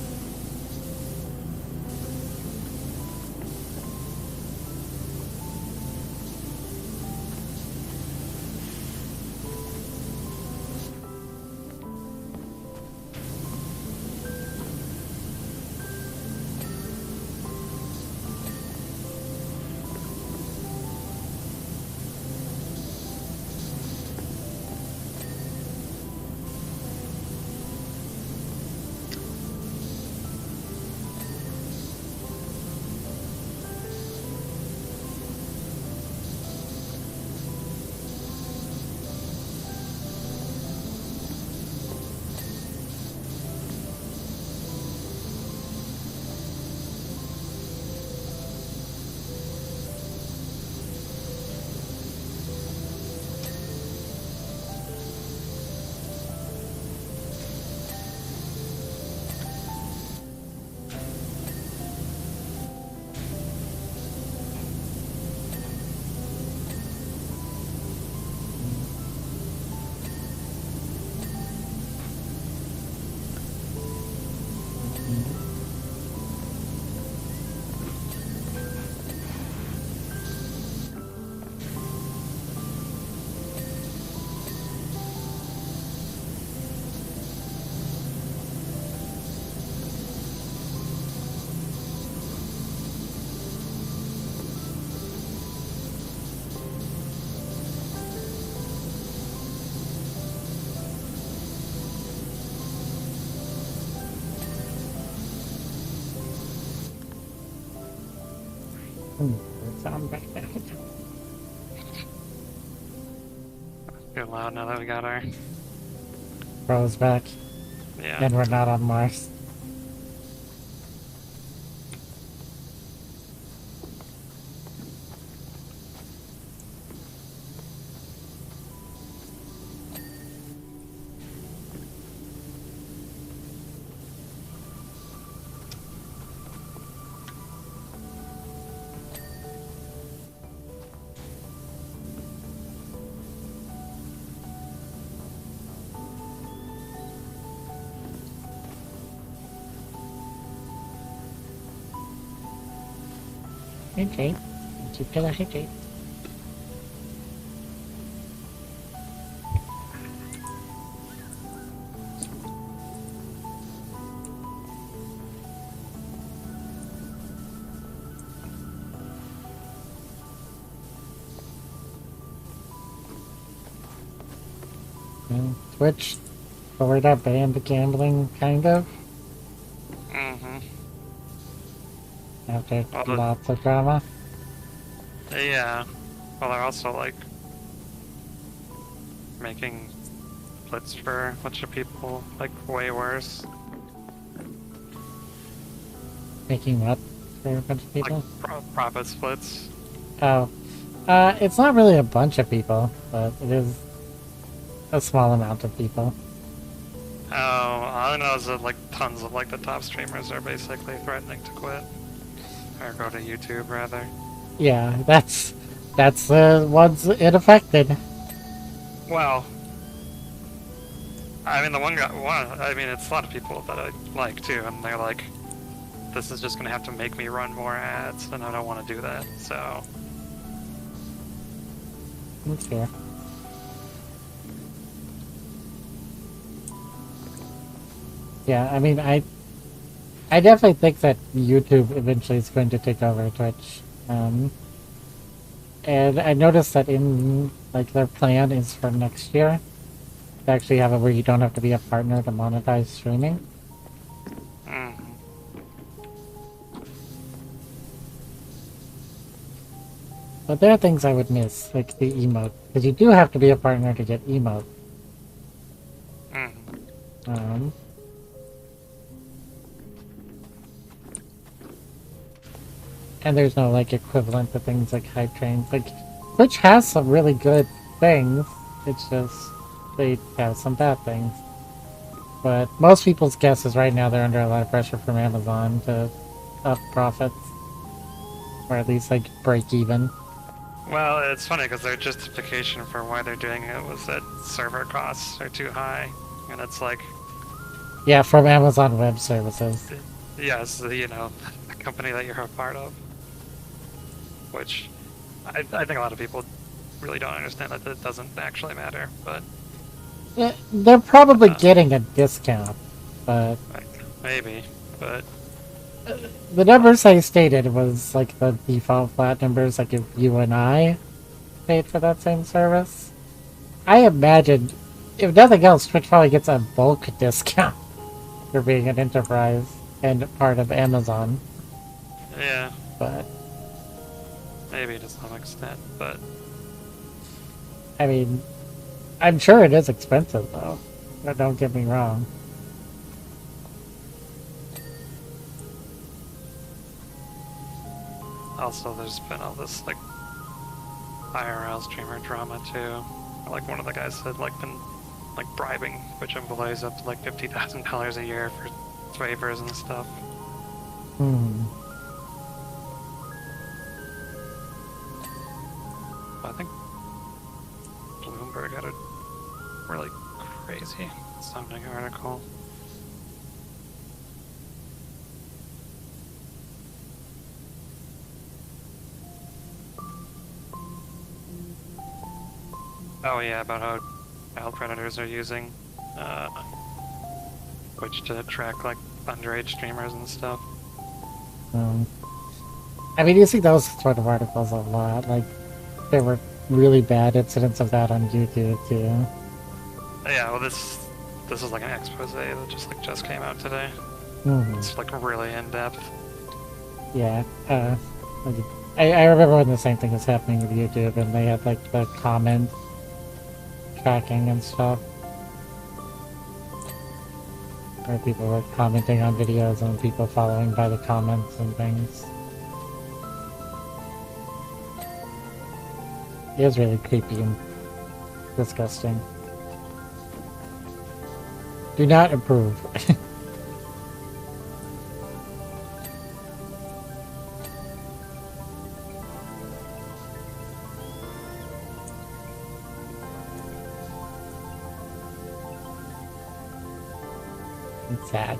Sound back there. Good loud now that we got our... Bro's back. Yeah. And we're not on Mars. Okay. Keep to the Twitch Florida banned gambling, kind of, Mm-hmm. after Well, lots of drama. yeah. Well, they're also like making splits for a bunch of people like way worse. Making what for a bunch of Like people? profit splits. Oh. It's not really a bunch of people, but it is a small amount of people. Oh, all I know is that like tons of like the top streamers are basically threatening to quit. Or go to YouTube rather. Yeah, that's the ones it affected. Well, I mean, I mean, it's a lot of people that I like too, and they're like, this is just gonna have to make me run more ads, and I don't want to do that, so. That's fair. Yeah, I mean, I definitely think that YouTube eventually is going to take over Twitch. And I noticed that in, like, their plan is for next year to actually have it where you don't have to be a partner to monetize streaming. Mm. But there are things I would miss, like the emote, because you do have to be a partner to get emote. Mm. And there's no, like, equivalent to things like hype trains. Like, Twitch has some really good things, it's just they have some bad things. But most people's guess is right now they're under a lot of pressure from Amazon to up profits. Or at least, like, break even. Well, it's funny because their justification for why they're doing it was that server costs are too high, and it's like, Yeah, from Amazon Web Services. yes, you know, the company that you're a part of. Which, I think a lot of people really don't understand that it doesn't actually matter, but They're probably getting a discount, but like, maybe, but the numbers I stated was like the default flat numbers, like if you and I paid for that same service. I imagine, if nothing else, Twitch probably gets a bulk discount for being an enterprise and part of Amazon, yeah, but maybe to some extent, but I mean, I'm sure it is expensive though. But don't get me wrong. also there's been all this like IRL streamer drama too. Like one of the guys had like been like bribing Twitch employees up to like $50,000 a year for favors and stuff. I think Bloomberg had a really crazy sounding article. Oh yeah, about how child predators are using Twitch to track like underage streamers and stuff. I mean, you see those sort of articles a lot. Like, there were really bad incidents of that on YouTube too. Yeah, well this is like an expose that just came out today. It's like really in depth. Yeah. I remember when the same thing was happening with YouTube, and they had like the comment tracking and stuff, where people were commenting on videos and people following by the comments and things. It was really creepy and disgusting. Do not approve. It's sad.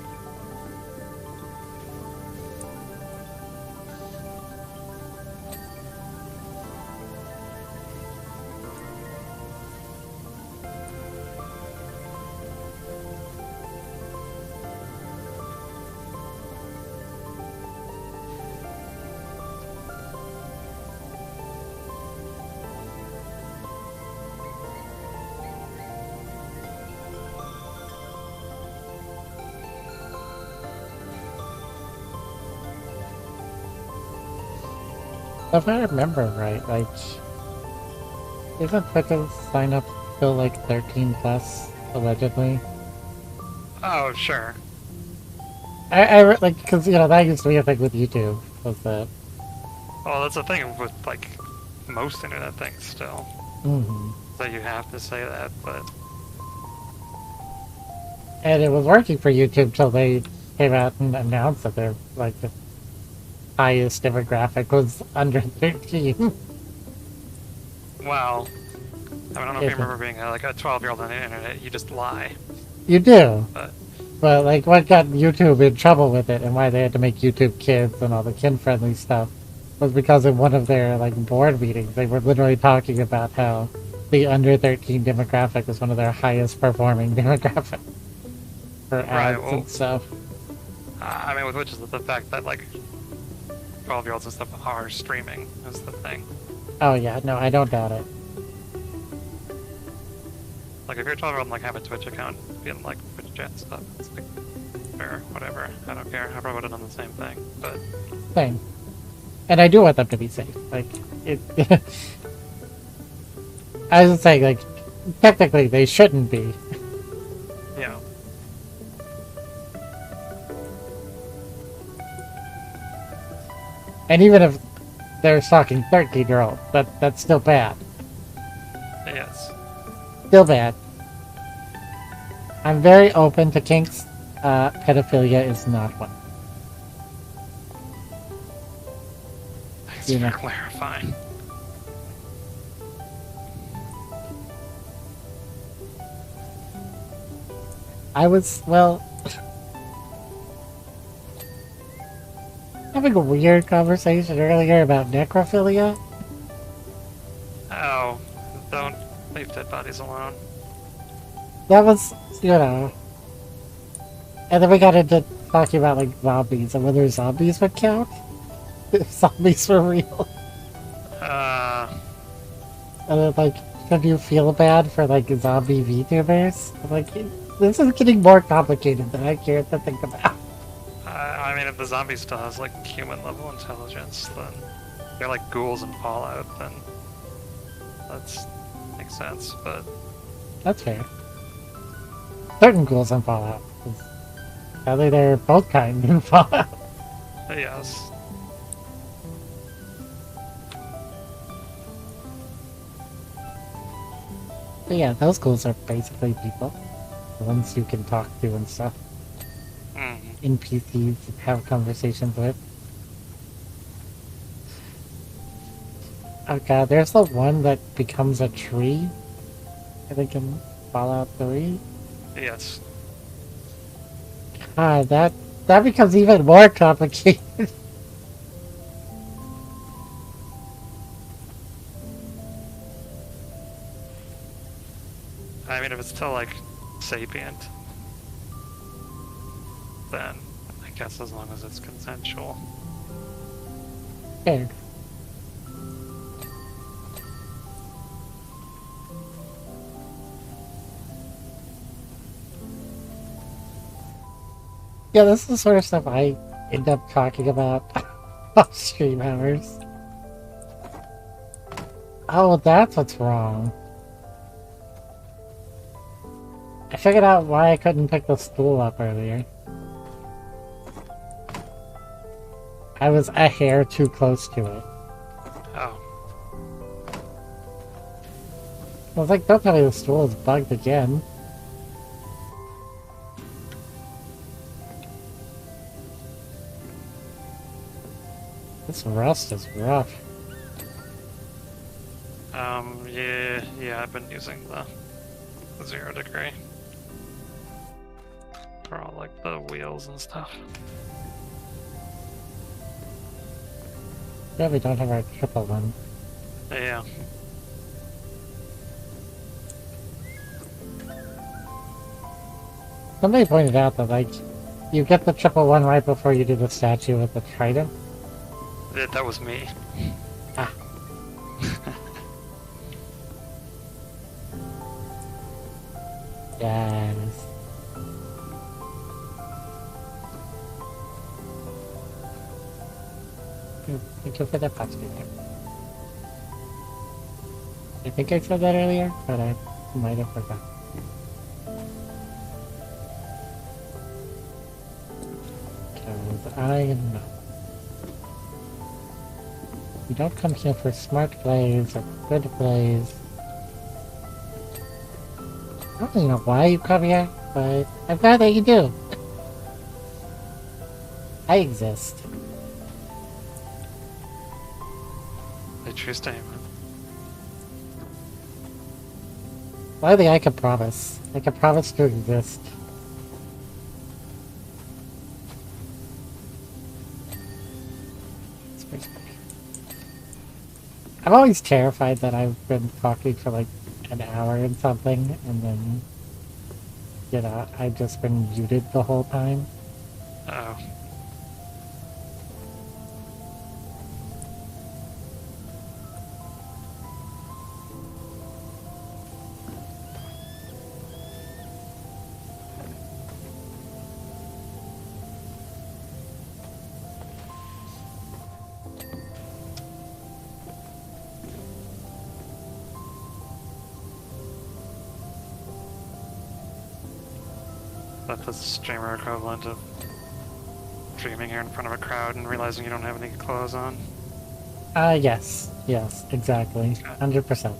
If I remember right, like, isn't Twitch's sign up still like 13 plus, allegedly? Oh, sure. Like, because, you know, that used to be a thing with YouTube, was that. Well, that's the thing with, like, most internet things still. Mm-hmm. So you have to say that, but... And it was working for YouTube till they came out and announced that their, like, the highest demographic was under 13. Well, I don't know if Yeah. you remember being like a 12-year-old on the internet, you just lie. You do. But But, like, what got YouTube in trouble with it and why they had to make YouTube Kids and all the kid-friendly stuff was because in one of their, like, board meetings, they were literally talking about how the under 13 demographic was one of their highest performing demographics for ads well, and stuff. I mean, which is the fact that, like, 12-year-olds and stuff are streaming is the thing. Oh, yeah, no, I don't doubt it. Like, if you're a 12-year-old and, like, have a Twitch account, being, like, Twitch chat stuff, it's, like, fair, whatever. I don't care. I probably would have done the same thing, but... Same. And I do want them to be safe. Like, it... I was saying, like, technically they shouldn't be. Yeah. And even if they're stalking 13-year-olds, that's still bad. Yes. Still bad. I'm very open to kinks. Pedophilia is not one. Thanks You for know. clarifying. I was, well... having a weird conversation earlier about necrophilia. Oh, don't leave dead bodies alone. That was, you know... And then we got into talking about, like, zombies and whether zombies would count. If zombies were real. And then, like, should you feel bad for, like, zombie VTubers? I'm like, this is getting more complicated than I care to think about. I mean, if the zombie still has, like, human-level intelligence, then they're like ghouls in Fallout, then that makes sense, but... That's fair. Certain ghouls in Fallout. Sadly, they're both kind in Fallout. Yes. But yeah, those ghouls are basically people. The ones you can talk to and stuff. NPCs have conversations with. Oh god, there's the one that becomes a tree. I think in Fallout 3. Yes. God, that becomes even more complicated. I mean, if it's still, like, sapient, then I guess as long as it's consensual. Fair. Yeah, this is the sort of stuff I end up talking about off stream hours. Oh, that's what's wrong. I figured out why I couldn't pick the stool up earlier. I was a hair too close to it. Oh. I was like, don't tell me the stool is bugged again. This rust is rough. Yeah, I've been using the 0 degree. For all, like, the wheels and stuff. Yeah, we don't have our triple one. Yeah. Somebody pointed out that, like, you get the triple one right before you do the statue with the trident. That was me. Ah. Yes. Thank you for the box beater. I think I said that earlier, but I might have forgot. Because I know. You don't come here for smart plays or good plays. I don't really know why you come here, but I'm glad that you do. I exist. A true statement. Finally, I can promise. I can promise to exist. I'm always terrified that I've been talking for like an hour and something, and then, you know, I've just been muted the whole time. Oh. That's the streamer equivalent of streaming here in front of a crowd and realizing you don't have any clothes on. Yes. Yes, exactly. 100%.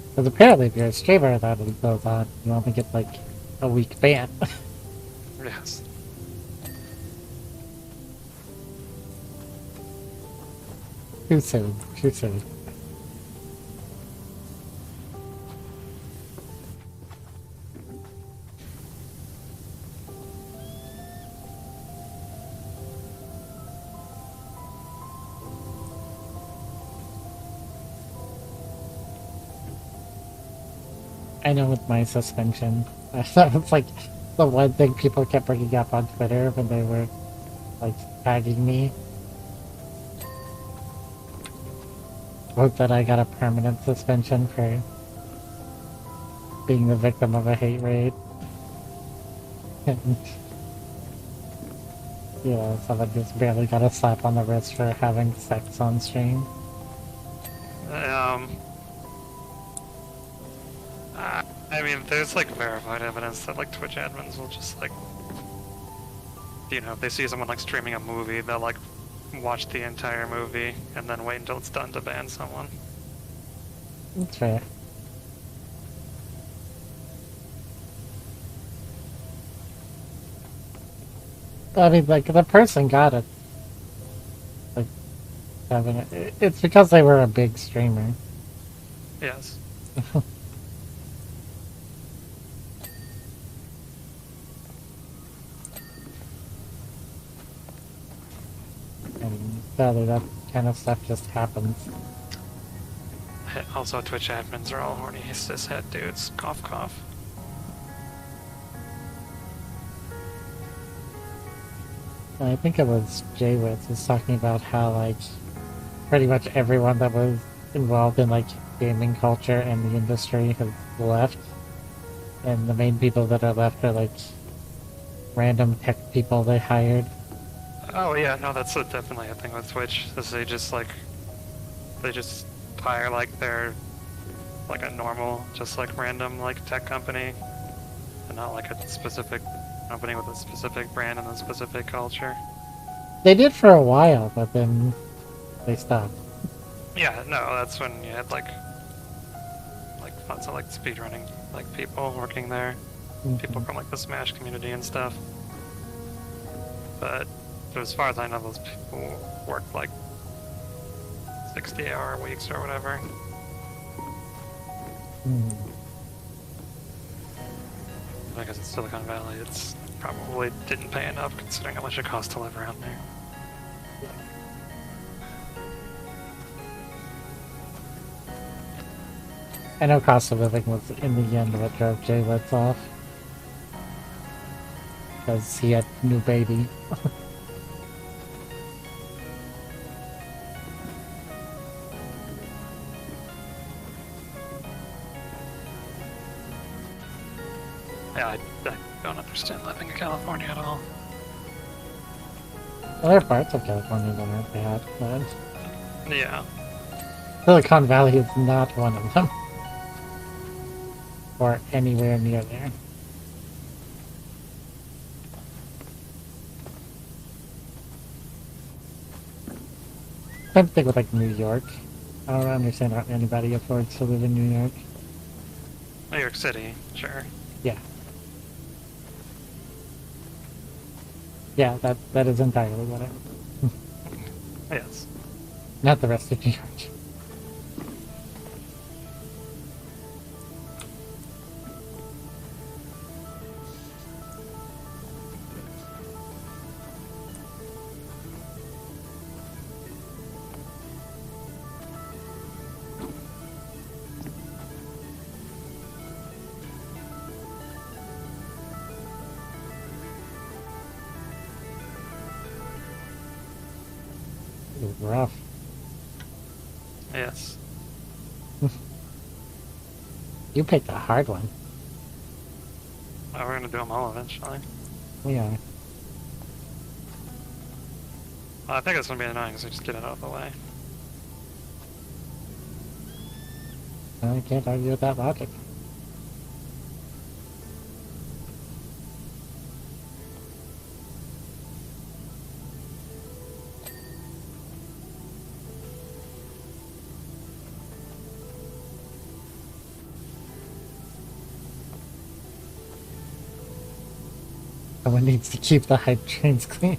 Because apparently if you're a streamer that goes on, you only get like a week ban. Yes. Too soon. Too soon. I know with my suspension, that was like the one thing people kept bringing up on Twitter when they were like tagging me. Was that I got a permanent suspension for being the victim of a hate raid. And, you know, someone just barely got a slap on the wrist for having sex on stream. I mean, there's like verified evidence that like Twitch admins will just like, you know, if they see someone like streaming a movie, they'll like watch the entire movie and then wait until it's done to ban someone. That's fair. I mean, like, the person got it. Like, having it. It's because they were a big streamer. Yes. And sadly, that kind of stuff just happens. Also, Twitch admins are all horny cishet dudes. Cough, cough. I think it was Jaywitz was talking about how, like, pretty much everyone that was involved in, like, gaming culture and the industry has left. And the main people that are left are, like, random tech people they hired. Oh yeah, no, that's definitely a thing with Twitch. Is they just hire like their like a normal, just like random like tech company, and not like a specific company with a specific brand and a specific culture. They did for a while, but then they stopped. Yeah, no, that's when you had like lots of like speedrunning like people working there, people from like the Smash community and stuff. But as far as I know, those people worked like 60-hour weeks or whatever. Because it's Silicon Valley, it's probably didn't pay enough considering how much it costs to live around there. I know cost of living was in the end what drove Jaywitz off. Because he had a new baby. Yeah, I don't understand living in California at all. Other parts of California that aren't bad, but Yeah. Silicon Valley is not one of them. Or anywhere near there. Same thing with like New York. I don't understand how anybody affords to live in New York. New York City, sure. Yeah. Yeah, that is entirely what I... Yes. Not the rest of New York. It was rough. Yes. You picked a hard one. Oh, we're gonna do them all eventually. We are. Well, I think it's gonna be annoying, so just get it out of the way. I can't argue with that logic. Someone needs to keep the hype trains clean.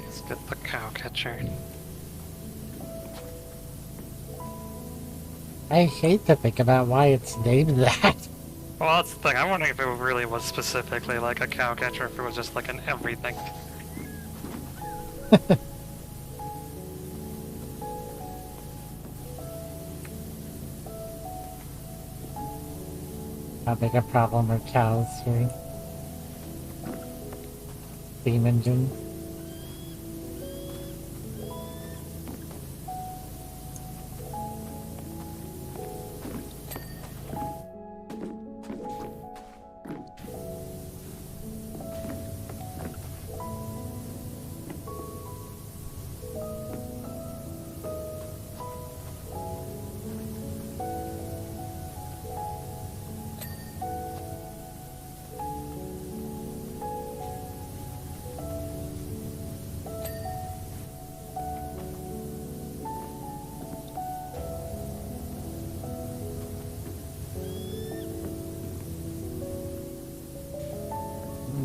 Let's get the cow catcher. I hate to think about why it's named that. Well, that's the thing. I'm wondering if it really was specifically like a cow catcher, if it was just like an everything. How big a problem are cows for steam engines?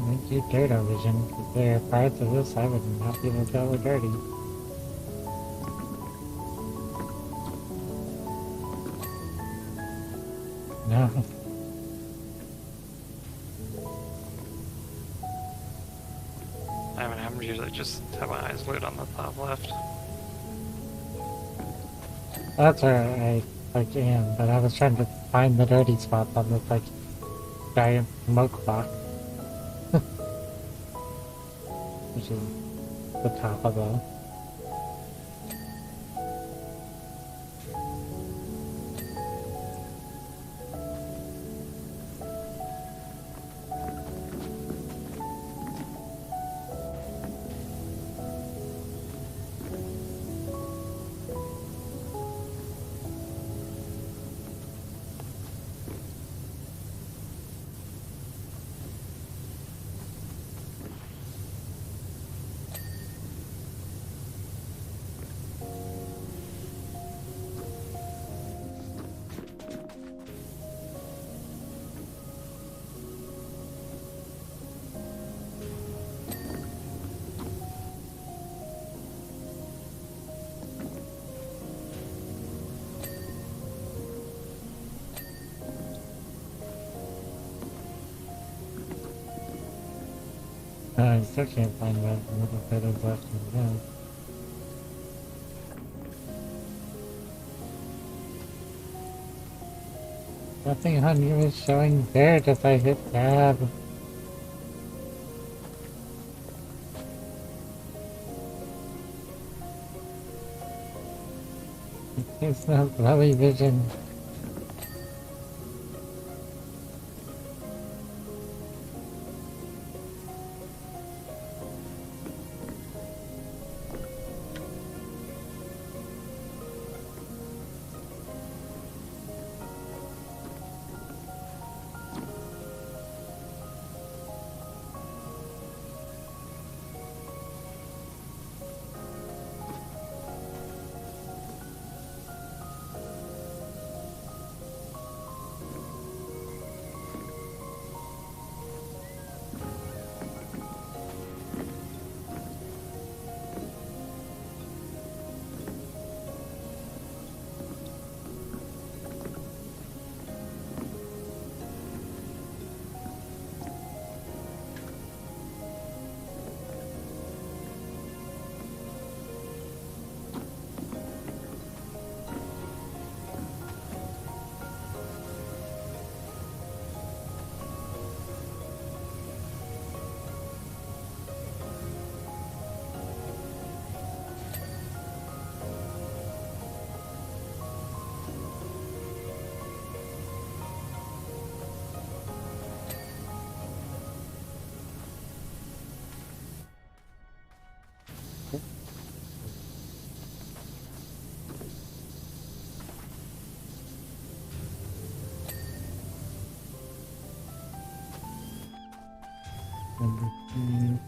Thank you, Dirto Vision. 'Cause there are parts of this I would not be able to tell were dirty. No. I mean, I'm usually just have my eyes glued on the top left. That's where I like am, but I was trying to find the dirty spots on this like giant smoke box. Which is the top of the... I still can't find that little bit of left in there. Nothing on you is showing there if I hit tab. It's not blowy vision.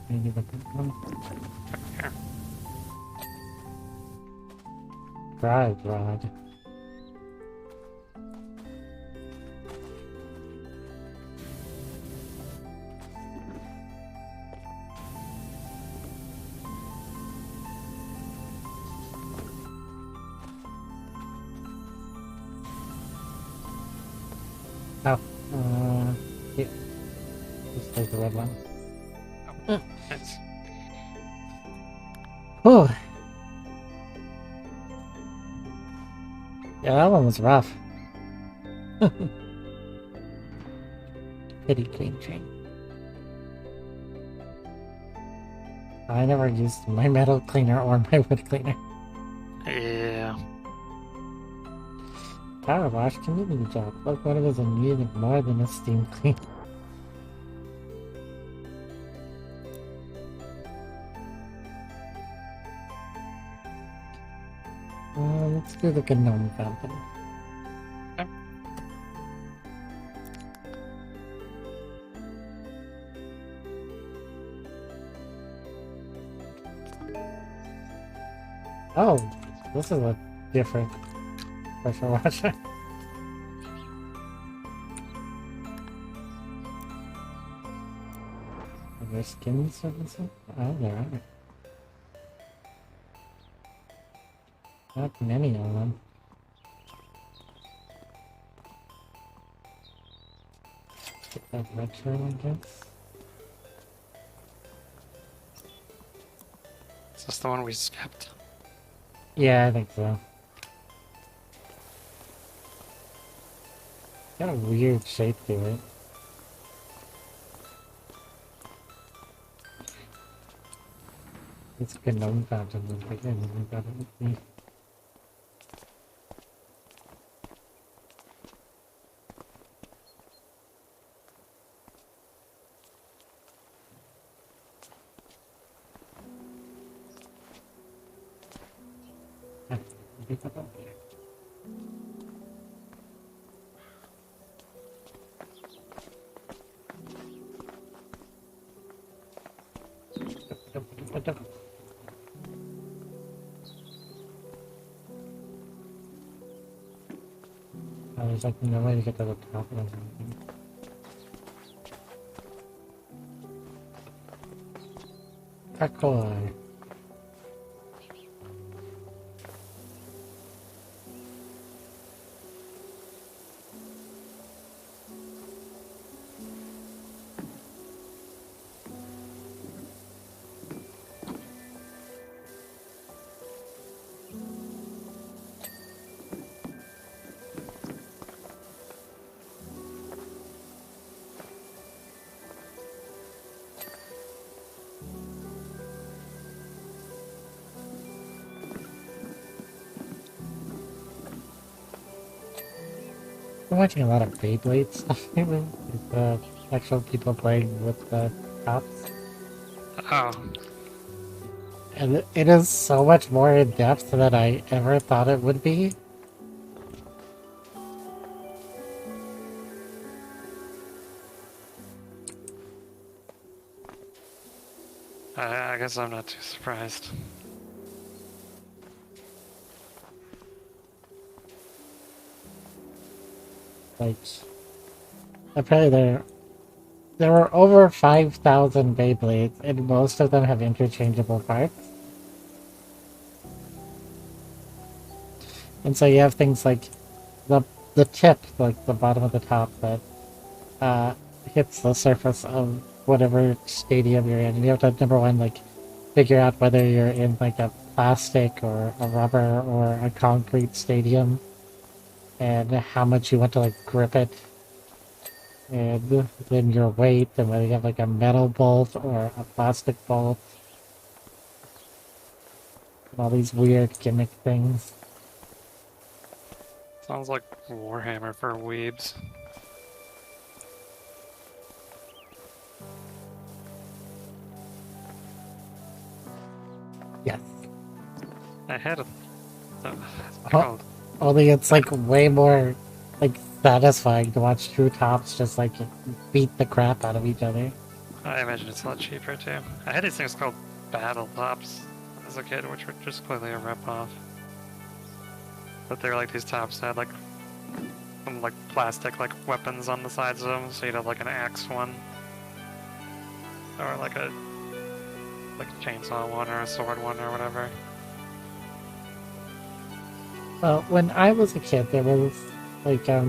Maybe the big one. Here. Drive rod. Oh, yeah. Just take the red one. Nice. Whew. Yeah, that one was rough. Pity clean train. I never used my metal cleaner or my wood cleaner. Yeah. Power wash can do the job. Look what it was in need more than a steam clean. Let's do the gnome fountain. Okay. Oh, this is a different pressure washer. Are there skins or something? Oh, there are. Not many of them. Get that retro, I guess. Is this the one we skipped? Yeah, I think so. Got a weird shape to it. It's a gnome fountain was bigger than we thought it would be. Pick that up here. There's like no way to get to the top of anything. Kakoi. been watching a lot of Beyblade stuff lately. With the actual people playing with the tops. Oh, And it is so much more in depth than I ever thought it would be. I guess I'm not too surprised. Like, apparently there were over 5,000 Beyblades, and most of them have interchangeable parts. And so you have things like the tip, like the bottom of the top that hits the surface of whatever stadium you're in. And you have to, number one, like figure out whether you're in like a plastic or a rubber or a concrete stadium, and how much you want to like grip it, and then your weight, and whether you have like a metal bolt or a plastic bolt, and all these weird gimmick things. Sounds like Warhammer for weebs. Yes. I had a... It's Oh. called... Only it's like way more like satisfying to watch two tops just like beat the crap out of each other. I imagine it's a lot cheaper too. I had these things called Battle Tops as a kid, which were just clearly a rip-off. But they were like these tops that had like some like plastic like weapons on the sides of them, so you'd have like an axe one, or like a chainsaw one or a sword one or whatever. Well, when I was a kid, there was like the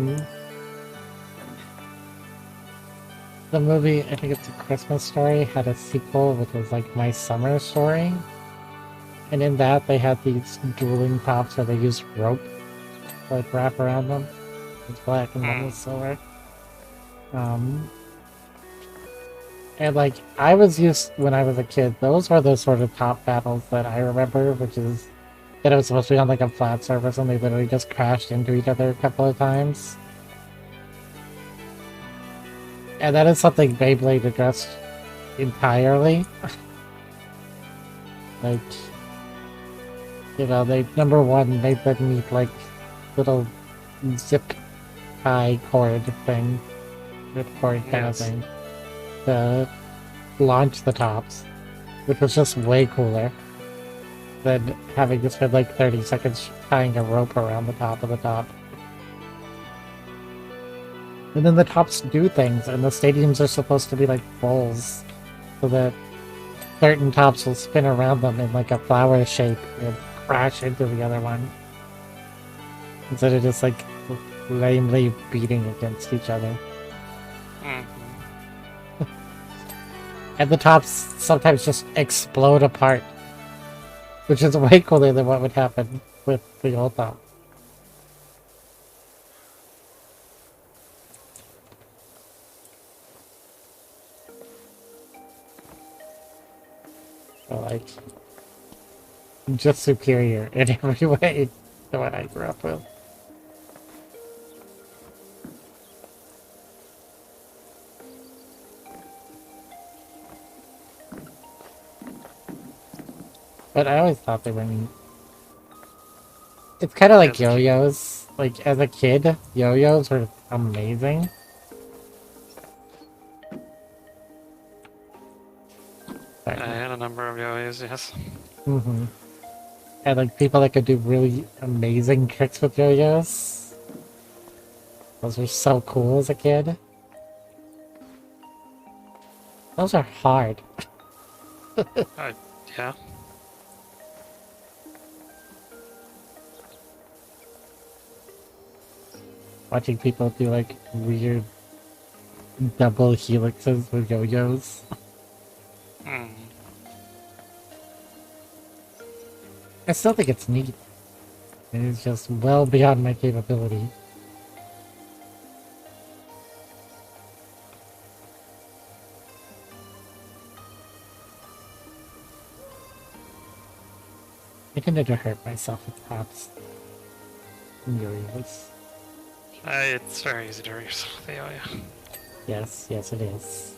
movie, I think it's A Christmas Story, had a sequel which was like My Summer Story, and in that they had these dueling tops where they used rope to like wrap around them. It's black and one was silver. And like I was used when I was a kid, those were the sort of top battles that I remember, which is that it was supposed to be on like a flat surface and they literally just crashed into each other a couple of times. And that is something Beyblade addressed entirely. Like, you know, they, number one, made them need like little zip tie cord thing, ripcord kind of thing, to launch the tops, which was just way cooler than having to spend like 30 seconds tying a rope around the top of the top. And then the tops do things, and the stadiums are supposed to be like bowls, so that certain tops will spin around them in like a flower shape and crash into the other one, instead of just like lamely beating against each other. And the tops sometimes just explode apart, which is way cooler than what would happen with the old top. So, like, just superior in every way to what I grew up with. But I always thought they were neat. It's kind of like yo-yos. Like, as a kid, yo-yos were amazing. I had a number of yo-yos, yes. Mm-hmm. And like people that could do really amazing tricks with yo-yos. Those were so cool as a kid. Those are hard. Yeah. Watching people do like weird double helixes with yo-yos. I still think it's neat. It is just well beyond my capability. I tended to hurt myself with tops and yo-yos. It's very easy to hurt yourself with AoE. Yes, yes it is.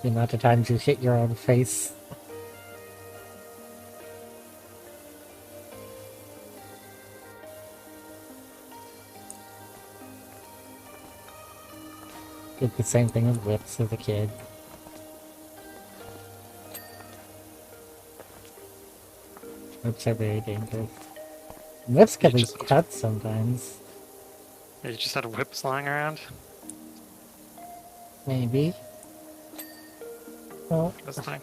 The amount of times you hit your own face. Did the same thing with whips as a kid. Whips are very dangerous. Whips can be cut sometimes. You just had whips lying around? Maybe. Well, This thing?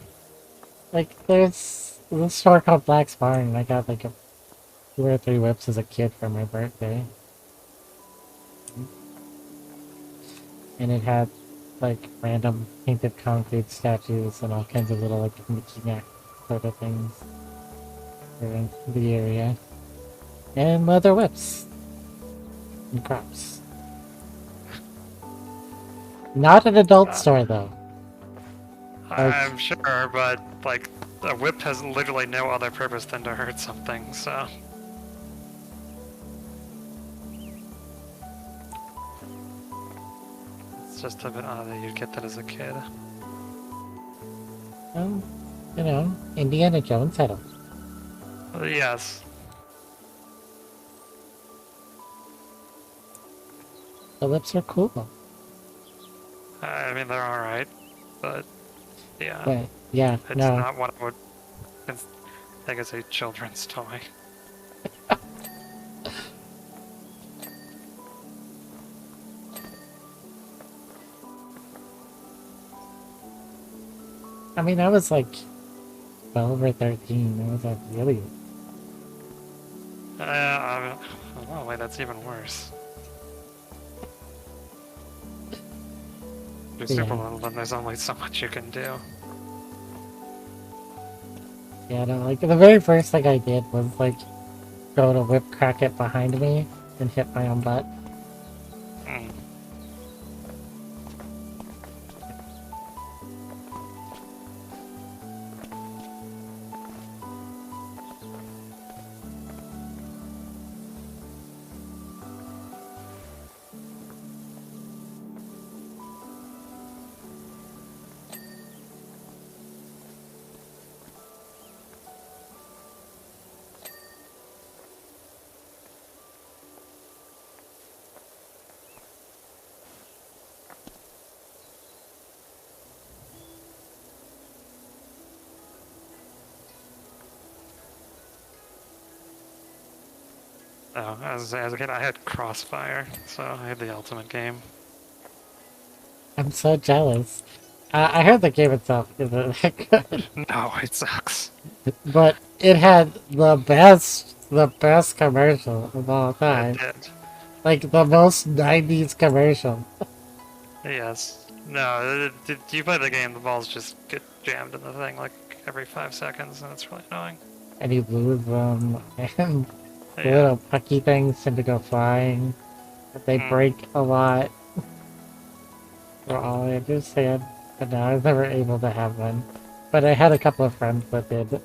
like, there's this store called Black's Barn, and I got like 2 or 3 whips as a kid for my birthday. And it had like random painted concrete statues and all kinds of little like Mickey Mac sort of things in the area. And leather whips. And crops. Not an adult store though. I'm sure, but like a whip has literally no other purpose than to hurt something, so. It's just a bit odd that you'd get that as a kid. You know, Indiana Jones had them. Yes. The whips are cool. I mean, they're alright, but yeah. But yeah, It's no. not what I would think it's a children's toy. I mean, I was like 12 or 13. It was like really. Oh, wait, that's even worse. You're super Yeah. little, then there's only so much you can do. Yeah, no, like the very first thing I did was like go to whip crack it behind me and hit my own butt. Mm. Oh, as a kid, I had Crossfire, so I had the ultimate game. I'm so jealous. I heard the game itself isn't that good, No, it sucks. but it had the best commercial of all It time. did. Like the most 90s commercial. Yes. No, you play the game, the balls just get jammed in the thing like every 5 seconds, and it's really annoying. And you lose them, and the Yeah. little pucky things tend to go flying. But they break a lot. For all I understand. But no, I was never able to have one. But I had a couple of friends that did.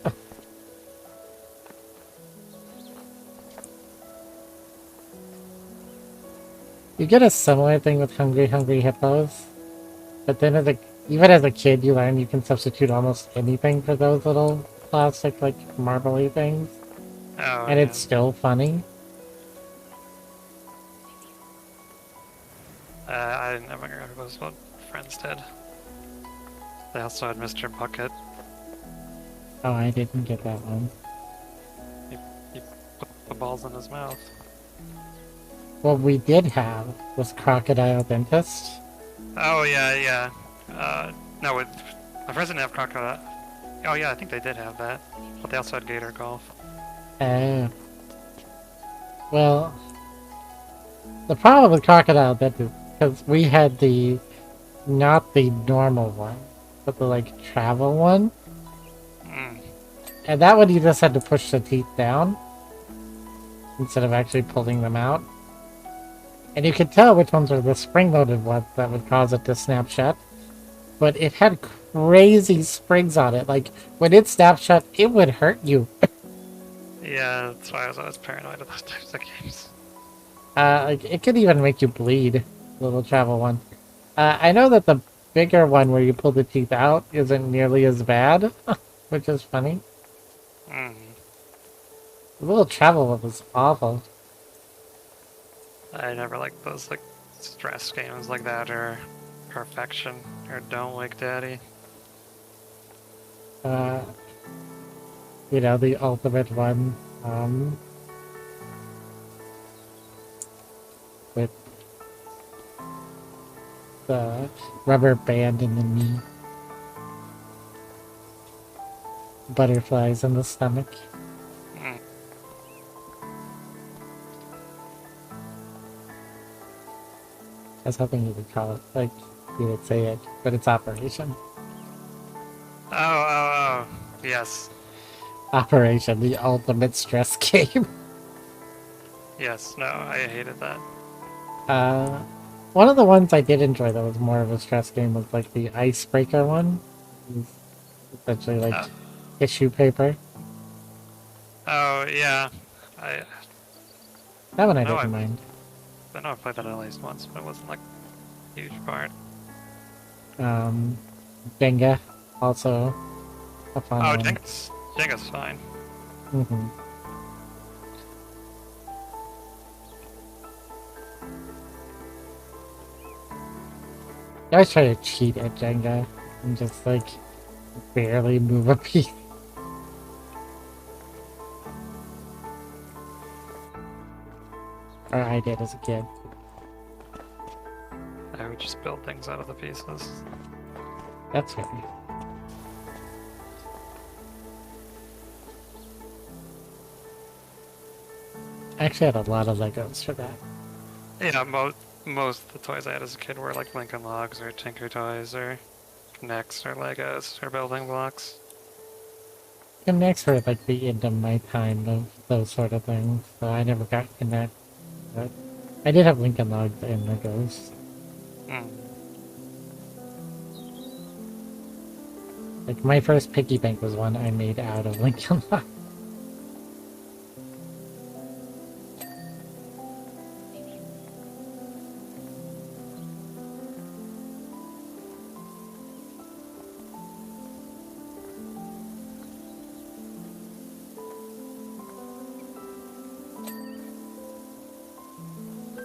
You get a similar thing with Hungry Hungry Hippos. But then even as a kid you learn you can substitute almost anything for those little plastic like marbly things. Oh, And yeah. it's still funny. I didn't have Hungry Hippos, what friends did. They also had Mr. Bucket. Oh, I didn't get that one. He put the balls in his mouth. What we did have was Crocodile Dentist. Oh, yeah. No, my friends didn't have Crocodile. Oh, yeah, I think they did have that. But they also had Gator Golf. Well, the problem with Crocodile Dentist, because we had not the normal one, but the like travel one. Mm. And that one you just had to push the teeth down instead of actually pulling them out. And you could tell which ones were the spring-loaded ones that would cause it to snap shut. But it had crazy springs on it. Like, when it snapped shut, it would hurt you. Yeah, that's why I was always paranoid of those types of games. Like it could even make you bleed. The little travel one. I know that the bigger one where you pull the teeth out isn't nearly as bad, which is funny. Mm. The little travel one was awful. I never liked those like stress games like that or Perfection or Don't Wake Daddy. You know, the ultimate one, with the rubber band in the knee. Butterflies in the stomach. Mm. I was hoping you would call it, like, you would say it, but it's Operation. Oh, yes. Operation, the ultimate stress game. Yes, no, I hated that. One of the ones I did enjoy that was more of a stress game was like the icebreaker one. It was essentially like tissue paper. Oh, yeah. That one I No, didn't mind. I know I played that at least once, but it wasn't like a huge part. Jenga, also a fun Oh, one. Jenga's fine. Mm-hmm. I always try to cheat at Jenga and just like barely move a piece. Or I did as a kid. I would just build things out of the pieces. That's fair. I actually had a lot of Legos for that. Yeah, most of the toys I had as a kid were like Lincoln Logs or Tinker Toys or K'NEX or Legos or building blocks. And next were like the end of my time of those sort of things, so I never got Connect. But I did have Lincoln Logs and Legos. Mm. Like my first piggy bank was one I made out of Lincoln Logs.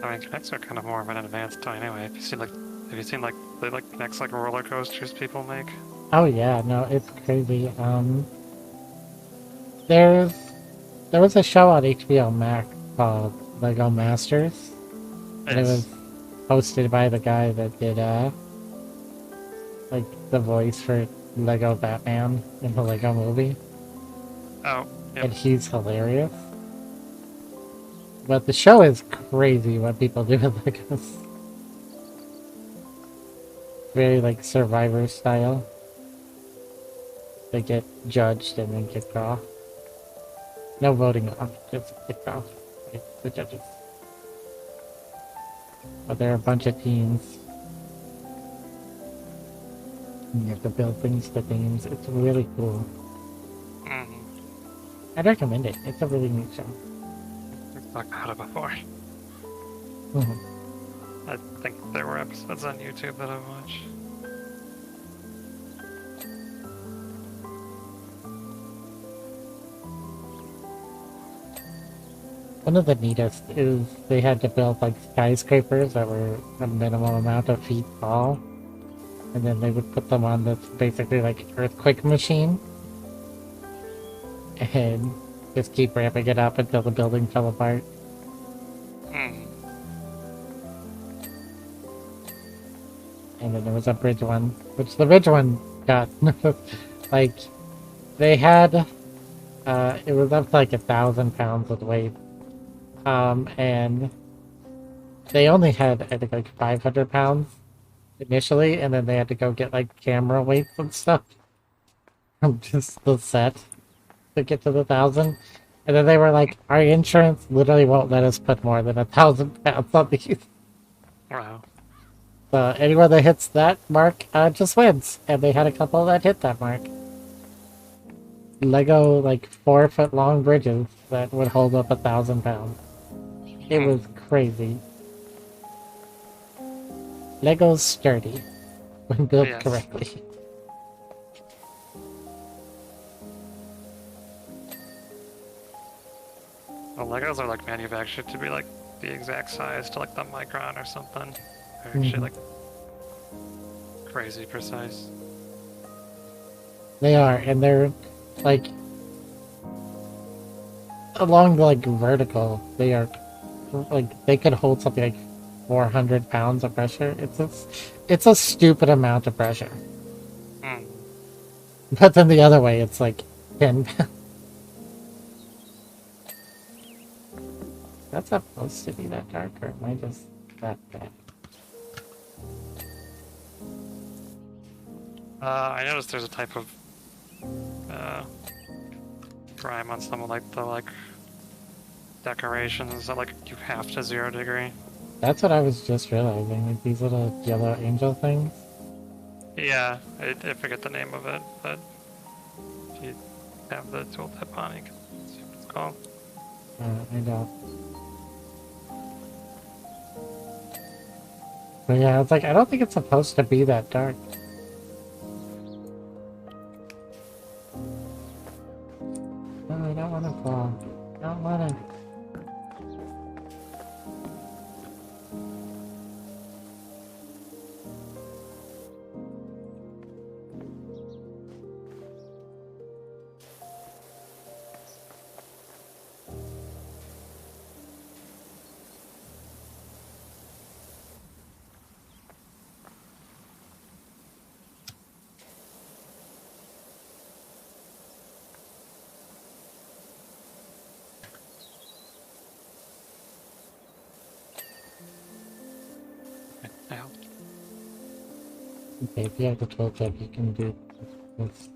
I mean, K'NEX are kind of more of an advanced toy anyway. Have you seen like the like K'NEX like roller coasters people make? Oh yeah, no, it's crazy. There was a show on HBO Max called Lego Masters. And it was hosted by the guy that did like the voice for Lego Batman in the Lego movie. Oh, yep. And he's hilarious. But the show is crazy what people do with Legos. Very like Survivor style. They get judged and then kicked off. No voting off, just kicked off by the judges. But there are a bunch of teams. And you have to build things to teams. It's really cool. Mm-hmm. I'd recommend it. It's a really neat show. We've talked about it before. Mm-hmm. I think there were episodes on YouTube that I watched. One of the neatest is they had to build like skyscrapers that were a minimal amount of feet tall. And then they would put them on this basically like earthquake machine. And just keep ramping it up until the building fell apart. Mm. And then there was a bridge one, which the bridge one got like they had it was up to like 1,000 pounds of weight. And they only had I think like 500 pounds initially, and then they had to go get like camera weights and stuff from just the set to get to the 1,000. And then they were like, our insurance literally won't let us put more than 1,000 pounds on these. Wow. So anyone that hits that mark just wins. And they had a couple that hit that mark. Lego like 4-foot long bridges that would hold up 1,000 pounds. It was crazy. Lego's sturdy when built Yes. correctly. Well, Legos are like manufactured to be like the exact size to like the micron or something. They're actually like crazy precise. They are, and they're like along the like vertical. They are like they could hold something like 400 pounds of pressure. It's a stupid amount of pressure. Hmm. But then the other way, it's like 10 pounds. That's supposed to be that dark, or am I just that bad? I noticed there's a type of grime on some of like the decorations that like you have to 0 degree. That's what I was just realizing. Like these little yellow angel things. Yeah, I forget the name of it, but if you have the tooltip on, you can see what it's called. I don't. But yeah, it's like I don't think it's supposed to be that dark. No, I don't want to fall. I don't want to. Yeah. Okay, if you have the tooltip, you can do this.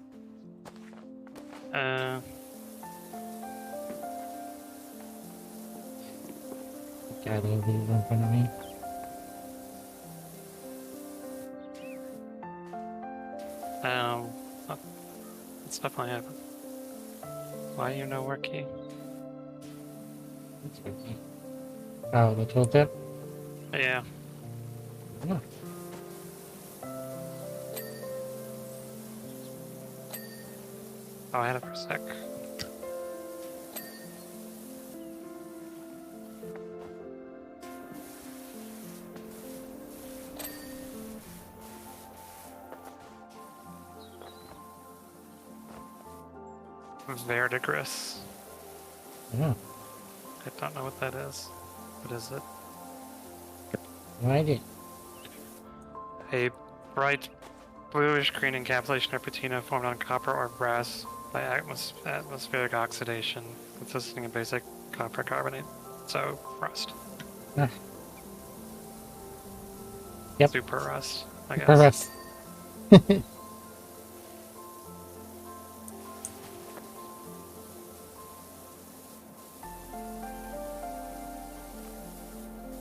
Gather these in front of me. Oh, it's definitely happened. Why you know where key? That's okay. Oh, the tooltip? Yeah. Yeah. Oh, I had it for a sec. Verdigris. Yeah. I don't know what that is. What is it? No idea. A bright bluish green encapsulation of patina formed on copper or brass by atmospheric oxidation, consisting of basic copper carbonate. So, rust. Ah. Yep. Super rust, I guess. For us.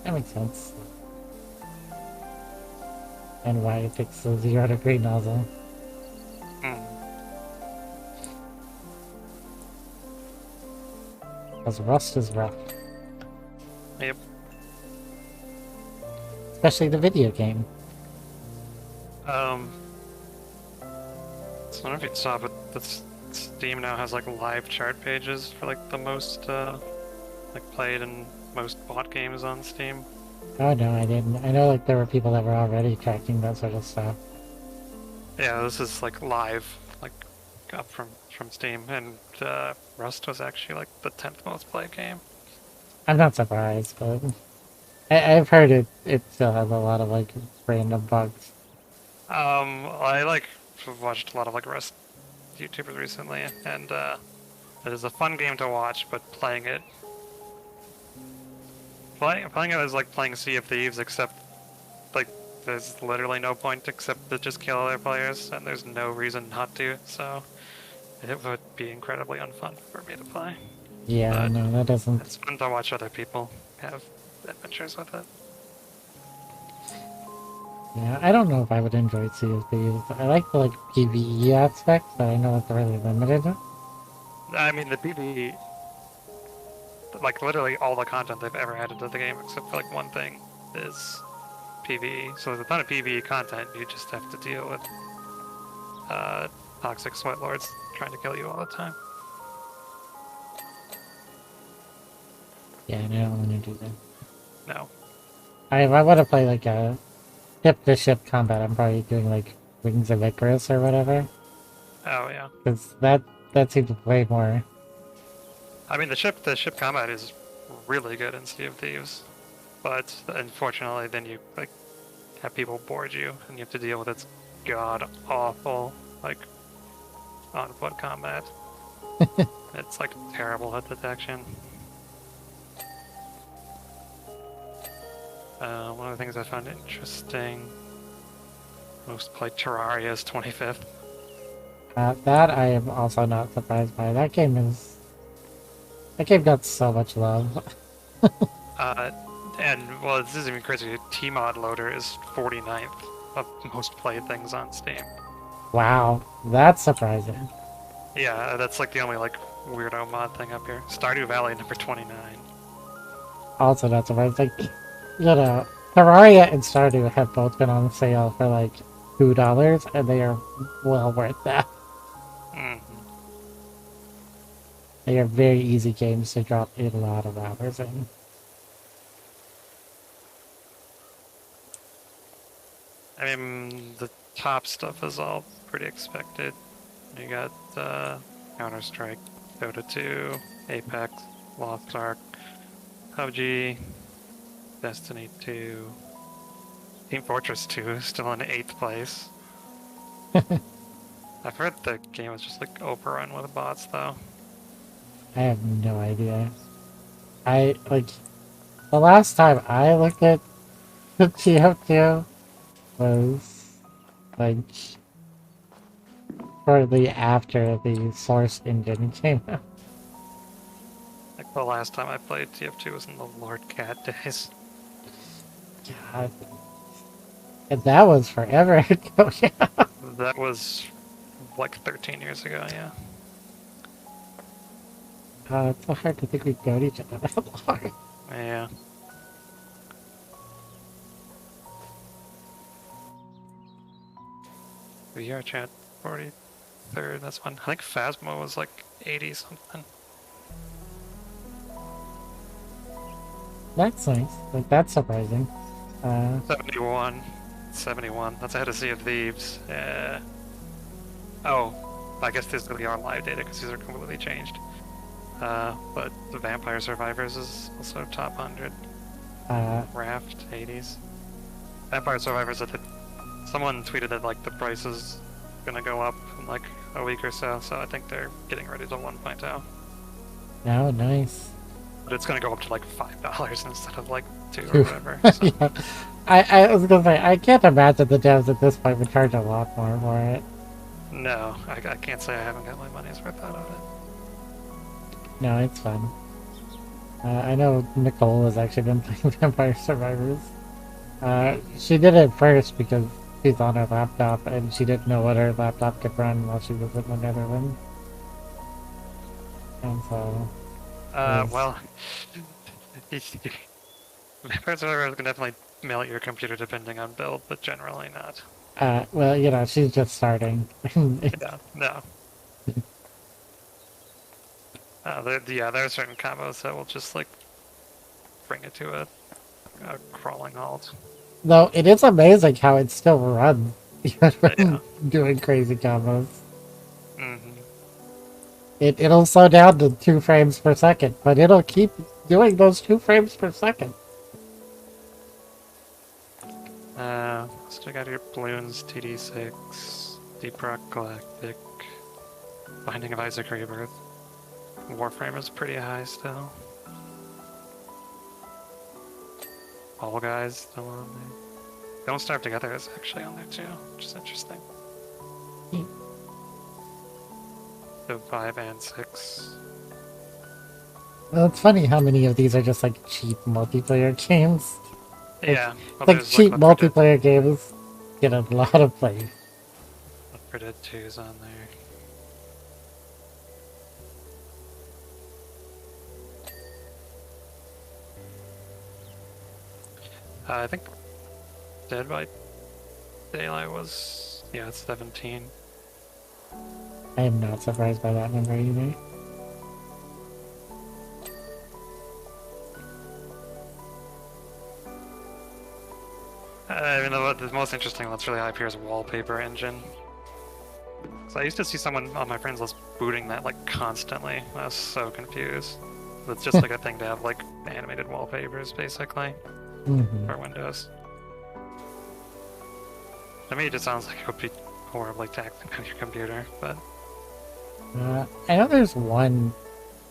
That makes sense. And why it takes a 0 degree nozzle. Hmm. Because rust is rough. Yep. Especially the video game. So I don't know if you saw, but Steam now has like live chart pages for like the most like played and most bought games on Steam. Oh no, I didn't. I know like there were people that were already tracking that sort of stuff. Yeah, this is like live, like up from Steam, and Rust was actually like the 10th most played game. I'm not surprised, but I've heard it still has a lot of like random bugs. I like watched a lot of like Rust YouTubers recently, and it is a fun game to watch, but playing it is like playing Sea of Thieves, except like there's literally no point except to just kill other players, and there's no reason not to. So it would be incredibly unfun for me to play. Yeah, But no, that doesn't. it's fun to watch other people have adventures with it. Yeah, I don't know if I would enjoy Sea of Thieves. I like the like PvE aspect, but I know it's really limited. I mean, the PvE like literally all the content they've ever added to the game, except for like one thing, is PvE. So there's a ton of PvE content. You just have to deal with toxic sweat lords trying to kill you all the time. Yeah, I don't want to do that. No. If I want to play like a ship-to-ship combat, I'm probably doing like Wings of Icarus or whatever. Oh yeah. Because that seems way more. I mean, the ship combat is really good in Sea of Thieves, but unfortunately, then you like have people board you, and you have to deal with its god awful like on foot combat. It's like terrible hit detection. One of the things I found interesting, most played Terraria is 25th. That I am also not surprised by. That game got so much love. And well, this is even crazy. Tmod loader is 49th of most played things on Steam. Wow, that's surprising. Yeah, that's like the only like weirdo mod thing up here. Stardew Valley number 29. Also not surprised. Like, you know, Terraria and Stardew have both been on sale for like $2, and they are well worth that. They are very easy games to drop a lot of hours in. I mean, the top stuff is all pretty expected. You got Counter-Strike, Dota 2, Apex, Lost Ark, PUBG, Destiny 2, Team Fortress 2 is still in 8th place. I've heard the game was just like overrun with bots though. I have no idea. The last time I looked at the TF2 was like shortly after the Source engine came out. Like the last time I played TF2 was in the Lord Cat days. God. And that was forever ago, yeah. That was like 13 years ago, yeah. It's so hard to think we've known each other that long. Yeah. VR chat 43rd, that's fun. I think Phasmo was like 80 something. That's nice. Like, that's surprising. 71. 71. That's ahead of Sea of Thieves. Oh, I guess this is the VR live data because these are completely changed. But the Vampire Survivors is also top 100. Raft 80s. Vampire Survivors, someone tweeted that like the price is gonna go up in like a week or so, so I think they're getting ready to 1.0. Oh, nice. But it's gonna go up to like $5 instead of like $2 or whatever. So. Yeah. I was gonna say, I can't imagine the devs at this point would charge a lot more for it. No, I can't say I haven't got my money's worth out of it. No, it's fun. I know Nicole has actually been playing Vampire Survivors. She did it first because she's on her laptop and she didn't know what her laptop could run while she was in the Netherlands. And so... well... Vampire Survivors can definitely melt your computer depending on build, but generally not. well, you know, she's just starting. Yeah, no. There are certain combos that will just, like, bring it to a crawling halt. Though, it is amazing how it still runs, even when doing crazy combos. Mm-hmm. It'll slow down to 2 frames per second, but it'll keep doing those 2 frames per second. Still got your Balloons, TD6, Deep Rock Galactic, Binding of Isaac Rebirth. Warframe is pretty high still. All Guys still on there. Don't Starve Together is actually on there too, which is interesting. So 5 and 6. Well, it's funny how many of these are just like cheap multiplayer games. Yeah. Well, Like cheap multiplayer games get a lot of play. Left 4 Dead 2 is on there. I think Dead by Daylight was, yeah, it's 17. I am not surprised by that number either. Even though the most interesting one that's really high up here is wallpaper engine. So I used to see someone on my friends list booting that like constantly. I was so confused. It's just like a thing to have like animated wallpapers basically for Windows. To me, it just sounds like it would be horribly taxing on your computer, but I know there's one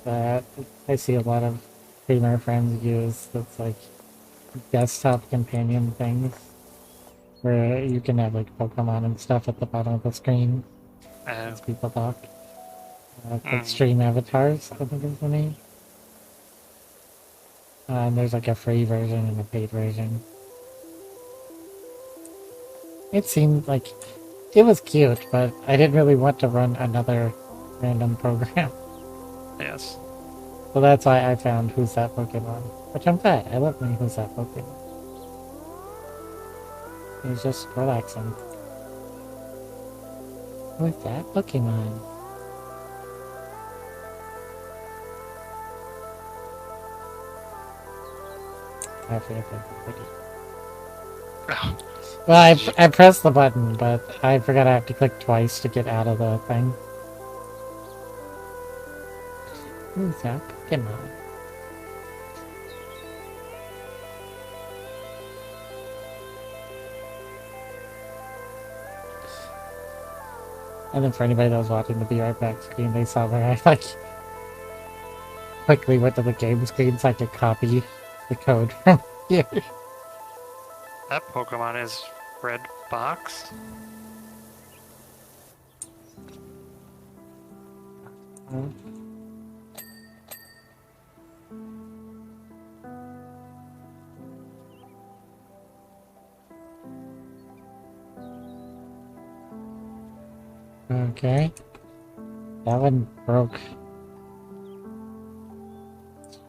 that I see a lot of streamer friends use that's like desktop companion things where you can have like Pokemon and stuff at the bottom of the screen as people talk. Like stream avatars, I think is the name. And there's like a free version and a paid version. It seemed like it was cute, but I didn't really want to run another random program. yes. So that's why I found Who's That Pokemon. Which I'm glad. I love me Who's That Pokemon. It's just relaxing. Who's that Pokemon? I forget that. Well, I pressed the button, but I forgot I have to click twice to get out of the thing. Who's that Pokemon? And then for anybody that was watching the Be Right Back screen, they saw where I like quickly went to the game screen so I could copy the code from here. That Pokemon is Red Box. Okay. That one broke.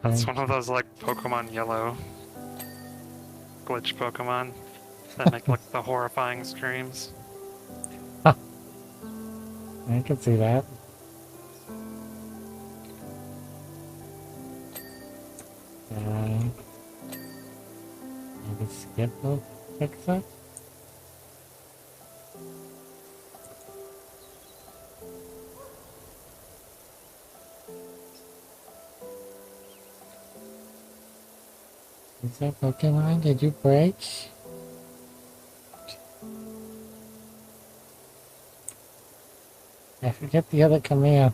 That's one of those like Pokemon Yellow glitch Pokemon that make like the horrifying screams. I can see that. Maybe skip will fix it. Is that Pokemon? Did you break? I forget the other command.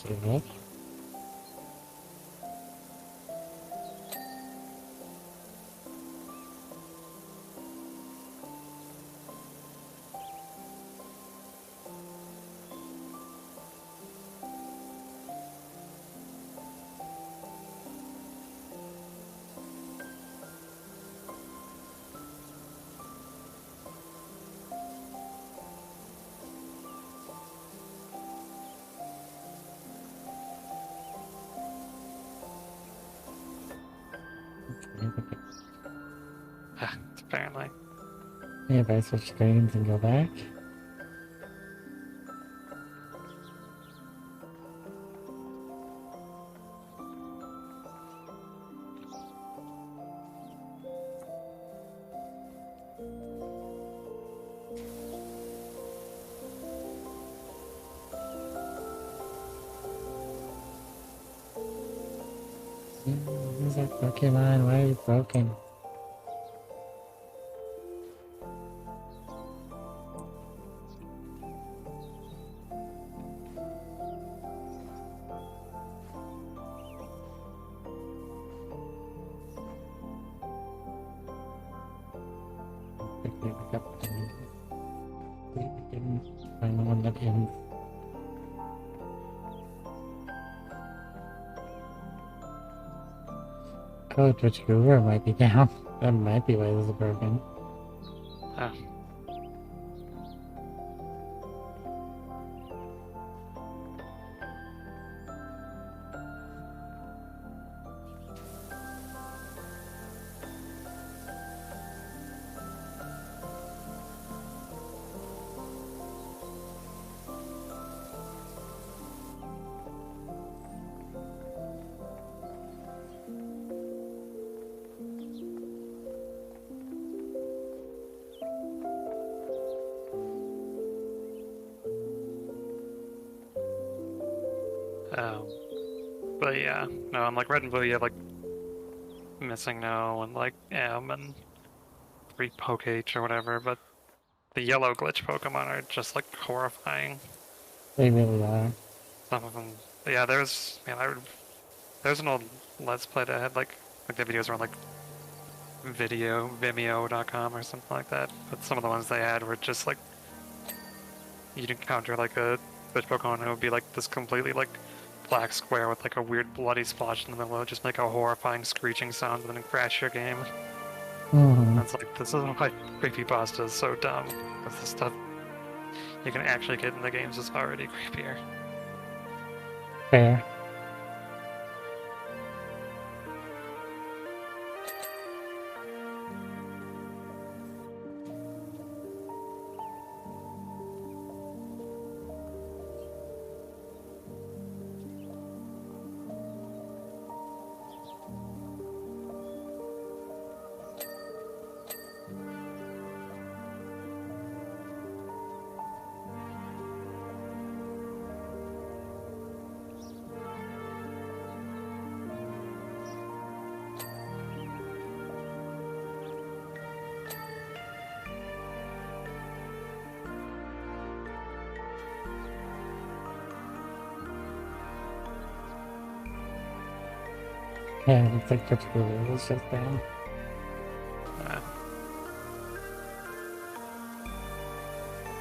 Okay. Apparently. If I switch screens and go back. Is that Pokemon? Why are you broken? Quickly look up and we can find the one that ends. Oh, Twitch Goober might be down. That might be why this is broken. Ah. Um, but yeah, no, on like Red and Blue, you have like Missing No and like M and 3 Poke H or whatever, but the yellow glitch Pokemon are just like horrifying. They really are. Some of them, yeah. There's an old Let's Play that had like the videos were on like Vimeo.com or something like that. But some of the ones they had were just like you'd encounter like a glitch Pokemon and it would be like this completely like black square with like a weird bloody splotch in the middle. It would just make a horrifying screeching sound and then crash your game. Mm-hmm. It's like this is why creepypasta is so dumb. Because the stuff you can actually get in the games is already creepier. Fair. Yeah, I think that's really was just down.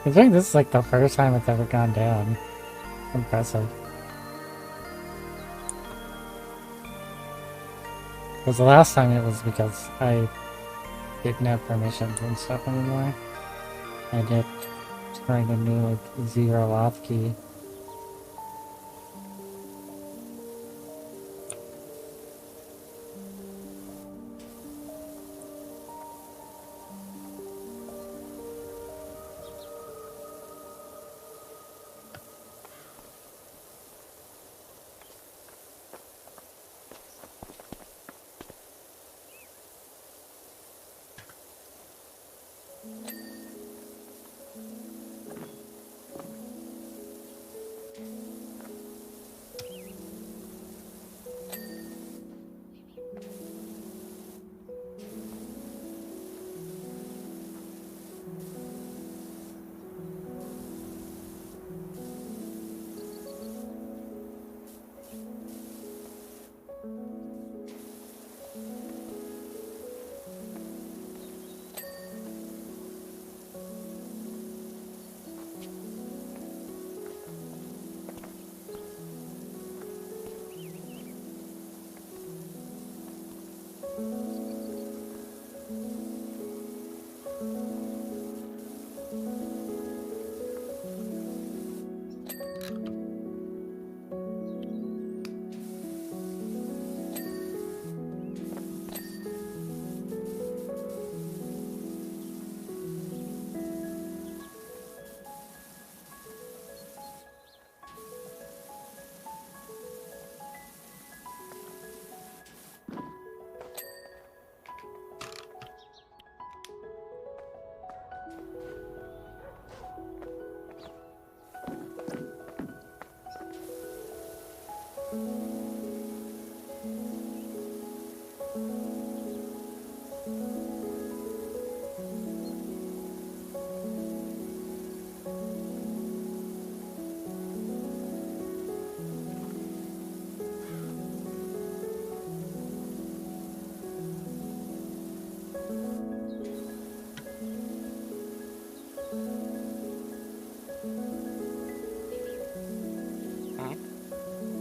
I think this is like the first time it's ever gone down. Impressive. Because the last time it was because I didn't have permissions and stuff anymore. I did trying a new like 0 auth key.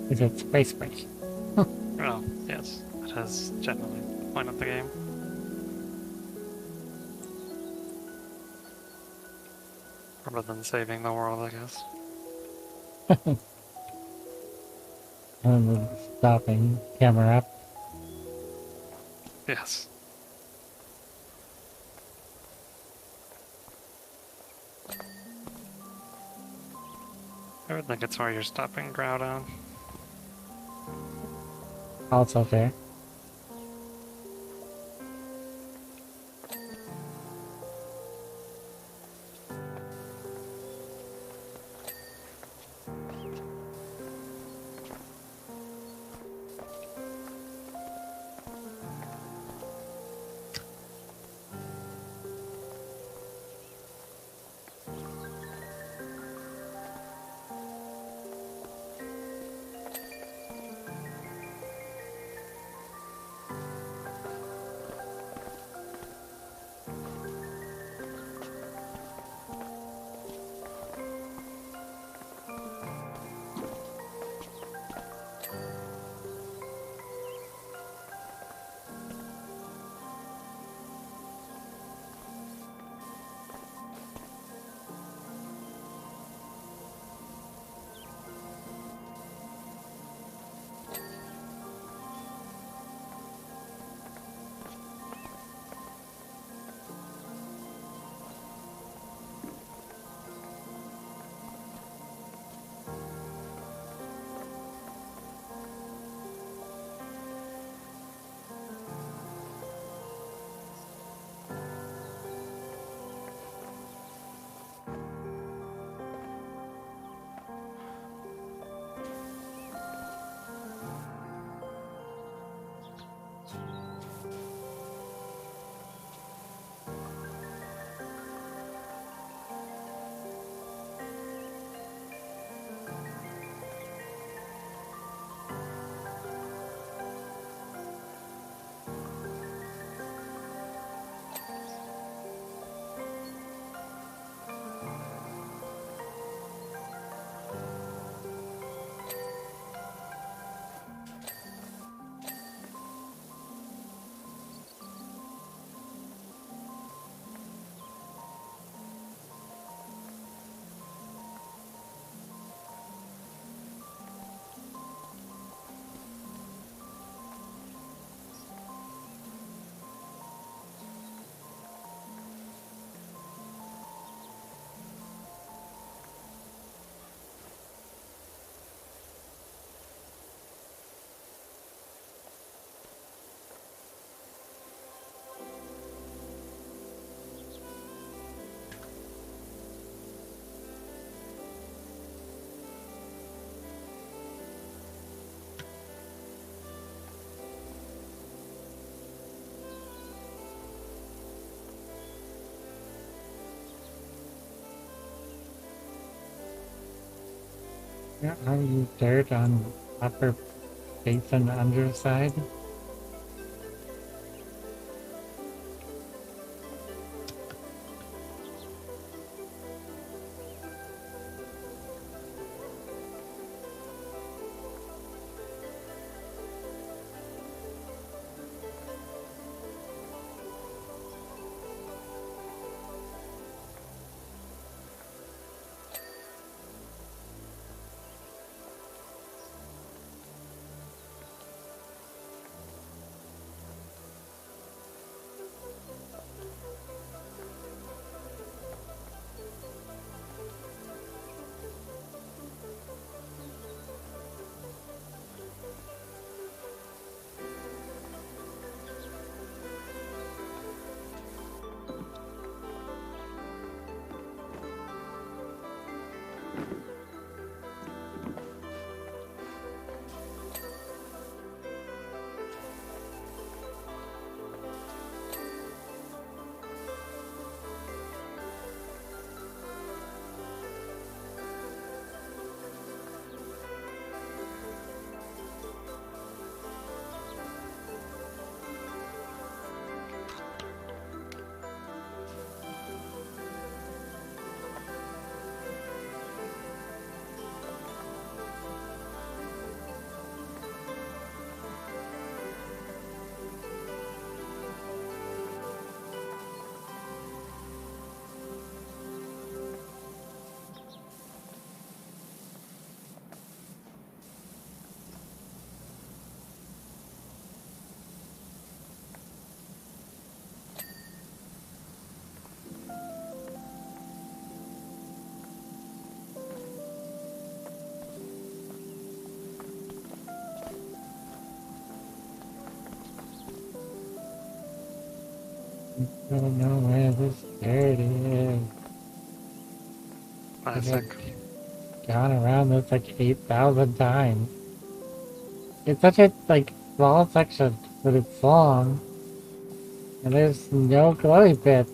Is it Space Bridge? Well, yes, that is generally the point of the game. Rather than saving the world, I guess. And then stopping camera up. Yes. I would think it's where you're stopping Groudon. Also fair. Yeah, are you dirt on upper face and underside? I don't know where this dirt is. Classic. I've gone around this like 8,000 times. It's such a like small section, but it's long, and there's no glowy bit.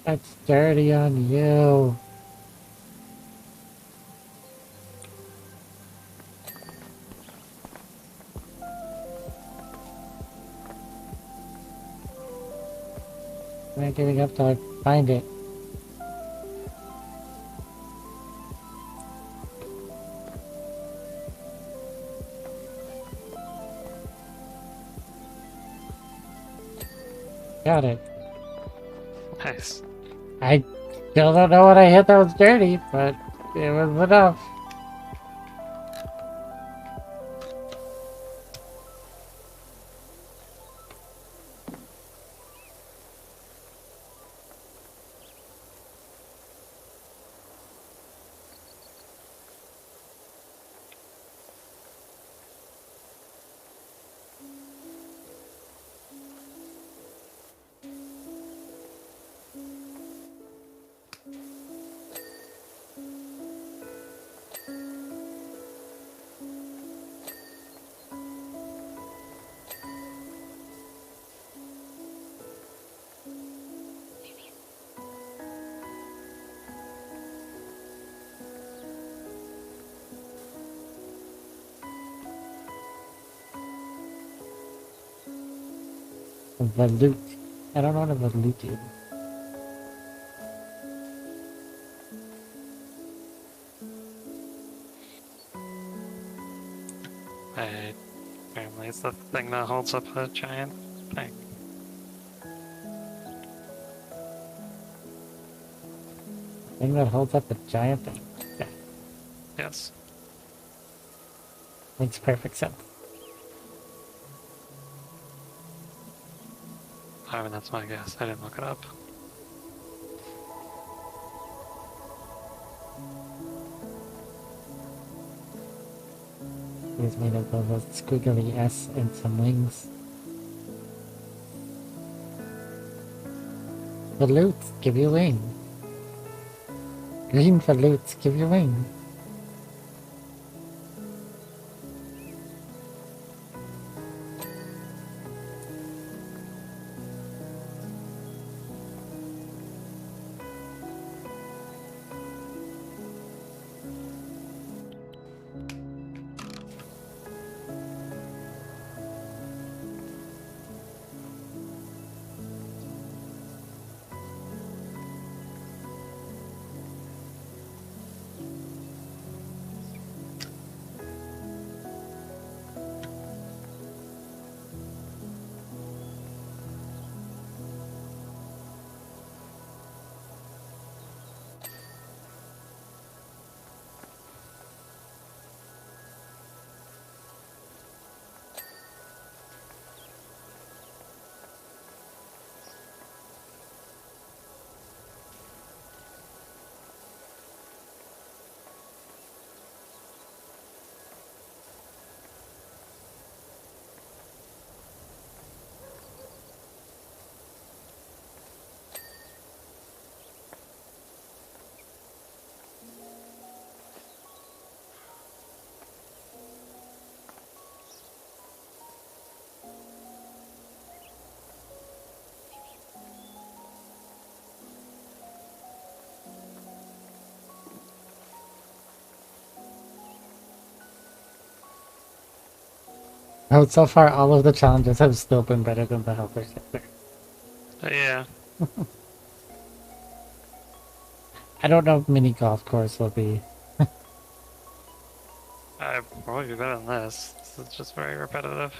That's dirty on you. I'm not giving up till I find it. Got it. Nice. I still don't know what I hit that was dirty, but it was enough. Volute. I don't know what a volute is. Apparently it's the thing that holds up a giant thing. Thing that holds up a giant thing. Yeah, Yes. makes perfect sense. I mean, that's my guess. I didn't look it up. He's made up of a squiggly S and some wings. Volutes, give you wing. Green volutes, give you wing. Oh, so far all of the challenges have still been better than the helper sector. Yeah. I don't know if mini golf course will be. I'd probably be better than this. This is just very repetitive.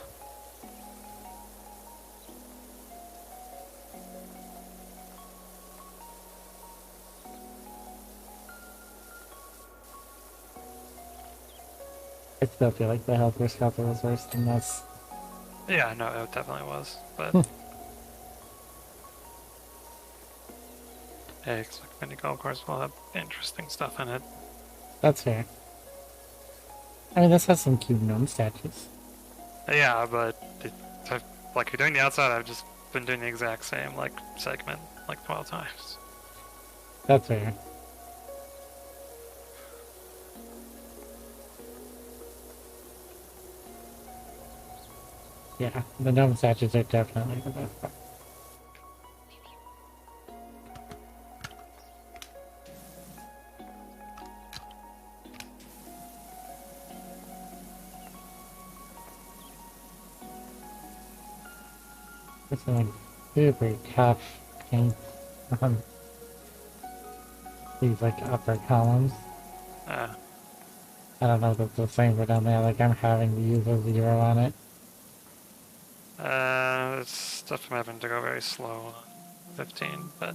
I still feel like the helper shelter was worse than this. Yeah, no, it definitely was. But I expect mini golf course will have interesting stuff in it. That's fair. I mean, this has some cute gnome statues. Yeah, but like you're doing the outside, I've just been doing the exact same like segment like 12 times. That's fair. Yeah, the gnome statues are definitely the best part. It's like super tough paint on these like upper columns. Uh, I don't know if it's the same for down there, like I'm having to use a 0 on it. it's stuff I'm having to go very slow on 15, but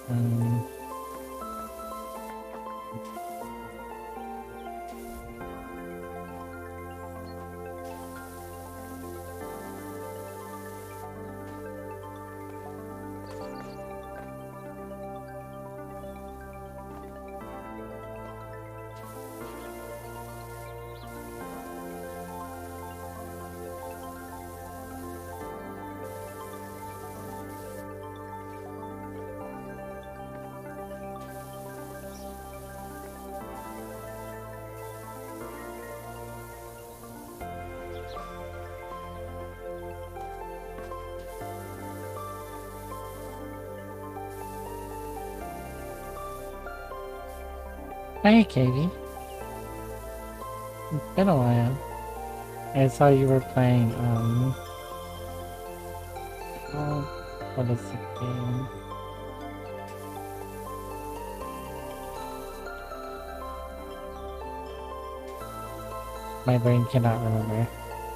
Um, Hi, Katie. It's been a while. I saw you were playing, oh, what is the game? My brain cannot remember.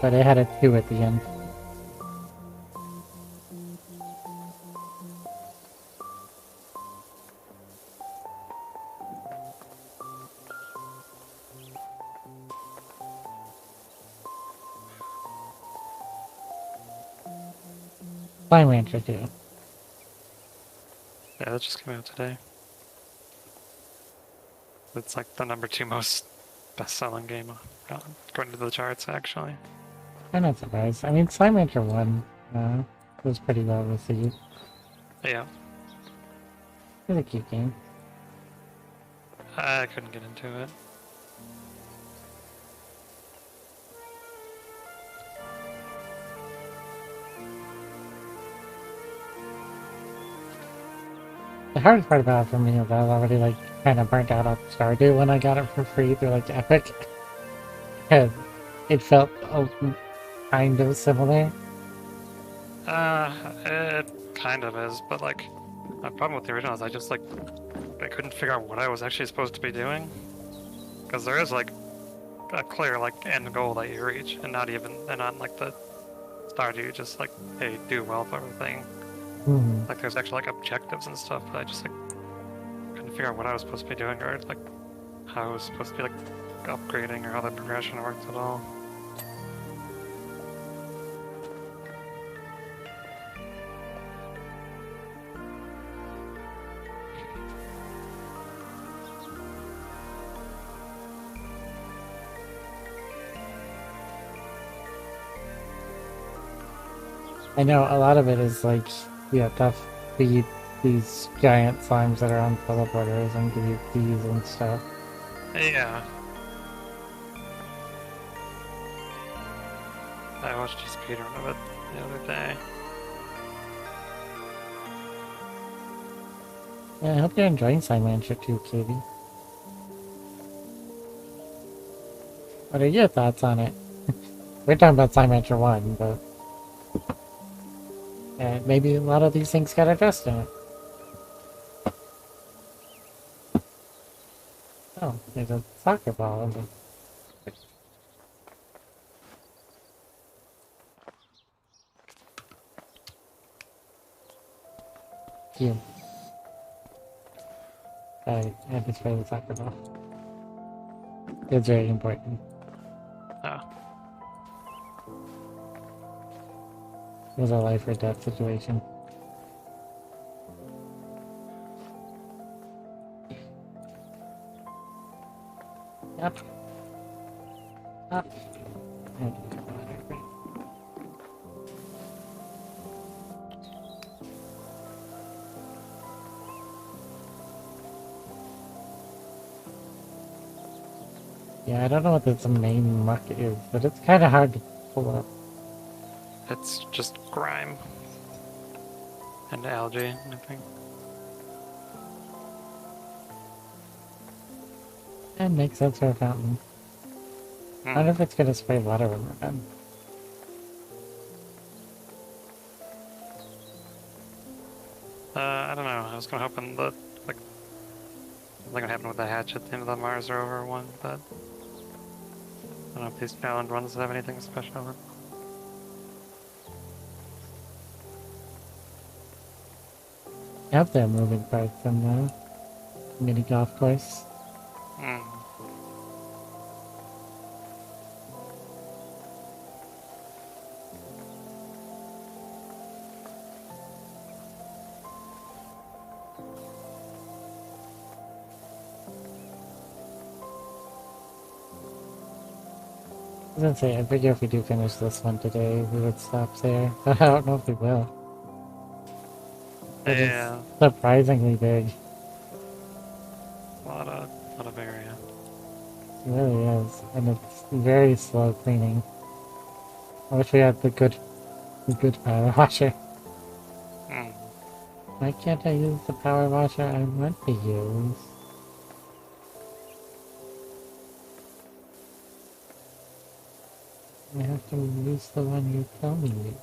But it had a 2 at the end. Slime Rancher 2. Yeah, that just came out today. It's like the #2 most best-selling game, according to the charts, actually. I'm not surprised. I mean, Slime Rancher 1 was pretty well received. Yeah, It's a cute game. I couldn't get into it. The hardest part about it for me is I was already like kind of burnt out on Stardew when I got it for free through like Epic. And it felt kind of similar. It kind of is, but like, my problem with the original is I just like, I couldn't figure out what I was actually supposed to be doing. Because there is like a clear like end goal that you reach, and not on like the Stardew, you just like, hey, do welfare thing. Hmm. Like there's actually like objectives and stuff, but I just like couldn't figure out what I was supposed to be doing, or like how I was supposed to be like upgrading, or how the progression worked at all. I know a lot of it is like you have to feed these giant slimes that are on teleporters and give you keys and stuff. Yeah. I watched a speedrun of it the other day. Yeah, I hope you're enjoying Slime Rancher too, Katie. What are your thoughts on it? We're talking about Slime Rancher 1, but maybe a lot of these things got addressed in it. Oh, there's a soccer ball in it. Cute. Sorry, I had to spray the soccer ball. It's very important. Oh. It was a life or death situation. Yep. Up. Yeah, I don't know what this main muck is, but it's kind of hard to pull up. It's just grime and algae, I think. That makes sense for a fountain. I wonder if it's gonna spray water when we're done. I don't know. I was gonna hope in the like something would happen with the hatch at the end of the Mars rover one, but I don't know if these challenge ones have anything special. Have their moving parts in the mini golf course. Hmm. I was gonna say, I figure if we do finish this one today, we would stop there, but I don't know if we will. It Yeah, is surprisingly big. a lot of area. It really is, and it's very slow cleaning. I wish we had the good power washer. Hmm. Why can't I use the power washer I want to use? I have to use the one you tell me.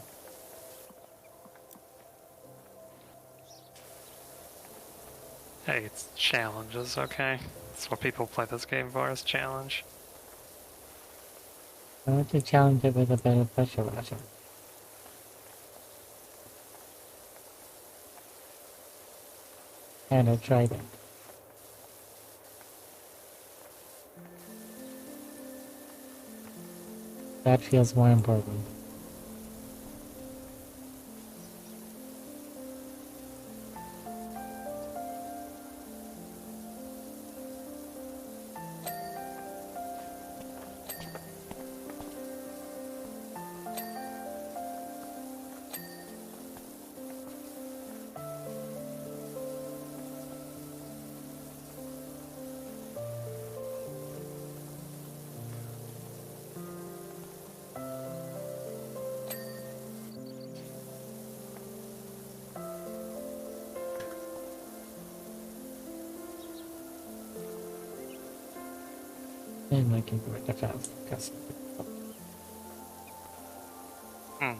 Hey, it's challenges, okay? That's what people play this game for, is challenge. I want to challenge it with a better pressure washer. And I tried it. That feels more important. And I can go with the fast custom. Hmm.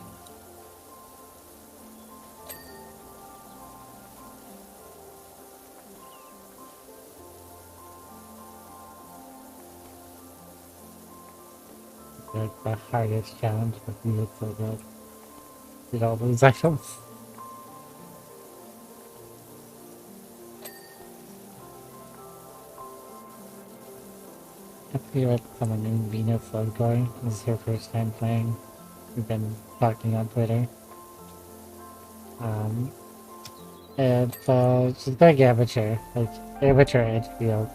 Like the hardest challenge with me so good. Get all those items. I feel like someone named Venus Lovegoy. This is her first time playing. We've been talking on Twitter. Um, and she's big amateur, like amateur Edgefield.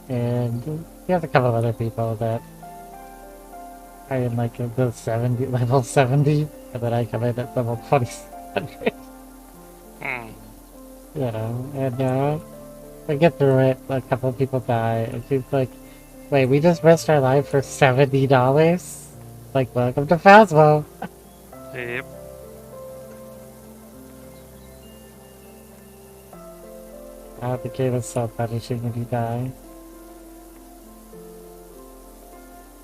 And we have a couple other people that are in like the 70, level 70, and then I come in at level 2700. Hmm. You know, and I get through it, a couple of people die, and she's like, wait, we just risked our life for $70? Like, welcome to Phasmo! Yep. The game is so punishing when you die.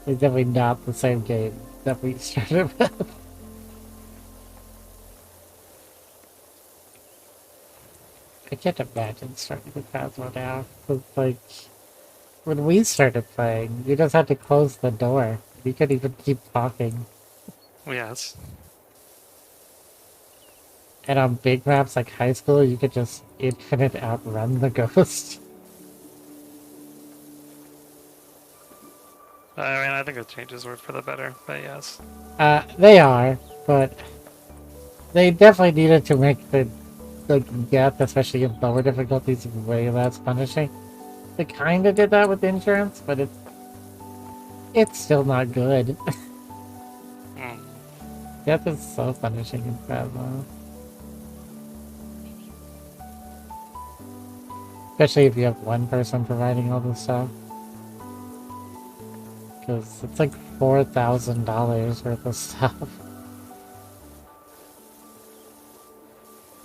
It's definitely not the same game that we started with. I can't imagine starting with Phasmo now. It's like, when we started playing, you just had to close the door. You couldn't even keep talking. Yes. And on big maps like high school, you could just infinite outrun the ghost. I mean, I think the changes were for the better, but yes. They are, but they definitely needed to make the death, especially in lower difficulties, way less punishing. They kind of did that with insurance, but it's still not good. Hmm. Death is so punishing in Phasmo. Especially if you have one person providing all this stuff. Because it's like $4,000 worth of stuff.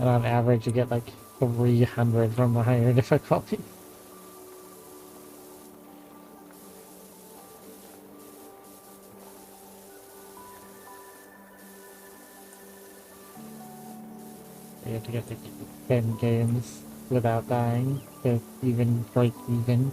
And on average you get like 300 from the higher difficulty. You have to get to 10 games without dying to even break even.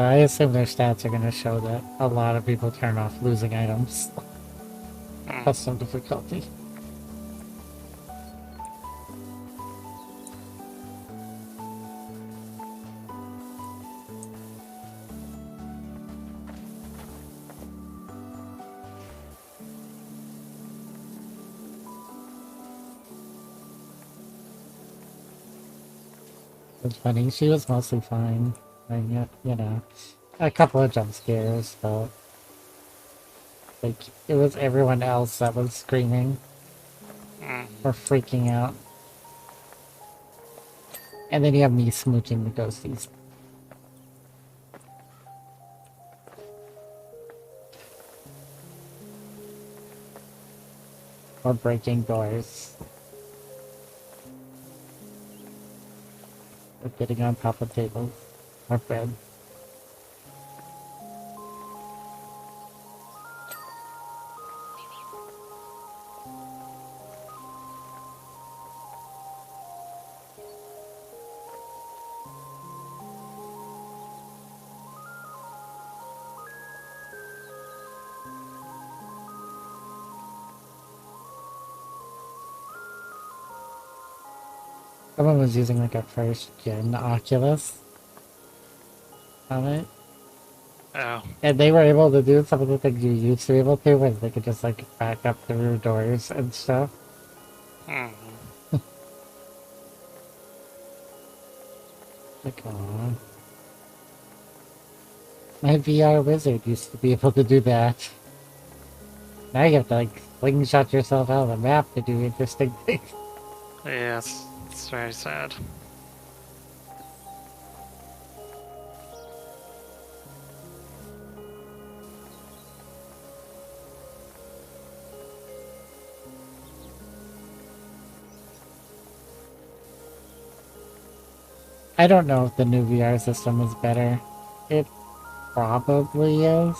I assume their stats are going to show that a lot of people turn off losing items. Hmm. Custom difficulty. It's funny, she was mostly fine. And yet, you know, a couple of jump scares, but like it was everyone else that was screaming Hmm. or freaking out. And then you have me smooching the ghosties. Or breaking doors. Or getting on top of tables. Or bed. Someone was using like a first gen Oculus on it. Oh. And they were able to do some of the things you used to be able to, where they could just like back up through doors and stuff. Hmm. Like, aw. My VR wizard used to be able to do that. Now you have to like slingshot yourself out of the map to do interesting things. Yes, it's very sad. I don't know if the new VR system is better. It probably is.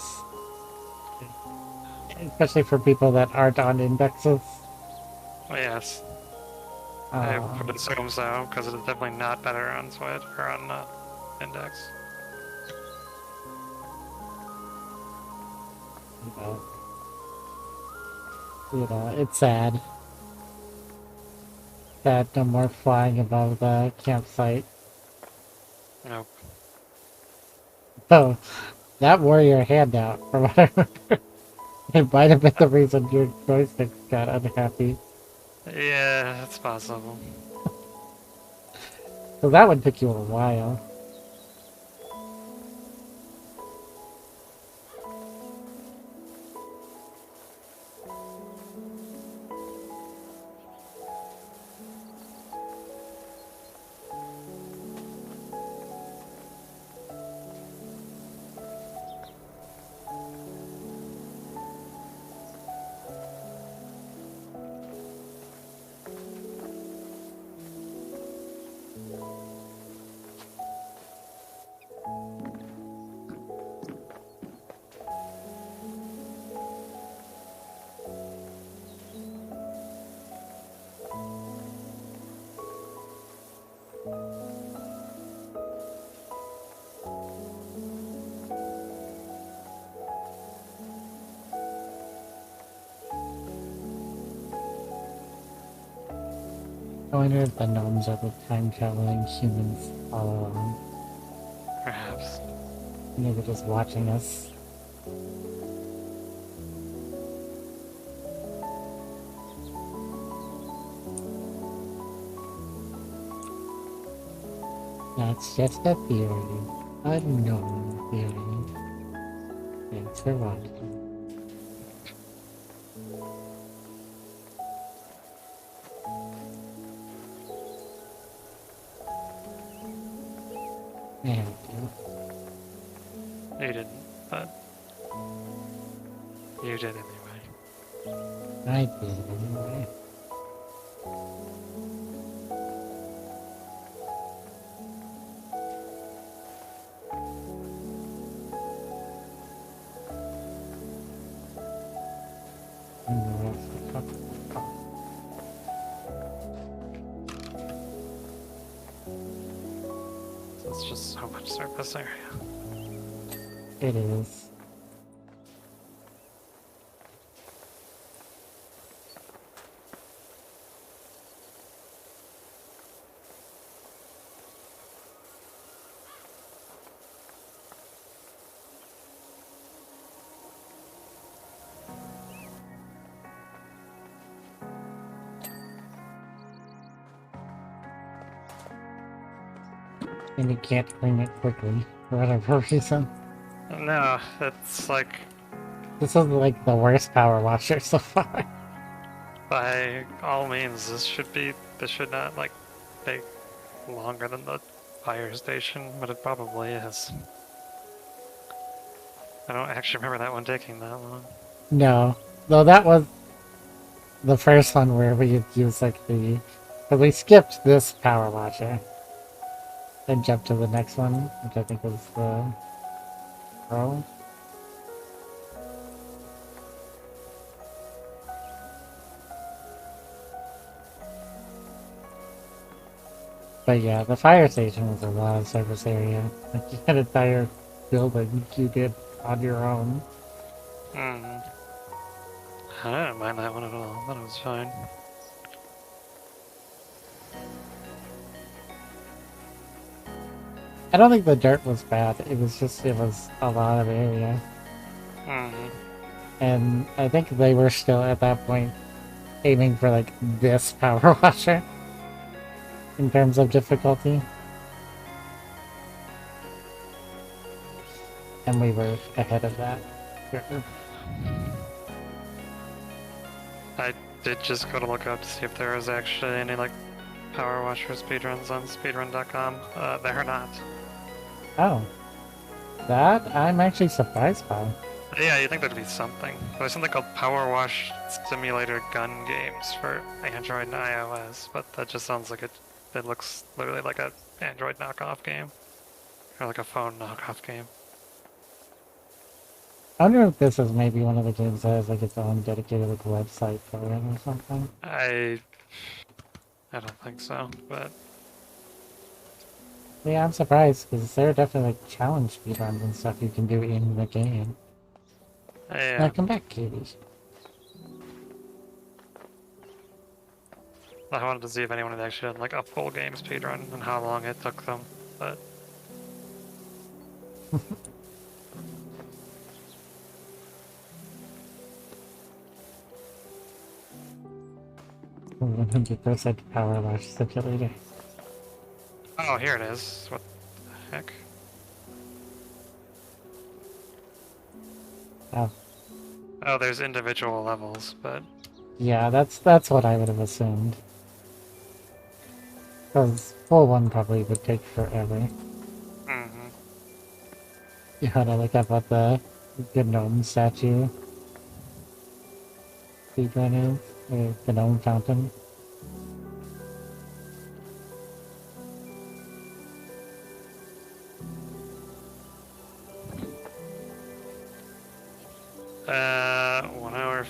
Especially for people that aren't on indexes. Yes, I would assume so, because it is definitely not better on Switch or on Index. It's sad. That no more flying above the campsite. Nope. So, that wore your hand out, from what I remember. It might have been the reason your joystick got unhappy. Yeah, it's possible. So that one took you a while. I wonder if the gnomes are the time-traveling humans all along. Perhaps. And they were just watching us. That's just a theory. A gnome theory. Thanks for watching. Yeah, You didn't, but you did anyway. I did anyway. So it's just so much surface area. It is. And you can't clean it quickly, for whatever reason. No, it's like, This is like the worst power washer so far. by all means, this should not, like, take longer than the fire station, but it probably is. I don't actually remember that one taking that long. No. Though that was the first one where we had used like the... But we skipped this power washer. And jumped to the next one, which I think was the... Pro. But yeah, the fire station was a lot of surface area. Like you had an entire building you did on your own. I didn't mind that one at all. I thought it was fine. I don't think the dirt was bad. It was just, it was a lot of area. And I think they were still at that point aiming for like this power washer in terms of difficulty. And we were ahead of that. I did just go to look up to see if there was actually any like power washer speedruns on speedrun.com. There are not. Oh. That I'm actually surprised by. Yeah, you'd think there'd be something. There's something called Power Wash Simulator Gun Games for Android and iOS, but that just sounds like it looks literally like a Android knockoff game. Or like a phone knockoff game. I wonder if this is maybe one of the games that has like its own dedicated like, website for it or something. I don't think so, but Yeah, I'm surprised because there are definitely like challenge speedruns and stuff you can do in the game. yeah. Now come back, Katie. I wanted to see if anyone had actually done like a full game speedrun and how long it took them, but 100% power wash simulator. oh, here it is. What the heck? Oh, Oh, there's individual levels, but yeah, that's what I would have assumed. Because full one probably would take forever. You gotta look up what the gnome statue speedrun is, or the gnome fountain. One hour.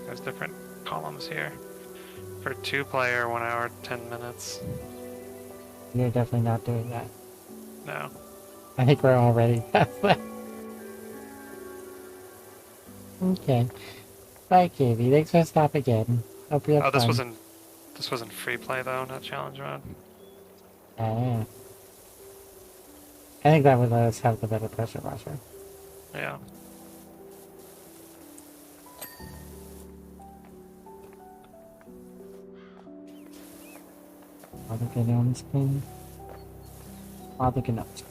There's different columns here. For 2-player, 1 hour, 10 minutes. You're definitely not doing that. No. I think we're already past that. Okay. Bye, Katie. Thanks for stopping again. Hope you have Oh, this fun. wasn't free play though, not challenge mode. Ah. I think that would let us have the better pressure washer. Yeah. All the gnomes clean. All the gnomes.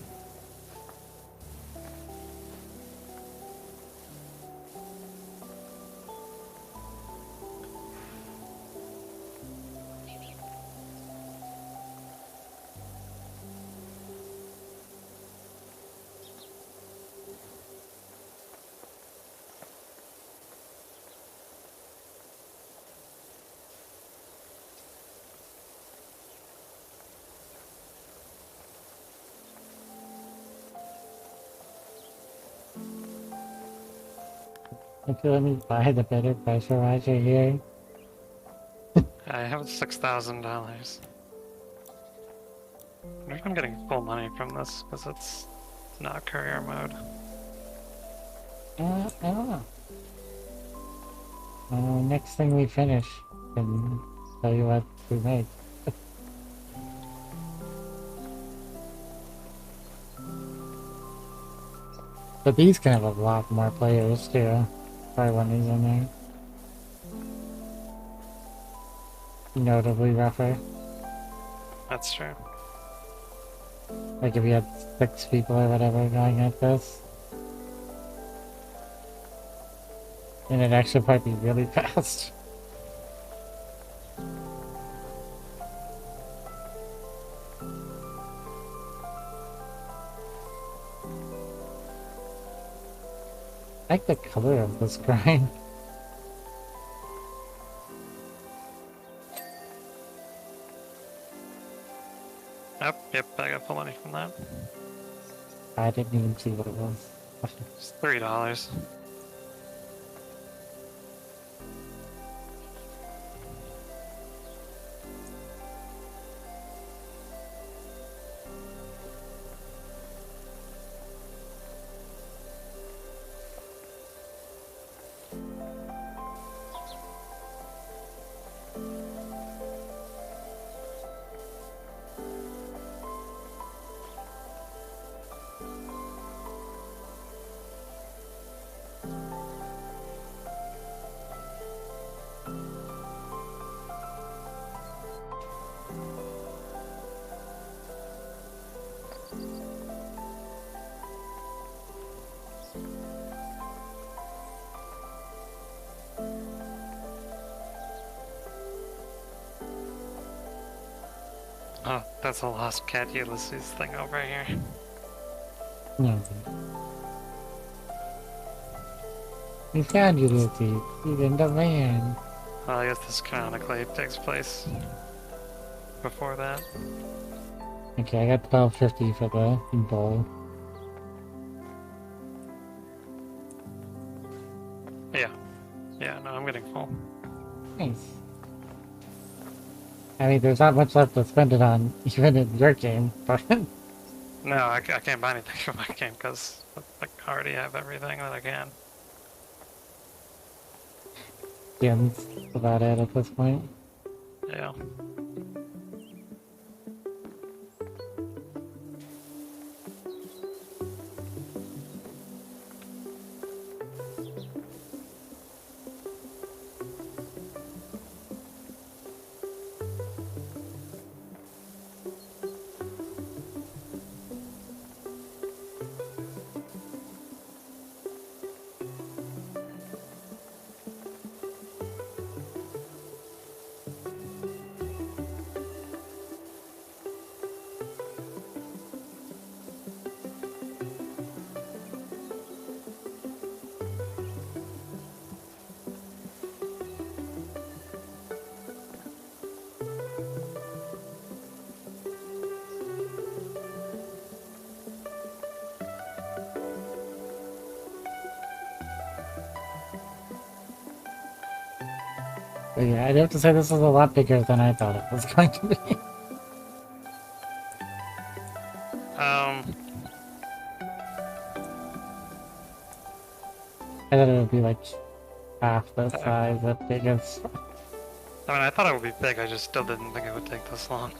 If you let me buy the better pressure washer here. I have $6,000. I wonder if I'm getting full money from this because it's not career mode. I don't know. Next thing we finish, can tell you what we made. But these can have a lot more players too. Probably one these in there. Notably rougher. That's true. Like if you had 6 people or whatever going at this. And it actually might be really fast. I like the color of this grind. Yep, I got full money from that. I didn't even see what it was. It's $3. Oh, that's a lost cat Ulysses thing over here. No. We found you, Lucy. You in the van. Well, I guess this canonically takes place before that. Okay, I got 12.50 for the bowl. Yeah. Yeah, no, I'm getting full. Nice. I mean, there's not much left to spend it on, even in your game, but... No, I can't buy anything for my game because I already have everything that I can. Skins, about it at this point. Yeah. But yeah, I'd have to say this is a lot bigger than I thought it was going to be. I thought it would be like half the size of biggest. I mean, I thought it would be big, I just still didn't think it would take this long.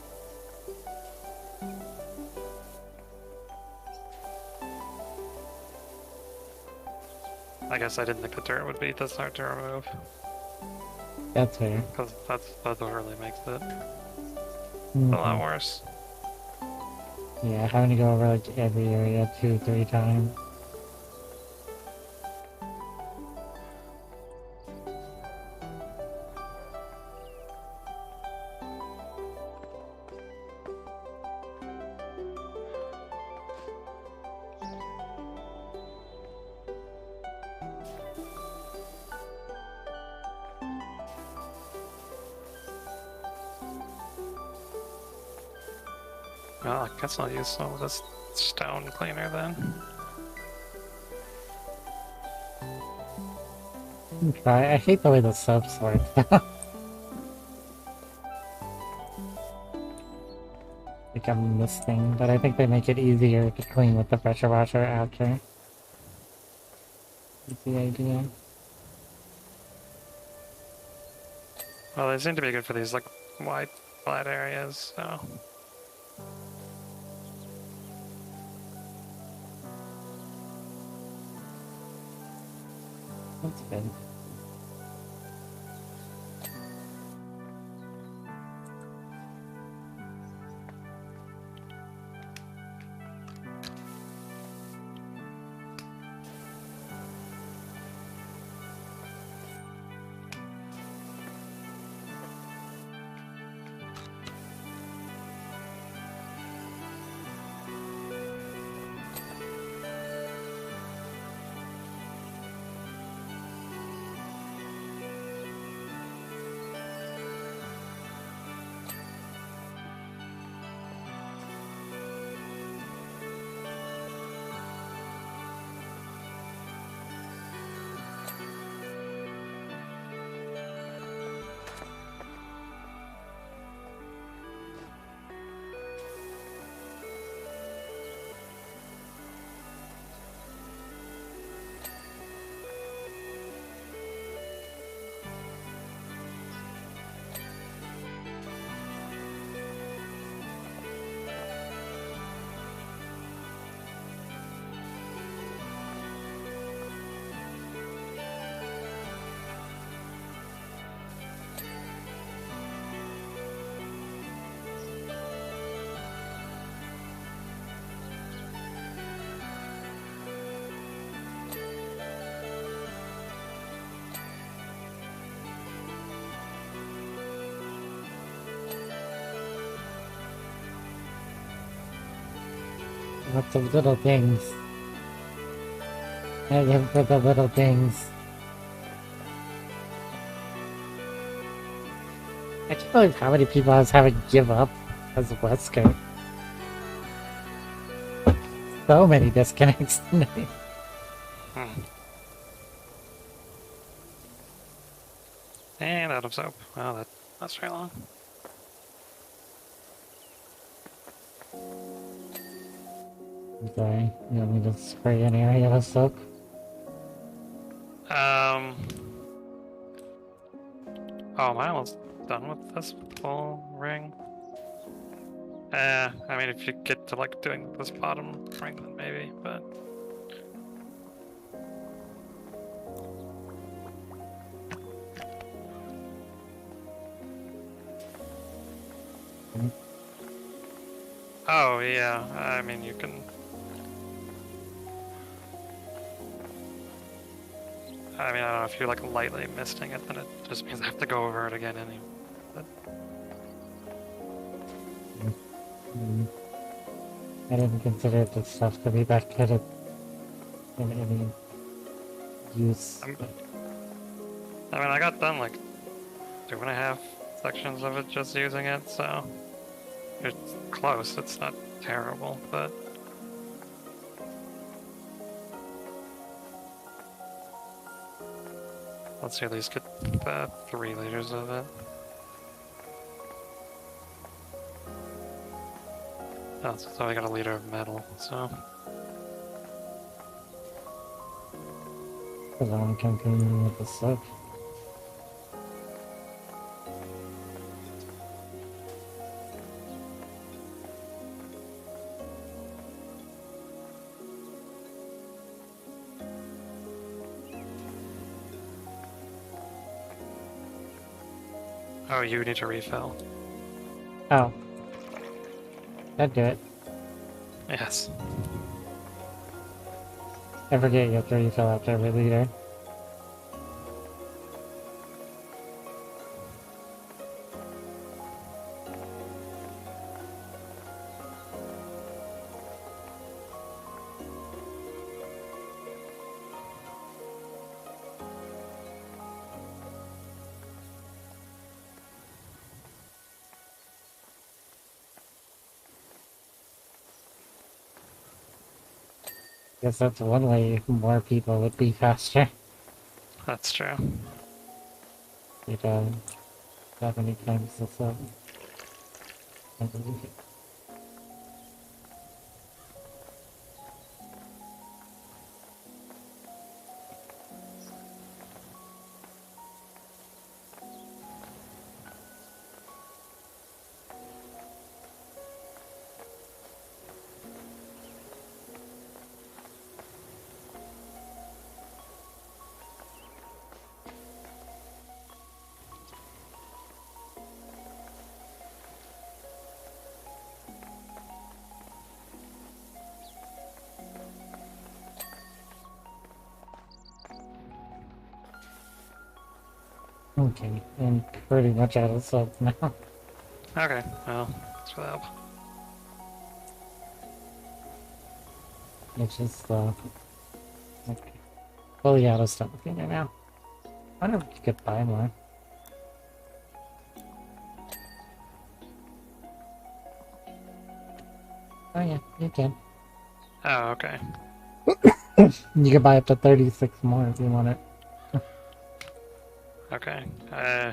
I guess I didn't think the turret would be this hard to remove. That's fair. Because that's what really makes it Mm-hmm. a lot worse. Yeah, having to go over like every area 2-3 times. Well, I guess I'll use some of this stone cleaner then. Try. I hate the way the subs work. Like I'm listing, but I think they make it easier to clean with the pressure washer after. That's the idea. Well, they seem to be good for these like wide, flat areas, so. That's good. Lots of little things. I live for the little things. I can't believe how many people I was having give up as a Wesker. So many disconnects tonight. And out of soap. Wow, that's very long. I'm sorry, you want me to spray an area with soap? Oh, am I almost done with this full ring? I mean, if you get to like doing this bottom ring, then maybe, but. Oh, yeah, I mean, you can. I mean, I don't know, if you're like lightly misting it, then it just means I have to go over it again anyway. But... I didn't consider this stuff to be that good at in any use. I mean, I got done like 2.5 sections of it just using it, so it's close. It's not terrible, but let's at least get 3 liters of it. Oh, so I got a liter of metal, so. Because I want to continue with the soap. Oh, you need to refill. Oh. That'd do it. Yes. I forget you have to refill after every liter. Guess that's one way more people would be faster. That's true. You'd that many times the soap. I believe it. Okay, I'm pretty much out of soap now. Okay, well, that's for the help. It's just, okay. Fully out of stock right now. I wonder if you could buy more. Oh yeah, you can. Oh, okay. You can buy up to 36 more if you want it. Okay. I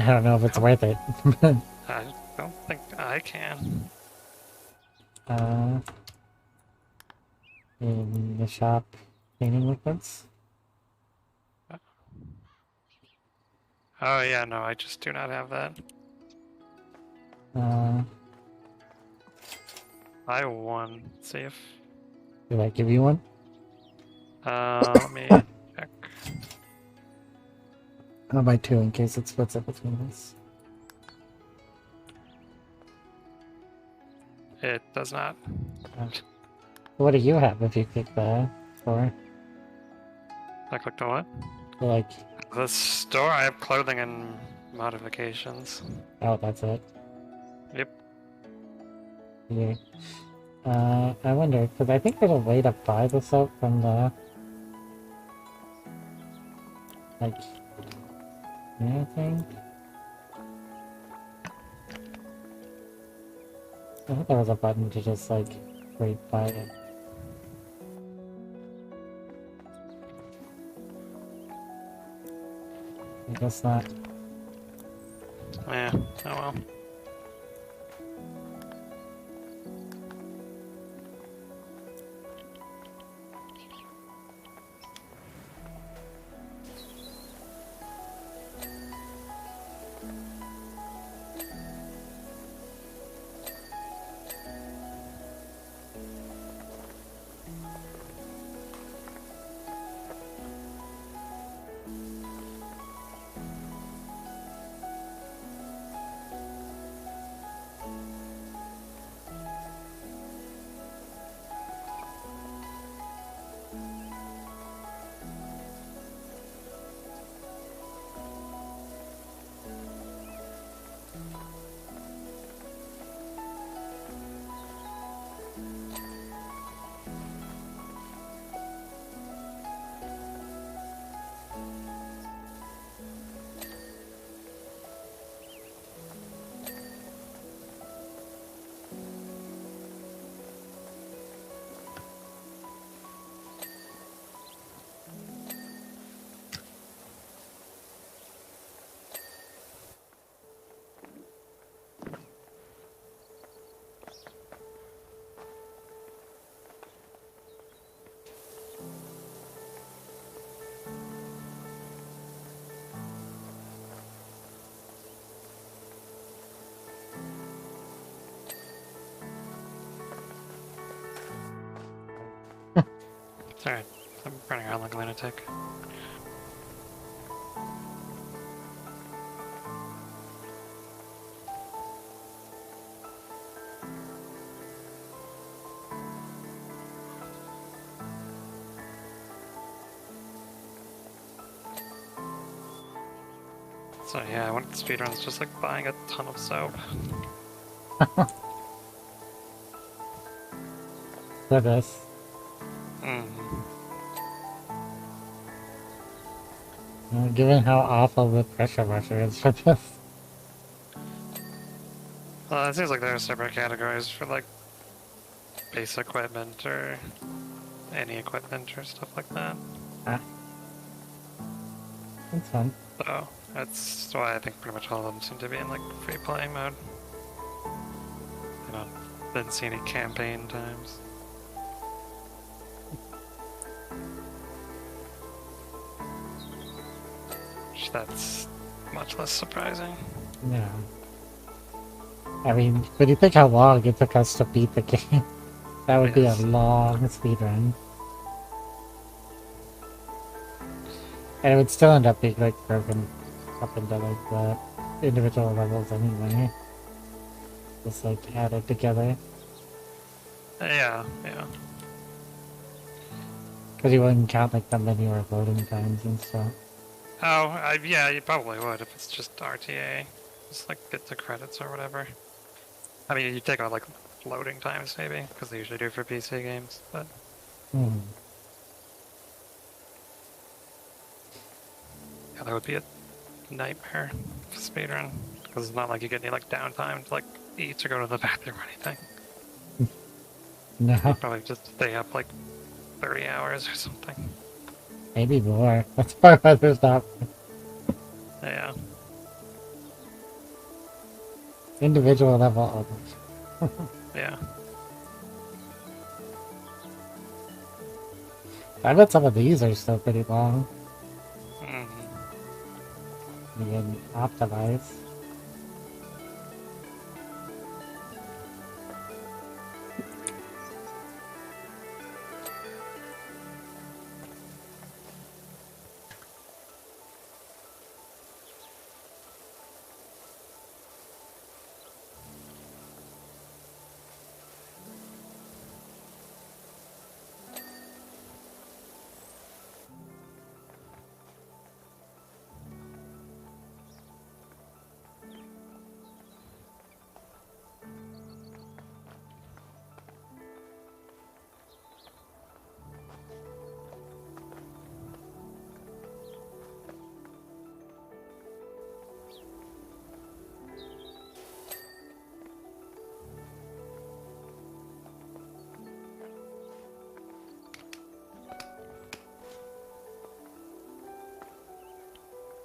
don't know if it's worth it. I don't think I can. In the shop, cleaning liquids. Oh yeah, no, I just do not have that. I won. See if. Did I give you one? Let me check. I'll buy 2 in case it splits up between us. It does not. What do you have if you click the store? I clicked on what? Like, The store, I have clothing and modifications. oh, that's it. Yep. Yeah. I wonder, because I think there's a way to buy the soap from the... Like... Yeah, I think? I thought there was a button to just, like, buy it. I guess not. Yeah, oh well. It's alright. I'm running around like a lunatic. So yeah, I went to speedruns just like buying a ton of soap. For this. Given how awful the pressure washer is for this. Well, it seems like there are separate categories for like base equipment or any equipment or stuff like that. Ah. That's fun. So that's why I think pretty much all of them seem to be in like free playing mode. I didn't see any campaign times. That's much less surprising. Yeah. I mean, when you think how long it took us to beat the game, that would be a long speedrun. And it would still end up being like broken up into like the individual levels anyway. Just like added together. Yeah. Because you wouldn't count like the linear loading times and stuff. Oh, yeah, you probably would if it's just RTA. Just like get the credits or whatever. I mean, you take out like loading times maybe, because they usually do for PC games, but... Yeah, that would be a nightmare to speedrun, because it's not like you get any like downtime to like eat or go to the bathroom or anything. No. You'd probably just stay up like 30 hours or something. Maybe more. That's part why there's not. Yeah. Individual level. Yeah. I bet some of these are still pretty long. Mm-hmm. You can optimize.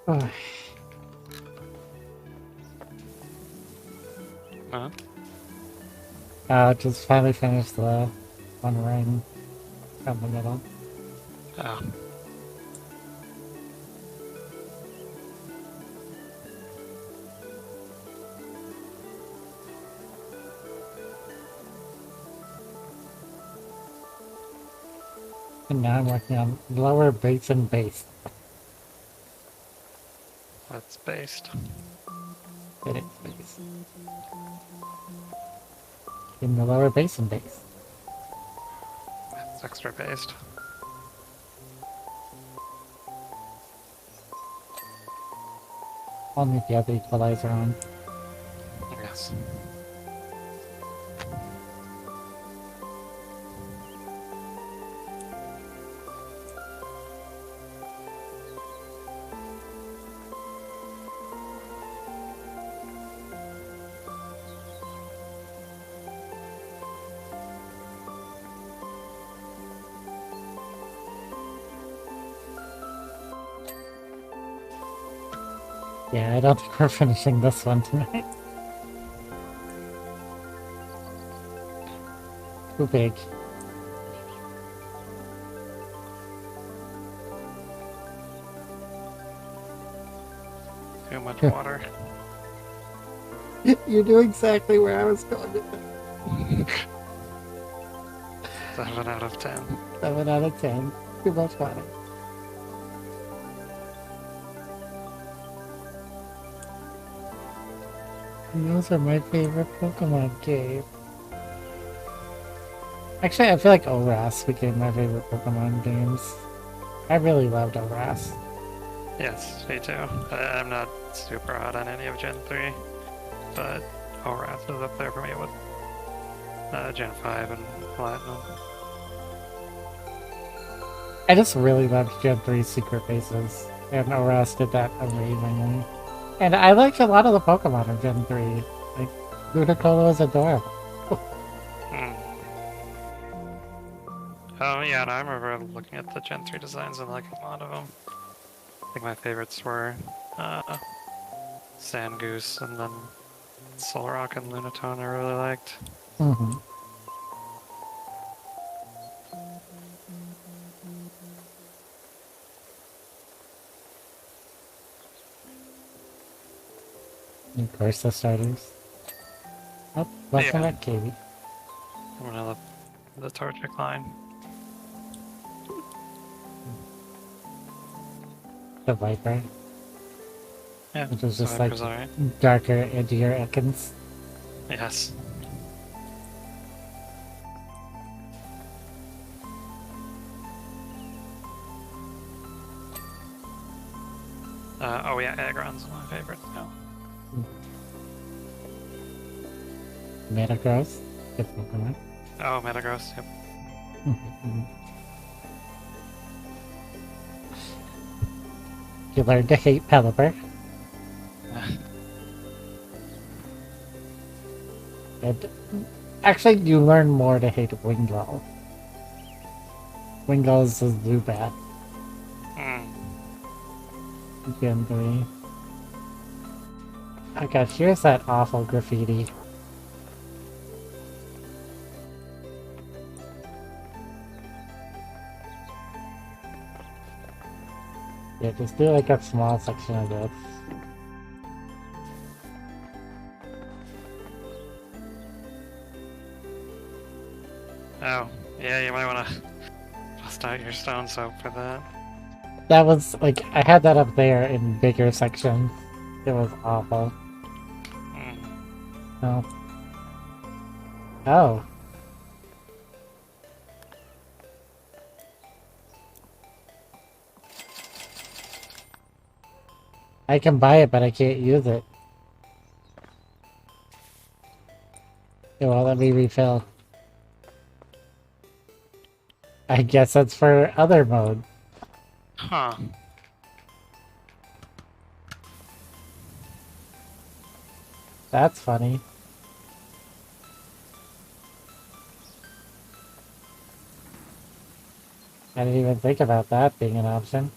Huh? Just finally finished the one ring from the middle. Oh. And now I'm working on lower bass and bass. That's based. It is bass. In the lower bass and bass. That's extra based. Only if you have the equalizer on. Yes. Yeah, I don't think we're finishing this one tonight. Too big. Too much water. You knew exactly where I was going with it. 7 out of 10. 7 out of 10. Too much water. And those are my favorite Pokemon game. Actually, I feel like ORAS became my favorite Pokemon games. I really loved ORAS. Yes, me too. I'm not super hot on any of Gen 3, but ORAS is up there for me with Gen 5 and Platinum. I just really loved Gen 3 Secret Bases, and ORAS did that amazingly. And I liked a lot of the Pokemon in Gen 3. Like, Ludicolo was adorable. Hmm. Oh yeah, and I remember looking at the Gen 3 designs and liking a lot of them. I think my favorites were Sandgoose and then Solrock and Lunatone I really liked. Mm-hmm. Of course, the starters. Oh, welcome Yeah. back, Katie. I'm gonna love the Torchic line. The Viper, Yeah, which was just like Viper's alright. darker, edgier Ekans. Yes. Oh yeah, Aggron's my favorite now. Metagross. Good Pokemon. Oh, Metagross, yep. You learned to hate Pelipper. And actually, you learn more to hate Wingull. Wingull is a Zubat. Mm. Gen 3. Oh gosh, here's that awful graffiti. Yeah, just do like a small section of this. Oh, yeah, you might want to bust out your stone soap for that. That was like, I had that up there in bigger sections. It was awful. Mm. No. Oh. I can buy it, but I can't use it. It won't let me refill. I guess that's for other mode. Huh. That's funny. I didn't even think about that being an option.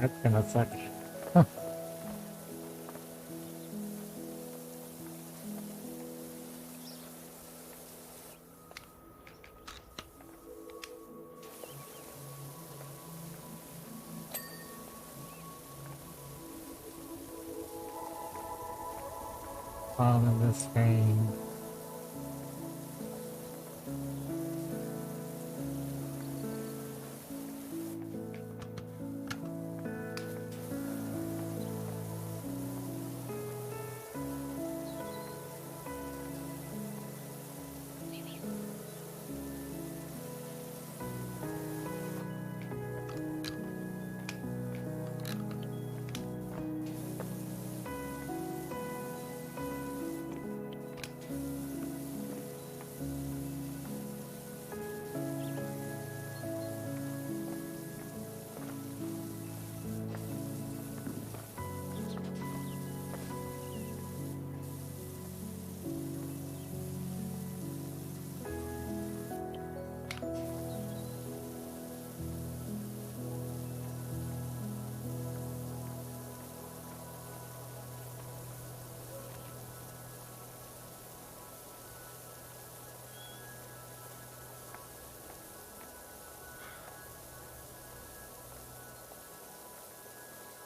That's gonna suck. Huh. All in this rain.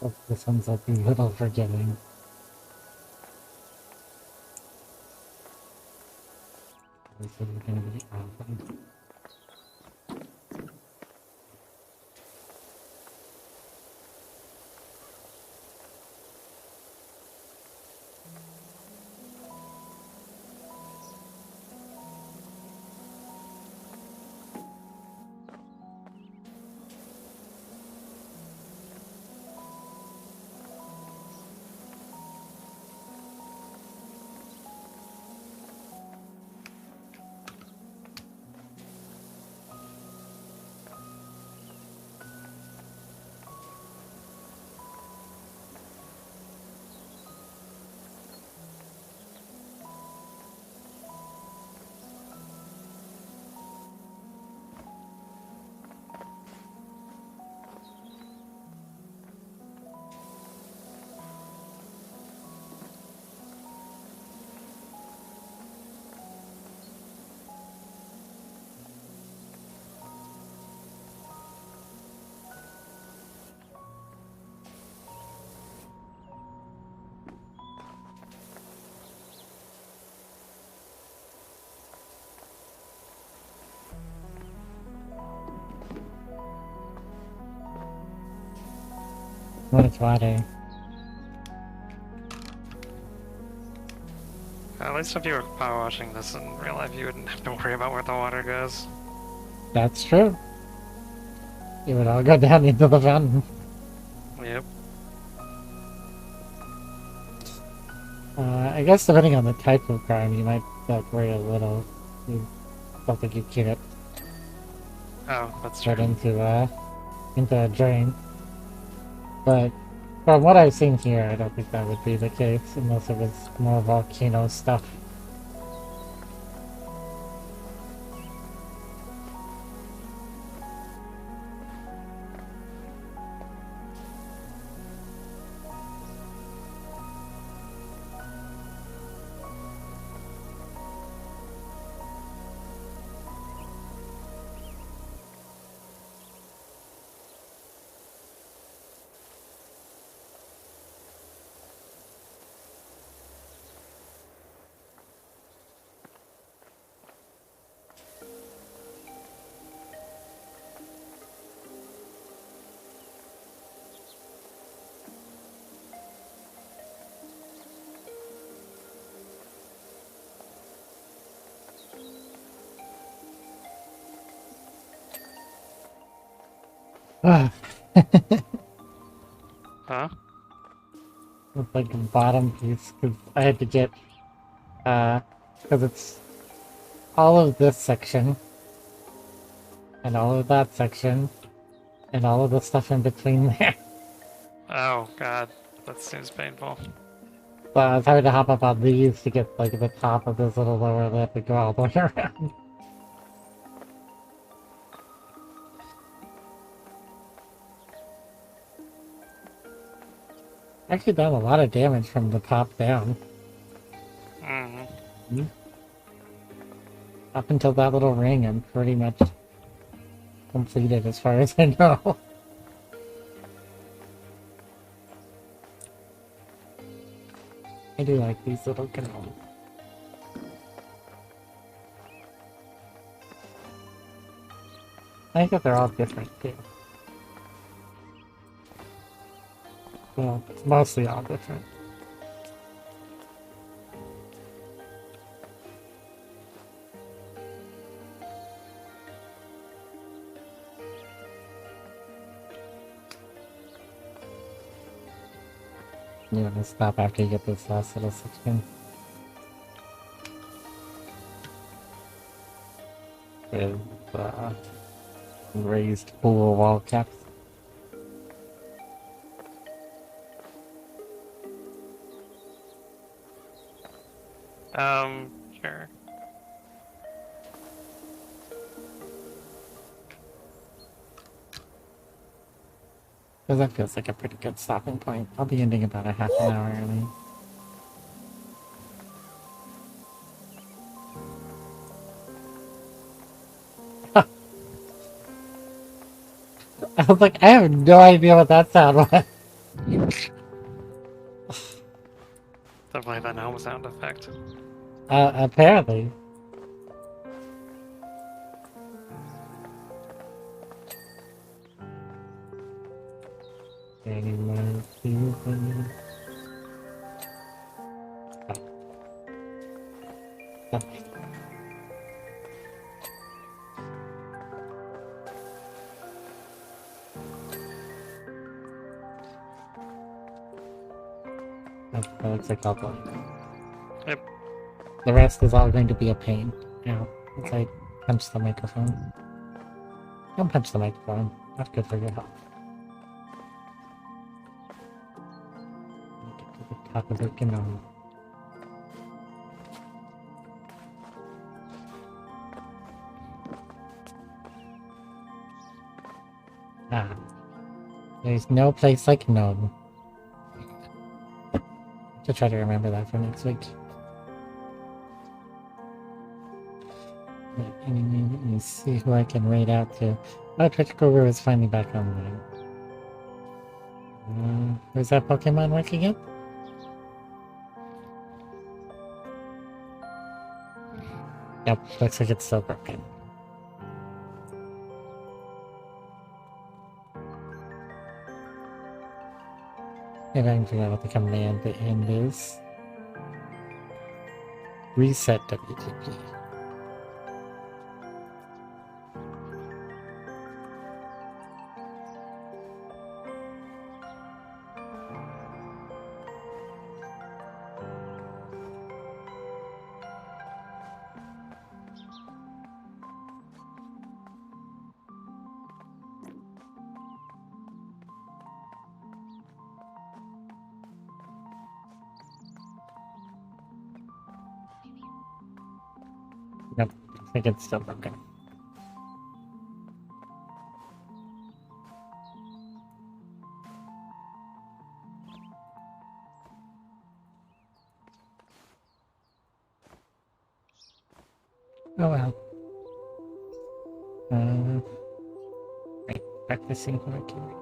Hope this one's like a little forgiving. This is gonna be awesome. Much water. At least if you were power washing this in real life, you wouldn't have to worry about where the water goes. That's true. It would all go down into the fountain. Yep. I guess depending on the type of crime, you might like worry a little. You don't think you can it Oh, that's straight true. into a drain. But from what I've seen here, I don't think that would be the case unless it was more volcano stuff. Ah, Huh? it's like a bottom piece because I had to get because it's all of this section and all of that section and all of the stuff in between there. Oh, God. That seems painful. So I was having to hop up on these to get like the top of this little lower lip and go all the way around. actually done a lot of damage from the top down. Mm-hmm. Up until that little ring, I'm pretty much completed as far as I know. I do like these little canoes. I think that they're all different too. Well, it's mostly all different. You want to stop after you get this last little section. With raised pool wall caps. Sure. Because that feels like a pretty good stopping point. I'll be ending about a half an hour early. I was like, I have no idea what that sound was. Definitely that gnome sound effect. Apparently. That looks like all black. Yep. The rest is all going to be a pain. Now, as I punch the microphone. Don't punch the microphone. Not good for your health. Get to the top of the canal. Ah. There's no place like Gnome. To try to remember that for next week. Let me see who I can raid out to. Oh, Twitchcover is finally back online. Where's that Pokemon working at? Nope, looks like it's still broken. Maybe I can figure out what the command to end is. Reset WTP. Nope, I think it's still broken. Oh well. Right, practicing who I can read.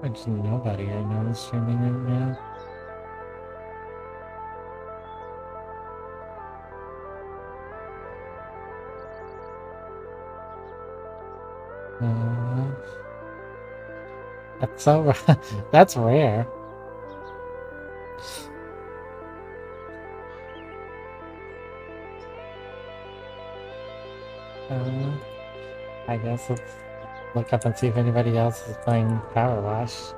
There's nobody I know is streaming right now. That's so that's rare. I guess let's look up and see if anybody else is playing Power Wash.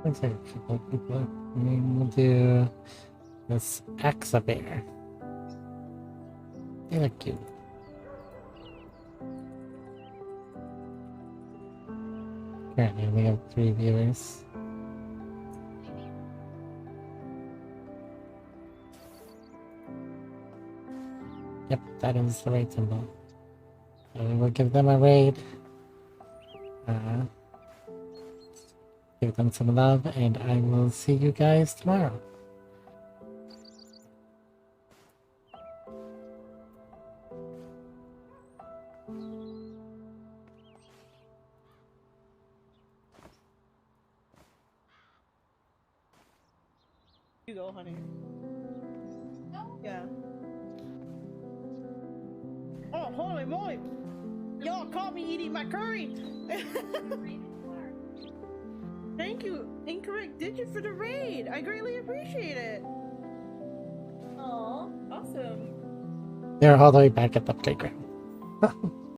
Looks like a couple of people. I mean, we'll do this Axa bear. They look cute. Currently, we have 3 viewers. Yep, that is the right symbol. So we'll give them a raid. Give them some love, and I will see you guys tomorrow. You go, honey. Yeah. Oh, holy moly! Y'all caught me eating my curry! Thank you, Incorrect Digit, for the raid! I greatly appreciate it! Aw, awesome. They're all the way back at the playground.